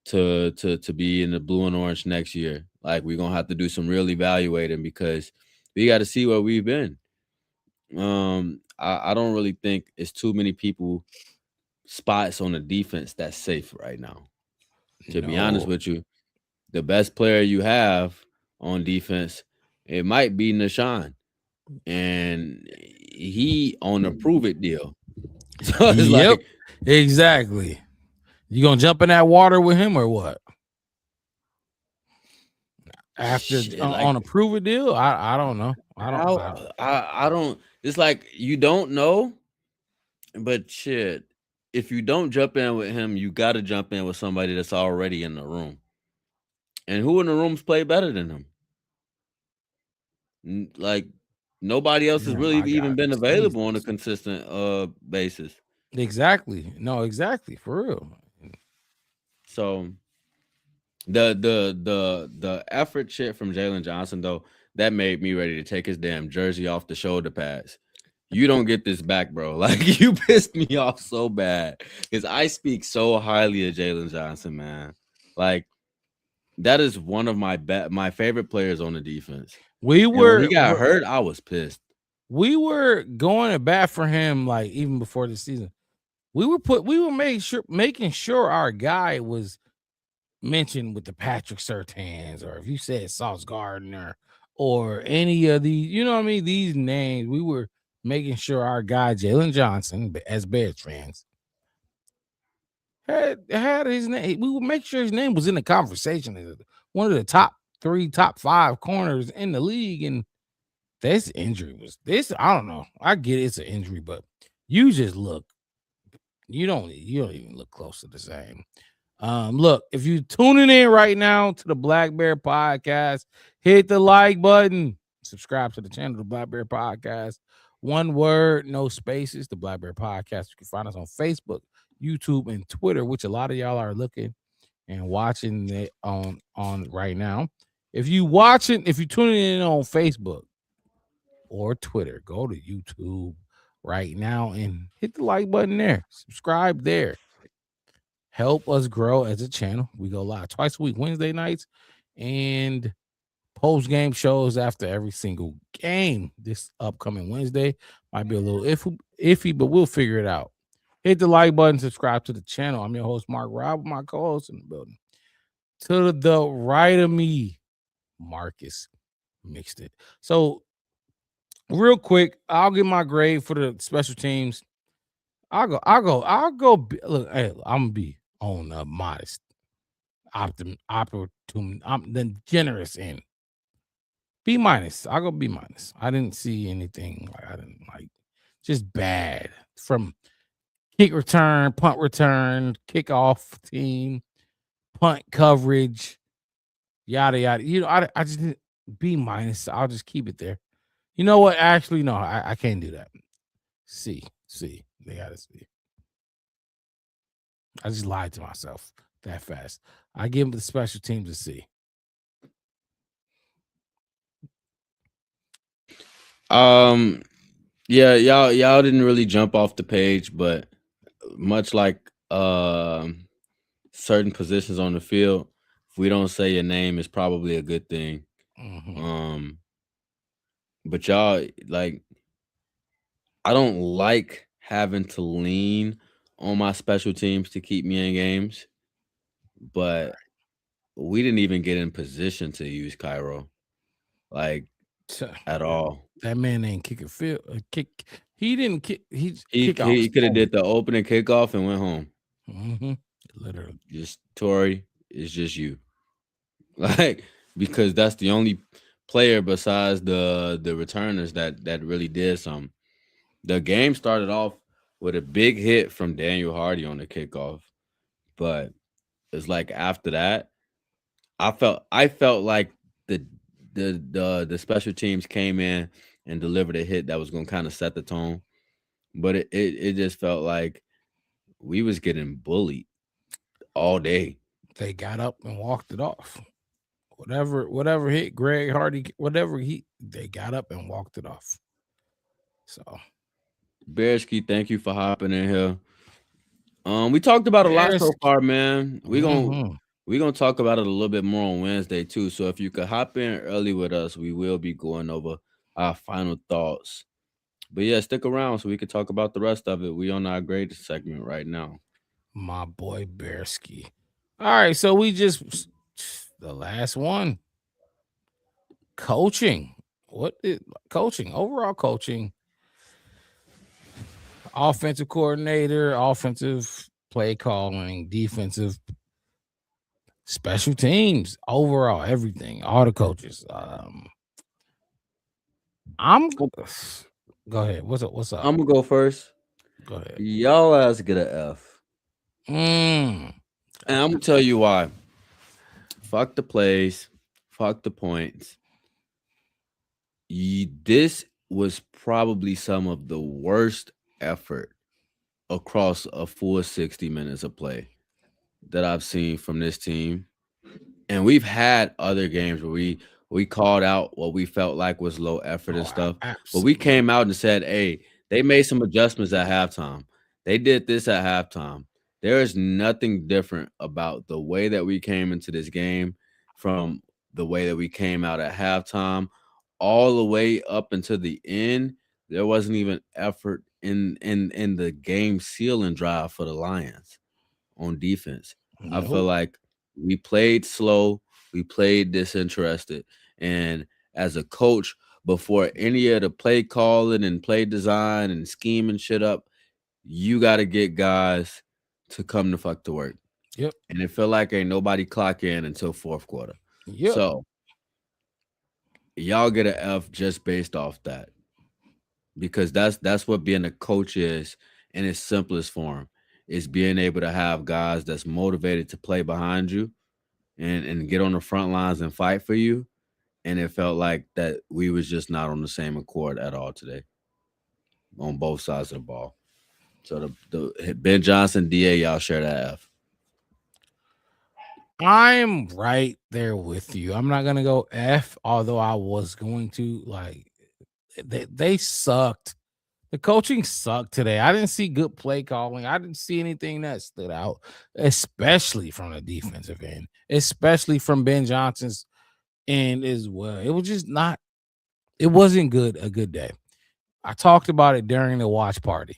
to be in the blue and orange next year. Like we're gonna have to do some real evaluating because we got to see where we've been. I don't really think it's too many people spots on the defense that's safe right now. To be honest with you, the best player you have on defense, it might be Nashawn, and he on a prove it deal. So it's Yep, like exactly. You gonna jump in that water with him or what? After shit, on a like prove it deal, I don't know. I don't. It's like you don't know, but shit. If you don't jump in with him, you got to jump in with somebody that's already in the room. And who in the rooms play better than him? Like nobody else has Yeah, really my even God, been available on a Jesus. consistent basis. Exactly. No, exactly. For real. So the effort shit from Jalen Johnson though, that made me ready to take his damn jersey off the shoulder pads. You don't get this back, bro. Like you pissed me off so bad because I speak so highly of Jalen Johnson, man. Like that is one of my favorite players on the defense. We And when he were got hurt, I was pissed. we were going to bat for him like even before the season. We were making sure our guy was mentioned with the Patrick Surtains, or if you said Sauce Gardner or any of these, you know what I mean? These names, we were making sure our guy Jalen Johnson, as Bears fans, had his name. We would make sure his name was in the conversation as one of the top 5 corners in the league. And this injury was this. I don't know. I get it's an injury, but you just look. You don't even look close to the same. Look, if you're tuning in right now to the Black Bear Podcast, hit the like button, subscribe to the channel, the Black Bear Podcast. One word, no spaces, the Black Bear Podcast. You can find us on Facebook, YouTube, and Twitter, which a lot of y'all are looking and watching it on right now. If you're tuning in on Facebook or Twitter, go to YouTube right now and hit the like button there. Subscribe there. Help us grow as a channel. We go live twice a week, Wednesday nights, and post-game shows after every single game. This upcoming Wednesday might be a little iffy, but we'll figure it out. Hit the like button, subscribe to the channel. I'm your host, Mark Rob, my co-host in the building. To the right of me, Marcus Mixed It. So, real quick, I'll get my grade for the special teams. I'll go. Look, hey, I'm gonna be on the modest, opportune, I'm the generous end. B minus. I'll go B minus. I didn't see anything like I didn't like, just bad from kick return, punt return, kickoff team, punt coverage, yada yada. You know, I just didn't B minus. I'll just keep it there. You know what? Actually, no, I can't do that. C. They gotta see. I just lied to myself that fast. I give them the special teams a C. Yeah, y'all didn't really jump off the page, but much like certain positions on the field, if we don't say your name, it's probably a good thing. But y'all, like, I don't like having to lean on my special teams to keep me in games, but we didn't even get in position to use Cairo, like, at all. That man ain't kick a field. He didn't kick. He could have did the opening kickoff and went home. Literally, just Torrey. It's just you, like, because that's the only player besides the returners that really did something. The game started off with a big hit from Daniel Hardy on the kickoff, but it's like after that, I felt like the special teams came in and delivered a hit that was going to kind of set the tone, but it just felt like we was getting bullied all day. They got up and walked it off. Whatever hit Greg Hardy, they got up and walked it off. So, Bearski, thank you for hopping in here. We talked about a lot so Bearski. far, man. We're Mhm. gonna talk about it a little bit more on Wednesday too. So if you could hop in early with us, we will be going over our final thoughts. But yeah, stick around so we can talk about the rest of it. We on our greatest segment right now. My boy Bearski. All right, so we just the last one. Coaching. What is coaching? Overall coaching. Offensive coordinator, offensive play calling, defensive, special teams, overall, everything, all the coaches. I'm go ahead. What's up? I'm gonna go first. Go ahead. Y'all ass get an F. Mm. And I'm gonna tell you why. Fuck the plays, fuck the points. This was probably some of the worst effort across a full 60 minutes of play that I've seen from this team. And we've had other games where we called out what we felt like was low effort and stuff. But we came out and said, hey, they made some adjustments at halftime. They did this at halftime. There is nothing different about the way that we came into this game from the way that we came out at halftime all the way up until the end. There wasn't even effort in the game sealing drive for the Lions on defense. I feel like we played slow, we played disinterested, and as a coach, before any of the play calling and play design and scheming shit up, you got to get guys to come the fuck to work. Yep. And it felt like ain't nobody clock in until fourth quarter. Yep. So y'all get an F just based off that, because that's what being a coach is in its simplest form, is being able to have guys that's motivated to play behind you and get on the front lines and fight for you. And it felt like that we was just not on the same accord at all today on both sides of the ball. So the Ben Johnson, DA, y'all share that F. I'm right there with you. I'm not gonna go F, although I was going to. Like, they sucked. The coaching sucked today. I didn't see good play calling. I didn't see anything that stood out, especially from the defensive end, especially from Ben Johnson's end as well. It was just not. It wasn't good. A good day. I talked about it during the watch party.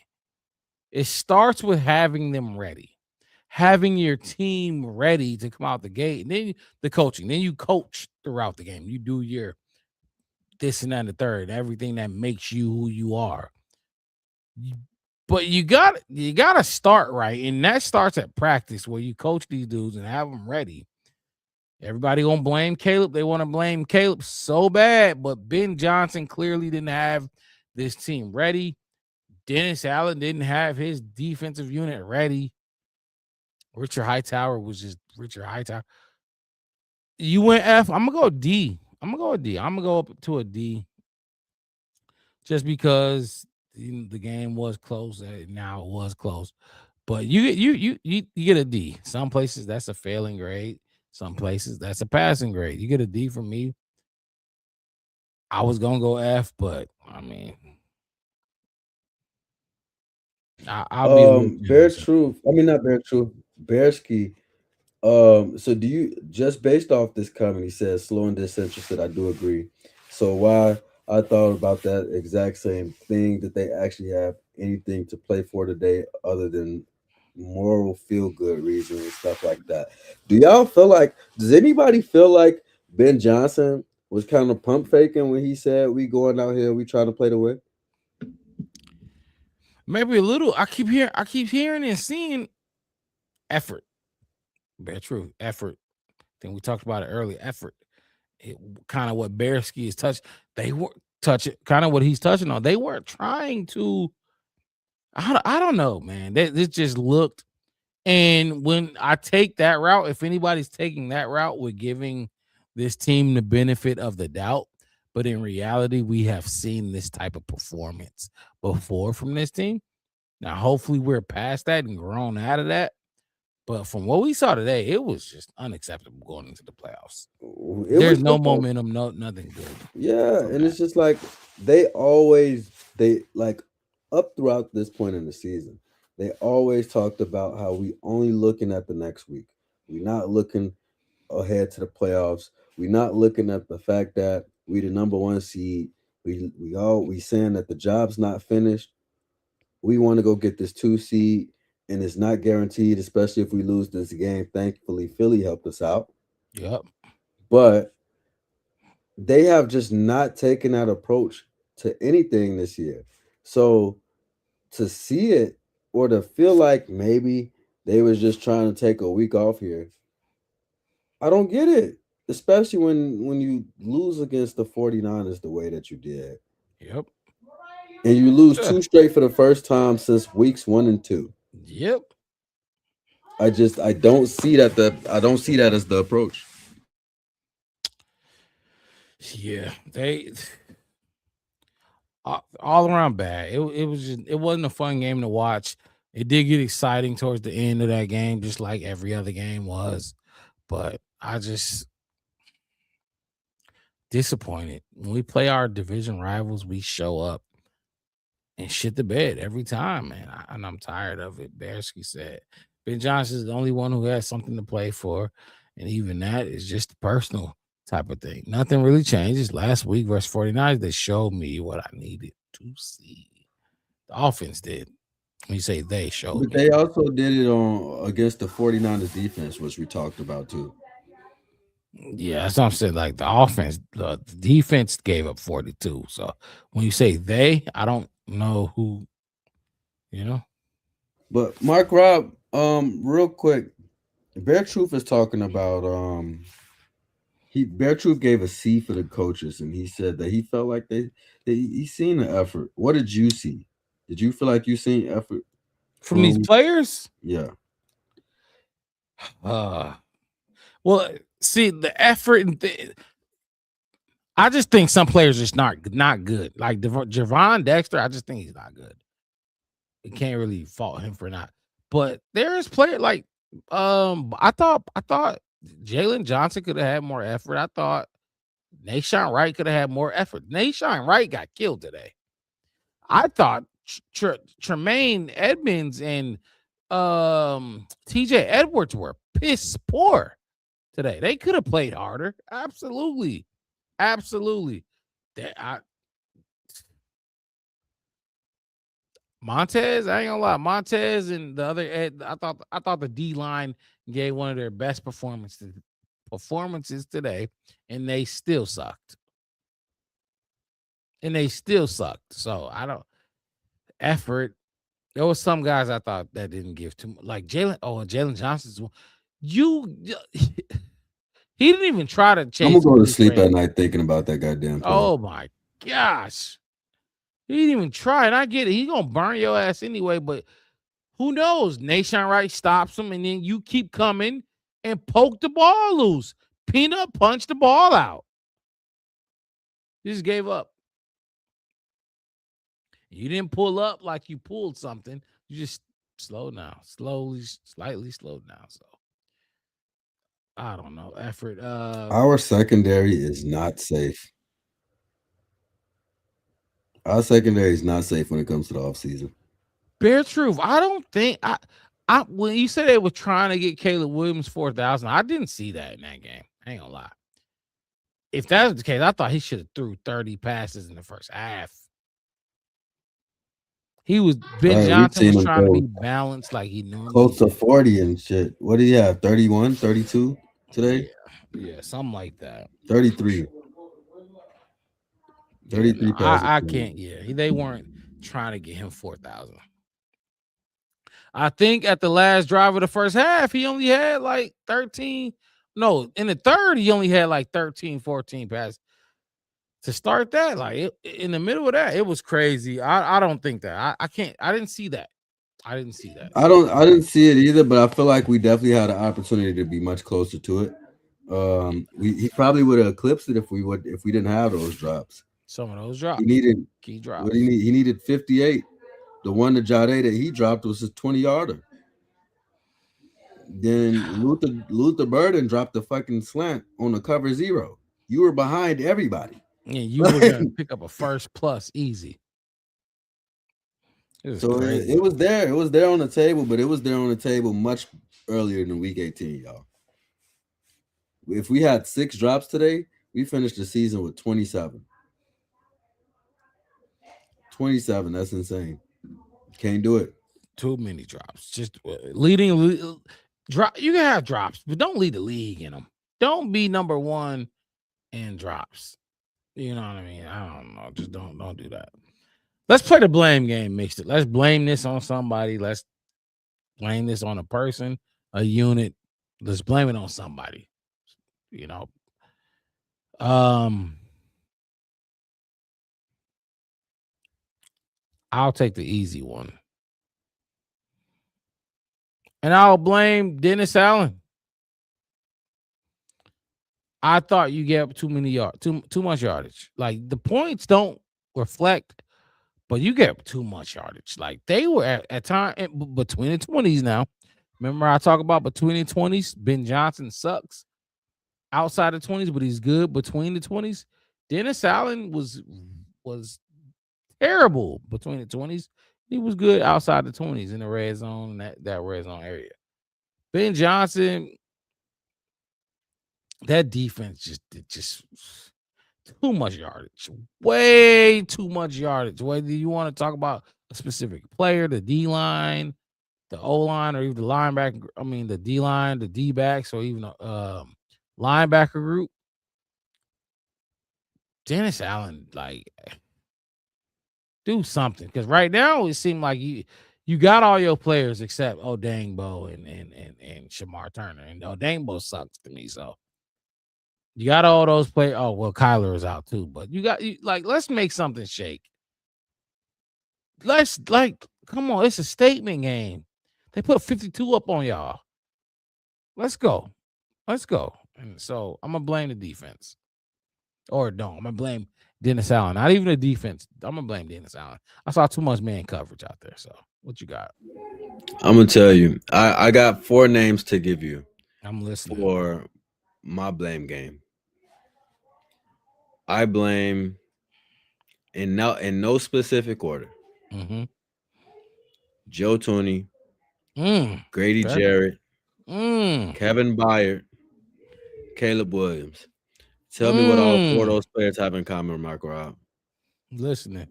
It starts with having them ready. Having your team ready to come out the gate, and then the coaching, then you coach throughout the game. You do your this and that and the third, everything that makes you who you are. But you got to start right, and that starts at practice where you coach these dudes and have them ready. Everybody gonna blame Caleb. They want to blame Caleb so bad, but Ben Johnson clearly didn't have this team ready. Dennis Allen didn't have his defensive unit ready. Richard Hightower was just Richard Hightower. You went F. I'm gonna go D. I'm gonna go with D. I'm gonna go up to a D, just because the game was close. Now it was close, but you get a D. Some places that's a failing grade. Some places that's a passing grade. You get a D from me. I was gonna go F, but I mean, I'll be Bear Truth. I mean, not Bear Truth. Bearski. So do you, just based off this comment, he says slow and disinterested. I do agree. So why I thought about that exact same thing, that they actually have anything to play for today other than moral feel good reasons and stuff like that. Do y'all feel like, does anybody feel like Ben Johnson was kind of pump faking when he said we going out here, we trying to play the way? maybe a little. I keep hearing and seeing effort. Bear Truth, effort. I think we talked about it earlier. Effort. Kind of what Bearski is touching. They were touching kind of what he's touching on. They weren't trying to. I don't know, man. This just looked. And when I take that route, if anybody's taking that route with giving this team the benefit of the doubt, but in reality, we have seen this type of performance before from this team. Now, hopefully, we're past that and grown out of that. But from what we saw today, it was just unacceptable going into the playoffs. There's no momentum, nothing good. Yeah, and it's just like they like up throughout this point in the season, they always talked about how we only looking at the next week. We're not looking ahead to the playoffs. We're not looking at the fact that we the number 1 seed. We saying that the job's not finished. We want to go get this 2 seed, and it's not guaranteed, especially if we lose this game. Thankfully, Philly helped us out. Yep. But they have just not taken that approach to anything this year. So to see it or to feel like maybe they was just trying to take a week off here, I don't get it. Especially when you lose against the 49ers the way that you did. Yep. And you lose 2 straight for the first time since weeks 1 and 2. Yep. I don't see that as the approach. Yeah, they all around bad. It wasn't a fun game to watch. It did get exciting towards the end of that game, just like every other game was. But I just disappointed. When we play our division rivals, we show up and shit the bed every time, man. And I'm tired of it. Bearsky said Ben Johnson is the only one who has something to play for, and even that is just personal type of thing. Nothing really changes. Last week versus 49ers, they showed me what I needed to see. The offense did. When you say they showed But me. they also did it against the 49ers defense, which we talked about too. Yeah, that's what I'm saying. Like the offense, the defense gave up 42. So when you say they, I don't know who, But Mark Rob, real quick, Bear Truth is talking about Bear Truth gave a C for the coaches, and he said that he felt like he seen the effort. What did you see? Did you feel like you seen effort from these players? Yeah. Well, see the effort and I just think some players are just not good. Like Javon Dexter, I just think he's not good. You can't really fault him for not. But there's players like I thought Jalen Johnson could have had more effort. I thought Nahshon Wright could have had more effort. Nahshon Wright got killed today. I thought Tremaine Edmonds and TJ Edwards were piss poor today. They could have played harder. Absolutely. Montez, I ain't gonna lie. Montez and the other Ed, I thought the D line gave one of their best performances today, and they still sucked. So I don't effort. There was some guys I thought that didn't give too much. Like Jalen Johnson's one. He didn't even try to change. I'm gonna go to sleep at night thinking about that goddamn play. Oh my gosh. He didn't even try. And I get it. He's gonna burn your ass anyway, but who knows? Nahshon Wright stops him, and then you keep coming and poke the ball loose. Peanut punch the ball out. You just gave up. You didn't pull up like you pulled something. You just slowed down. Slightly slowed down. So I don't know. Effort. Our secondary is not safe. Our secondary is not safe when it comes to the offseason. Bare truth. I don't think I when you said they were trying to get Caleb Williams 4,000, I didn't see that in that game. I ain't gonna lie. If that was the case, I thought he should have threw 30 passes in the first half. Ben Johnson was trying to be balanced like he normally close to 40 and shit. What do you have? 31, 32 today? Yeah, something like that. 33. 33 passes. I can't. Yeah, they weren't trying to get him 4,000. I think at the last drive of the first half, he only had like 13. No, in the third, he only had like 13, 14 passes. To start that, like in the middle of that, it was crazy. I don't think that. I can't. I didn't see that. I didn't see it either, but I feel like we definitely had an opportunity to be much closer to it. He probably would have eclipsed it if we didn't have those drops. Some of those drops. He needed key drops. what he needed 58. The one to Jade that he dropped was a 20-yarder. Then Luther Burden dropped the fucking slant on the cover 0. You were behind everybody. Yeah, you were gonna pick up a first plus easy. So it was there. It was there on the table, but it was there on the table much earlier than week 18, y'all. If we had 6 drops today, we finished the season with 27. 27, that's insane. Can't do it. Too many drops. Just leading drop. You can have drops, but don't lead the league in them. Don't be number 1 in drops. You know what I mean? I don't know. Just don't do that. Let's play the blame game, mixed it. Let's blame this on somebody. Let's blame this on a person, a unit. Let's blame it on somebody. You know. I'll take the easy one. And I'll blame Dennis Allen. I thought you gave up too many yards, too much yardage. Like the points don't reflect, but you get too much yardage. Like they were at time between the 20s now. Remember I talk about between the 20s, Ben Johnson sucks outside the 20s, but he's good between the 20s. Dennis Allen was terrible between the 20s. He was good outside the 20s in the red zone, that red zone area. Ben Johnson, that defense just too much yardage, way too much yardage. Whether you want to talk about a specific player, the D line, the O line, or even the linebacker, I mean the D line, the D backs, or even a linebacker group. Dennis Allen, like, do something, because right now it seemed like you got all your players except Odangbo and Shamar Turner, and Odangbo sucks to me. So you got all those players. Oh well, Kyler is out too, but let's make something shake. Let's come on, it's a statement game. They put 52 up on y'all. Let's go. And so I'm gonna blame the defense, or don't. I'm gonna blame Dennis Allen. Not even the defense. I'm gonna blame Dennis Allen. I saw too much man coverage out there. So what you got? I'm gonna tell you. I got 4 names to give you. I'm listening for my blame game. I blame in no specific order. Mm-hmm. Joe Tooney, Grady Jarrett, Kevin Byard, Caleb Williams. Tell me what all 4 of those players have in common, Mark Rob. Listening.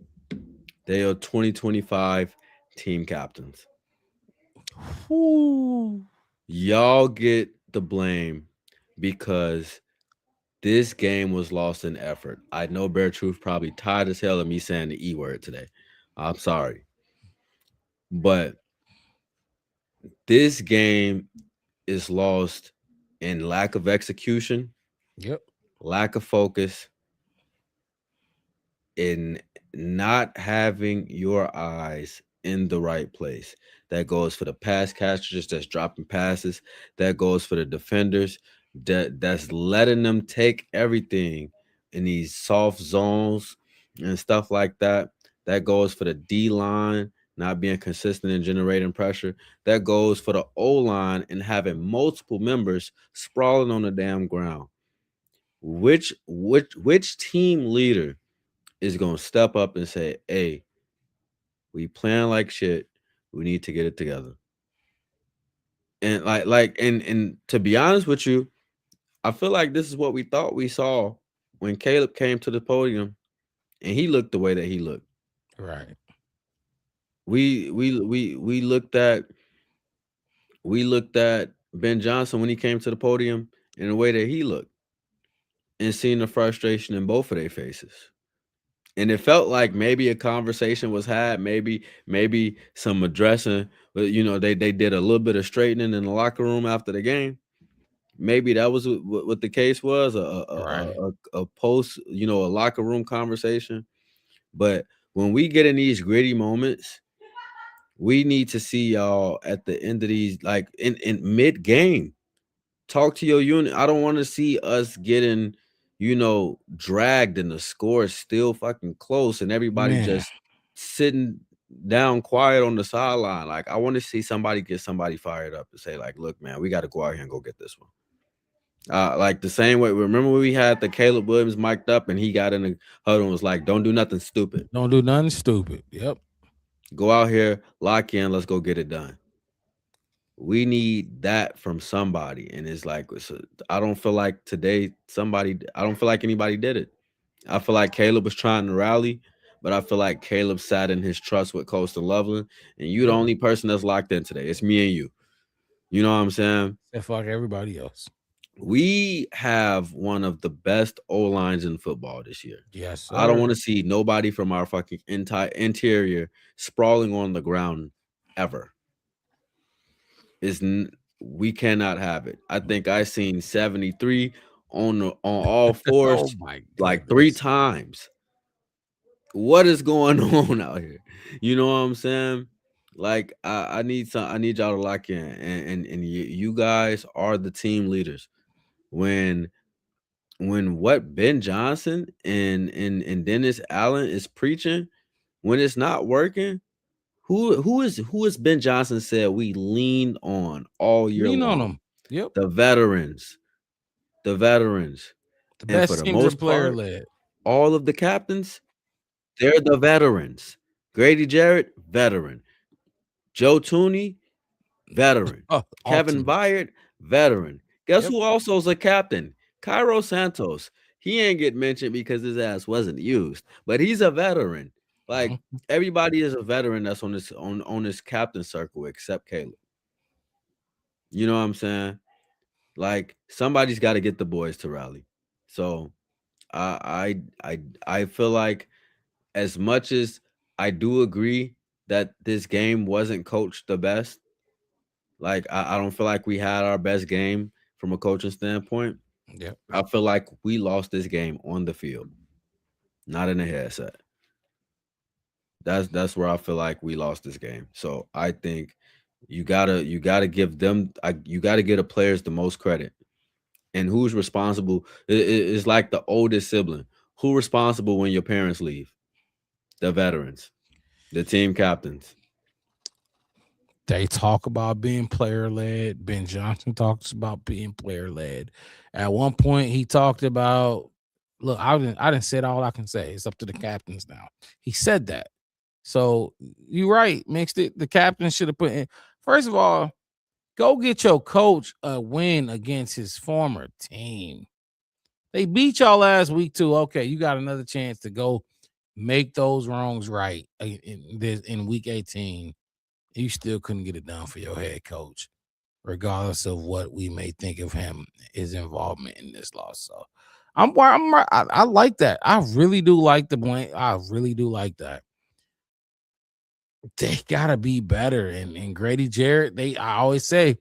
They are 2025 team captains. Ooh. Y'all get the blame because this game was lost in effort. I know Bear Truth probably tired as hell of me saying the E word today. I'm sorry. But this game is lost in lack of execution. Yep. Lack of focus, in not having your eyes in the right place. That goes for the pass catchers that's dropping passes. That goes for the defenders that's letting them take everything in these soft zones and stuff like that. That goes for the D line not being consistent and generating pressure. That goes for the O line and having multiple members sprawling on the damn ground. Which team leader is going to step up and say, hey, we playing like shit. We need to get it together. And and to be honest with you, I feel like this is what we thought we saw when Caleb came to the podium and he looked the way that he looked. Right. We looked at Ben Johnson when he came to the podium in the way that he looked, and seeing the frustration in both of their faces. And it felt like maybe a conversation was had, maybe some addressing, but they did a little bit of straightening in the locker room after the game. Maybe that was what the case was, a post, a locker room conversation. But when we get in these gritty moments, we need to see y'all at the end of these, like in mid game. talk to your unit. I don't want to see us getting, dragged and the score is still fucking close and everybody Man. just sitting down quiet on the sideline. Like, I want to see somebody get somebody fired up and say, like, look, man, we got to go out here and go get this one. Like the same way. Remember when we had the Caleb Williams mic'd up and he got in the huddle and was like, don't do nothing stupid. Don't do nothing stupid. Yep. Go out here, lock in, let's go get it done. We need that from somebody. And it's like, I don't feel like today I don't feel like anybody did it. I feel like Caleb was trying to rally, but I feel like Caleb sat in his trust with Coastal Loveland. And you the only person that's locked in today. It's me and you. You know what I'm saying? And fuck everybody else. We have one of the best O-lines in football this year. Yes, sir. I don't want to see nobody from our fucking entire interior sprawling on the ground ever. We cannot have it. I think I seen 73 on all fours Oh my like 3 times. What is going on out here? You know what I'm saying? Like I need y'all to lock in, and you guys are the team leaders. When what Ben Johnson and Dennis Allen is preaching, when it's not working, who is Ben Johnson said we leaned on all year Lean long? on them. Yep. The veterans. The And best for the teams are most player part, led. all of the captains, they're the veterans. Grady Jarrett, veteran. Joe Tooney, veteran. Kevin Byard, veteran. Guess who also is a captain? Cairo Santos. He ain't get mentioned because his ass wasn't used, but he's a veteran. Like everybody is a veteran that's on this captain circle except Caleb. You know what I'm saying? Like somebody's got to get the boys to rally. So I feel like as much as I do agree that this game wasn't coached the best, like I don't feel like we had our best game from a coaching standpoint. Yeah. I feel like we lost this game on the field, not in the headset. That's where I feel like we lost this game. So I think you gotta give them you gotta give the players the most credit. And who's responsible? It's like the oldest sibling. Who responsible when your parents leave? The veterans, the team captains. They talk about being player led. Ben Johnson talks about being player led. At one point, he talked about, look, I didn't say all I can say. It's up to the captains now. He said that. So you're right, mixed it. The captain should have put in. First of all, go get your coach a win against his former team. They beat y'all last week too. Okay, you got another chance to go make those wrongs right in week 18. You still couldn't get it done for your head coach, regardless of what we may think of him, his involvement in this loss. So I like that. I really do like the blame. I really do like that. They gotta be better. And Grady Jarrett, I always say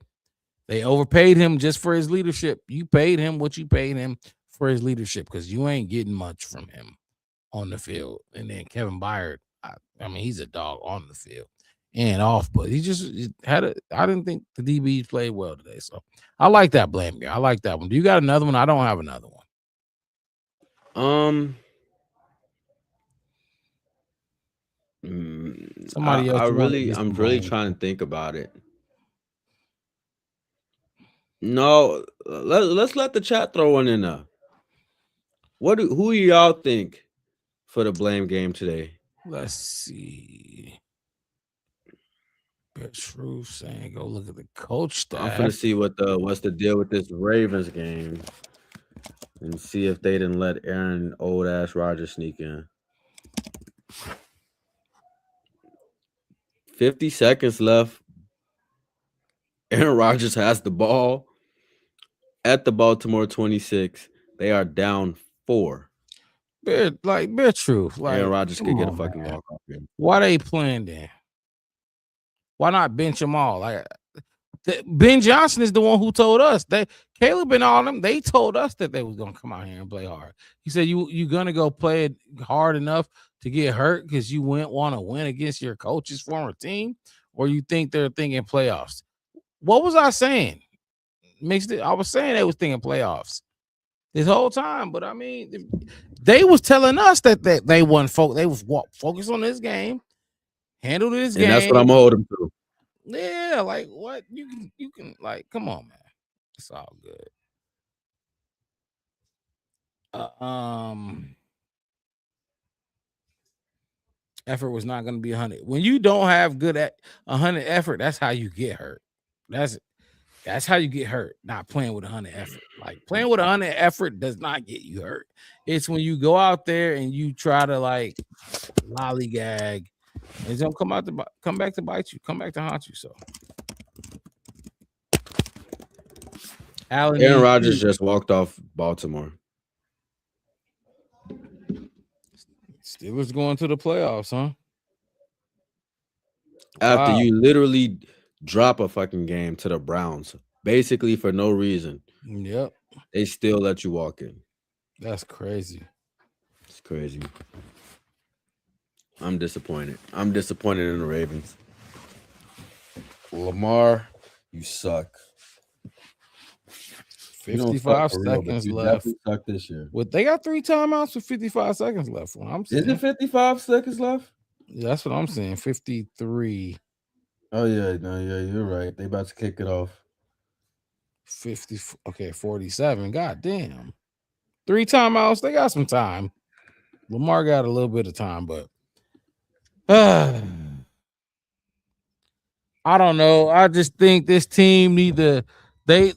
they overpaid him just for his leadership. You paid him what you paid him for his leadership because you ain't getting much from him on the field. And then Kevin Byard, I mean, he's a dog on the field and off, but he just I didn't think the DBs played well today. So I like that blame game. I like that one. Do you got another one? I don't have another one. Somebody else. I'm really trying to think about it. No, let's let the chat throw one in there. Who do y'all think for the blame game today? Let's see. True saying go look at the coach staff. I'm gonna see what's the deal with this Ravens game and see if they didn't let Aaron old ass Rodgers sneak in. 50 seconds left. Aaron Rodgers has the ball at the Baltimore 26. They are down 4. Bare truth. Like, Aaron Rodgers could get a fucking walk off here. Why they playing then? Why not bench them all? Like Ben Johnson is the one who told us that Caleb and all them. They told us that they was gonna come out here and play hard. He said you gonna go play it hard enough to get hurt because you want to win against your coach's former team, or you think they're thinking playoffs? What was I saying? Mixed it. I was saying they was thinking playoffs this whole time, but I mean, they was telling us that they wasn't they was focused on this game, handle this game. And that's what I'm gonna hold them to. Yeah, like what you can like, come on, man. It's all good. Effort was not going to be 100. When you don't have good at 100 effort, that's how you get hurt. That's how you get hurt. Not playing with 100 effort. Like playing with 100 effort does not get you hurt. It's when you go out there and you try to like lollygag, and it's gonna come back to bite you, come back to haunt you. So, Aaron Rodgers just walked off Baltimore. Steelers going to the playoffs, huh? After Wow. you literally drop a fucking game to the Browns, basically for no reason. Yep. They still let you walk in. That's crazy. It's crazy. I'm disappointed. I'm disappointed in the Ravens. Lamar, you suck. You don't 55 suck for real, but seconds you left. definitely suck this year. Well, they got 3 timeouts with 55 seconds left. What I'm saying. Is it 55 seconds left? Yeah, that's what I'm saying. 53. Oh yeah, no, yeah, you're right. They about to kick it off. 50. Okay, 47. God damn. 3 timeouts. They got some time. Lamar got a little bit of time, but I don't know. I just think this team need to they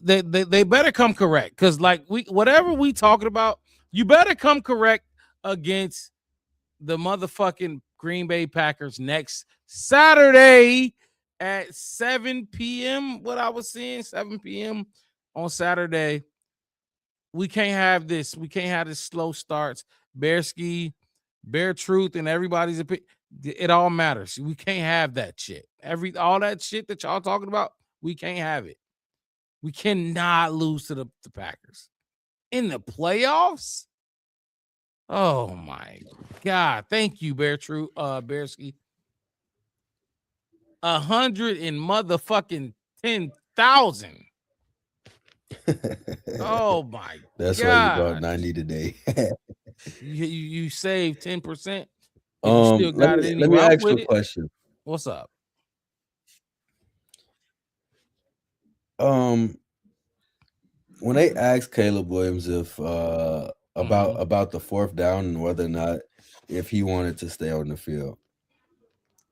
better come correct, because like whatever we talking about, you better come correct against the motherfucking Green Bay Packers next Saturday at 7 p.m. What I was seeing, 7 p.m. on Saturday. We can't have this. We can't have this slow starts. Bearski, Bear Truth, and everybody's opinion. It all matters. We can't have that shit. All that shit that y'all talking about, we can't have it. We cannot lose to the Packers in the playoffs. Oh my God! Thank you, Bear Truth, Bearski. 100 and motherfucking 10,000. Oh my That's God. why you brought 90 today. you saved 10%. You still got it. Let me ask you a question. What's up? When they asked Caleb Williams if about the 4th down and whether or not if he wanted to stay on the field,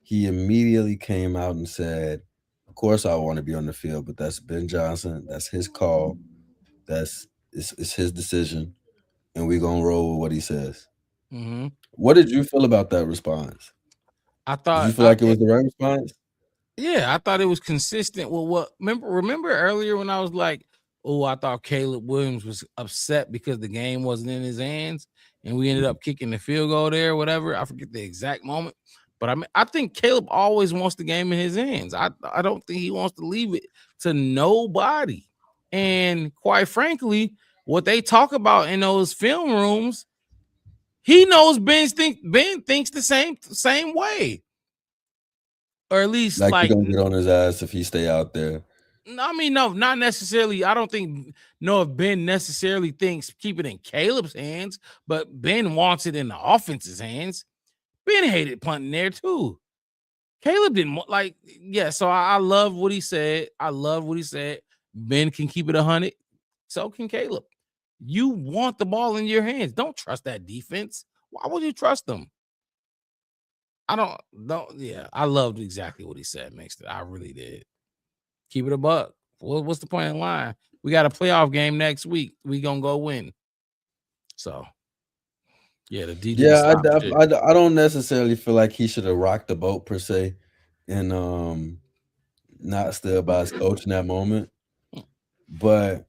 he immediately came out and said, "Of course I want to be on the field, but that's Ben Johnson. That's his call. It's his decision, and we're gonna roll with what he says." Mm-hmm. What did you feel about that response? I thought. Did you feel like it was the right response? Yeah, I thought it was consistent with what. Remember earlier when I was like, "Oh, I thought Caleb Williams was upset because the game wasn't in his hands, and we ended up kicking the field goal there, or whatever." I forget the exact moment, but I think Caleb always wants the game in his hands. I don't think he wants to leave it to nobody. And quite frankly, what they talk about in those film rooms, he knows Ben thinks the same way. Or at least like you're gonna get on his ass if he stay out there. I mean, no, not necessarily. I don't think if Ben necessarily thinks keep it in Caleb's hands, but Ben wants it in the offense's hands. Ben hated punting there too. Caleb didn't so I love what he said. Ben can keep it 100. So can Caleb. You want the ball in your hands. Don't trust that defense. Why would you trust them? I loved exactly what he said, Mixed it. I really did. Keep it a buck. What's the point in line? We got a playoff game next week. We gonna go win. So, yeah, the DJ. Yeah, I don't necessarily feel like he should have rocked the boat per se, and not stood by his coach in that moment. But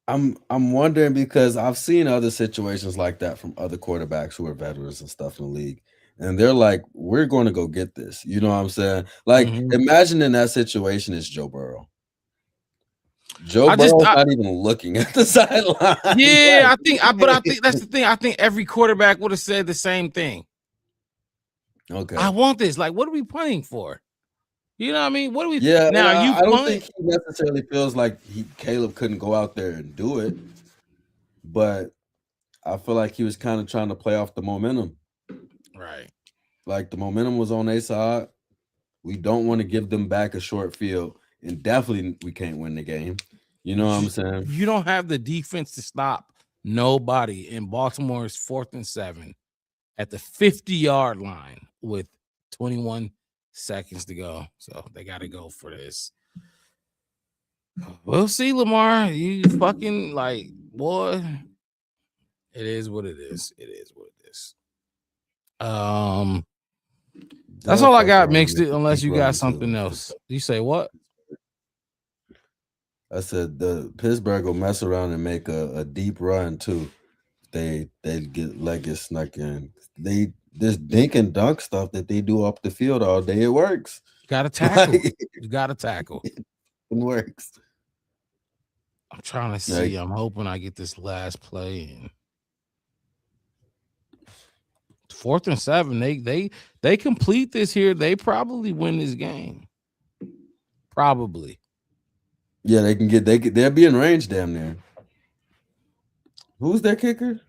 I'm wondering, because I've seen other situations like that from other quarterbacks who are veterans and stuff in the league. And they're like, we're going to go get this. You know what I'm saying? Like, imagine in that situation is Joe Burrow. Burrow's not even looking at the sideline. Yeah, I think that's the thing. I think every quarterback would have said the same thing. Okay. I want this. Like, what are we playing for? You know what I mean? What do we? Yeah, Now and you I don't punt. think he necessarily feels like Caleb couldn't go out there and do it, but I feel like he was kind of trying to play off the momentum. Right. Like the momentum was on their side. We don't want to give them back a short field, and definitely we can't win the game. You know what I'm saying? You don't have the defense to stop nobody. In Baltimore's 4th and 7 at the 50-yard line with 21 seconds to go. So they got to go for this. We'll see, Lamar. You fucking like, boy. It is what it is. It is what it is. That's all I got, mixed it, unless you got something else. You say what? I said the Pittsburgh will mess around and make a deep run too. They get snuck in. This dink and dunk stuff that they do up the field all day, it works. Got to tackle. You got to tackle. It works. I'm trying to see. I'm hoping I get this last play in. 4th and 7. They complete this here. They probably win this game. Probably. Yeah, they'll be in range damn near. Who's their kicker?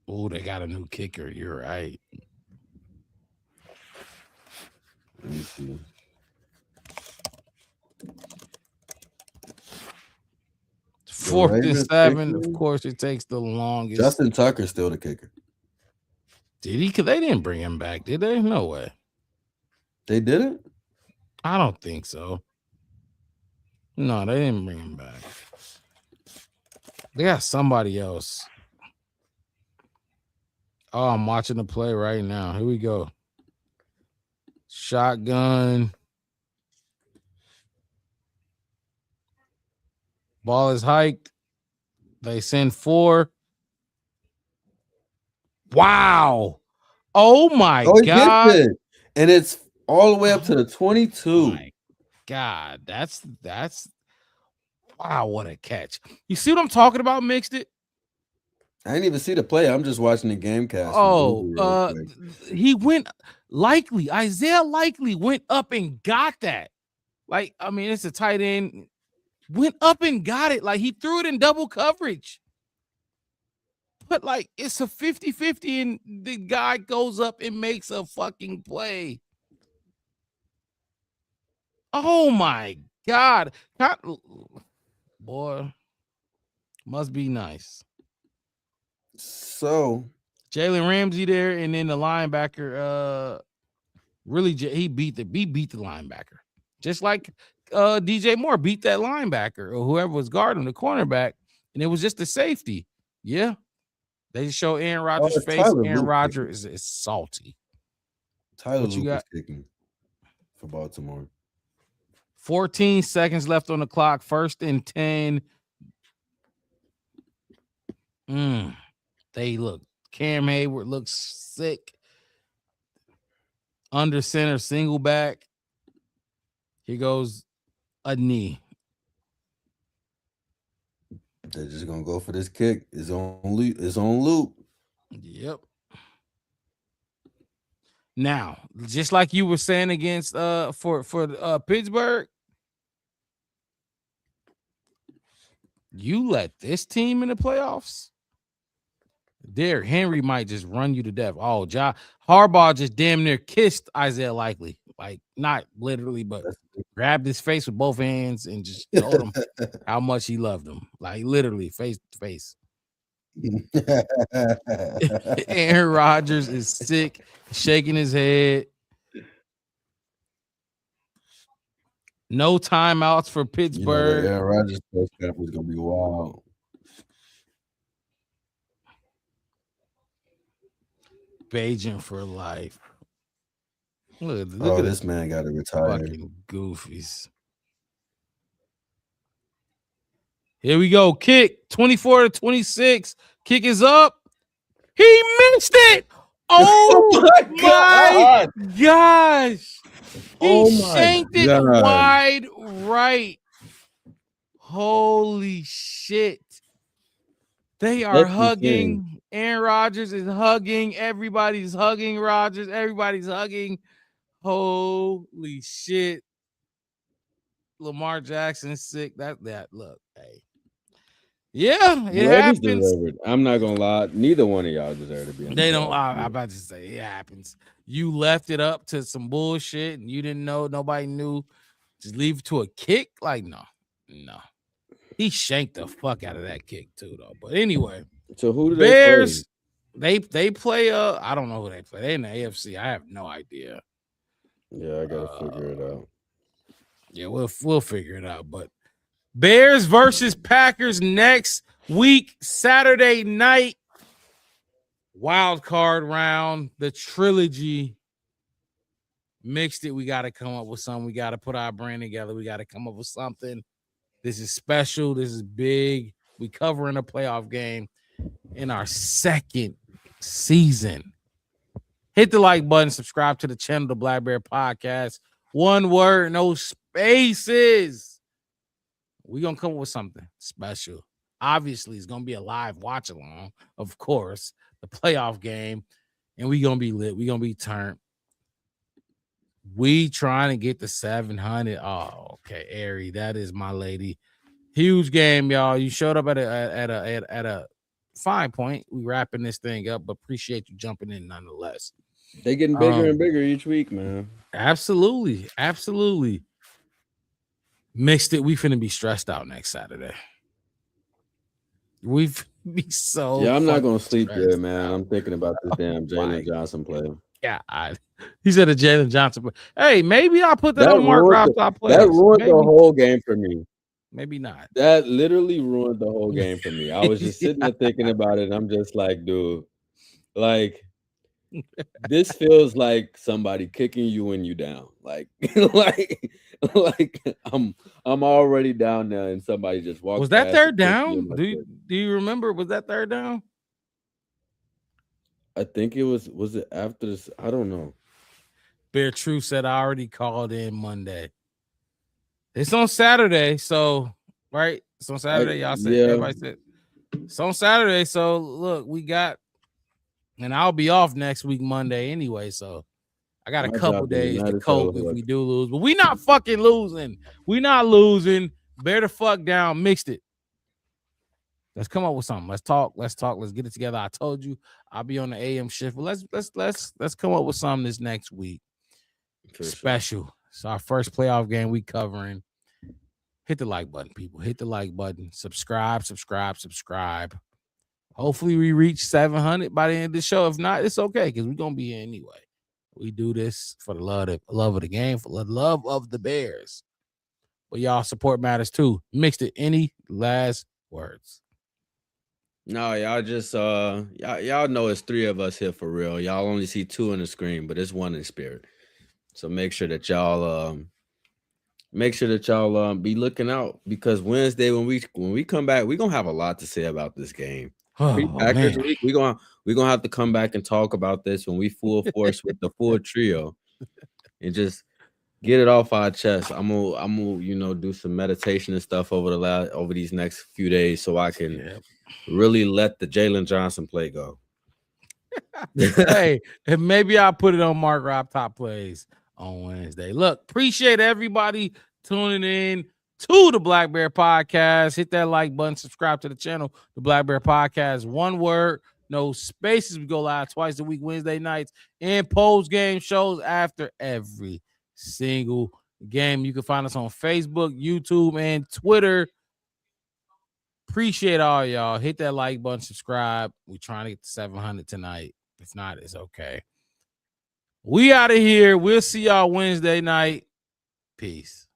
Oh, they got a new kicker. You're right. Let me see. Fourth and 7. Of course, it takes the longest. Justin Tucker's still the kicker. Did he? Because they didn't bring him back, did they? No way. They didn't? I don't think so. No, they didn't bring him back. They got somebody else. Oh, I'm watching the play right now. Here we go. Shotgun. Ball is hiked. They send 4. Wow. Oh my God. It. And it's all the way up to the 22. Oh my God. That's wow, what a catch. You see what I'm talking about, Mixed It? I didn't even see the play. I'm just watching the game cast. He went Isaiah Likely went up and got that. Like, I mean, it's a tight end. Went up and got it. Like, he threw it in double coverage. But, like, it's a 50-50, and the guy goes up and makes a fucking play. Oh, my God. Boy, must be nice. So, Jalen Ramsey there, and then the linebacker, he beat the linebacker. Just like DJ Moore beat that linebacker or whoever was guarding the cornerback, and it was just the safety. Yeah. They show Aaron Rodgers' face. Aaron Rodgers is salty. Tyler Luke is kicking for Baltimore. 14 seconds left on the clock. 1st and 10. They look. Cam Hayward looks sick. Under center, single back. Here goes a knee. They're just gonna go for this kick. It's on loop. Yep. Now, just like you were saying against for Pittsburgh, you let this team in the playoffs. Derrick Henry might just run you to death. Oh, Harbaugh just damn near kissed Isaiah Likely. Like, not literally, but grabbed his face with both hands and just told him how much he loved him. Like, literally, face to face. Aaron Rodgers is sick, shaking his head. No timeouts for Pittsburgh. Aaron Rodgers first half was gonna be wild. Bagent for life. Look Oh, at this man got to retire. Fucking goofies. Here we go. Kick 24-26. Kick is up. He missed it. Oh my gosh. He shanked it wide right. Holy shit. They are hugging. Aaron Rodgers is hugging. Everybody's hugging Rodgers. Everybody's hugging. Holy shit. Lamar Jackson sick. That look, hey. Yeah, it Raiders happens. deserve it. I'm not gonna lie. Neither one of y'all deserve to be in the They don't. playoffs. I'm about to say it happens. You left it up to some bullshit, and you didn't know. Nobody knew. Just leave it to a kick. Like no. He shanked the fuck out of that kick too, though. But anyway, So who do Bears. They play. I don't know who they play. They in the AFC. I have no idea. Yeah, I gotta figure it out. Yeah, we'll figure it out. But Bears versus Packers next week, Saturday night. Wild card round, the trilogy. Mixed it. We got to come up with something. We got to put our brand together. We got to come up with something. This is special. This is big. We covering a playoff game in our second season. Hit the like button. Subscribe to the channel, the Black Bear Podcast. One word, no spaces. We're going to come up with something special. Obviously, it's going to be a live watch along, of course, the playoff game. And we're going to be lit. We're going to be turned. We trying to get the 700. Oh, okay, Ari, that is my lady. Huge game, y'all. You showed up at a fine point. We wrapping this thing up, but appreciate you jumping in nonetheless. They getting bigger and bigger each week, man. Absolutely. Mixed it. We finna be stressed out next Saturday. We've be so. Yeah, I'm not gonna sleep stressed good, man. out. I'm thinking about this damn Jalen Johnson play. Yeah, he said a Jalen Johnson play. Hey, maybe I'll put that on Mark Rob top plays. That ruined Maybe. the whole game for me. Maybe not. That literally ruined the whole game for me. I was just sitting there thinking about it, and I'm just like, dude, like this feels like somebody kicking you when you down. Like, like I'm already down there, and somebody just walked. Was that past third and kicked me down? in my foot. Do you remember? Was that third down? I think it was it after this? I don't know. Bear True said I already called in Monday. It's on Saturday, so right? It's on Saturday. Y'all said everybody said it's on Saturday. So look, we got, and I'll be off next week Monday anyway. So I got a couple days to cope if we do lose, but we not fucking losing. We not losing. Bear the fuck down. Mixed it. Let's come up with something. Let's talk. Let's get it together. I told you I'll be on the AM shift, but let's come up with something this next week. Special. It's our first playoff game we covering. Hit the like button, people. Hit the like button. Subscribe. Hopefully we reach 700 by the end of the show. If not, it's okay because we're gonna be here anyway. We do this for the love of the game, for the love of the Bears. But y'all support matters too. Mixed it. Any last words? No, y'all just y'all know it's three of us here for real. Y'all only see two on the screen, but it's one in spirit. So make sure that y'all be looking out, because Wednesday when we come back, we're gonna have a lot to say about this game. Packers week, we're gonna have to come back and talk about this when we full force with the full trio and just get it off our chest. I'm gonna do some meditation and stuff over these next few days so I can really let the Jalen Johnson play go. Hey, and maybe I'll put it on Mark Rob top plays on Wednesday. Look, appreciate everybody tuning in to the Black Bear Podcast. Hit that like button, subscribe to the channel, the Black Bear Podcast. One word, no spaces. We go live twice a week, Wednesday nights, and post game shows after every single game. You can find us on Facebook, YouTube, and Twitter. Appreciate all y'all. Hit that like button, subscribe. We're trying to get to 700 tonight. If not, it's okay. We out of here. We'll see y'all Wednesday night. Peace.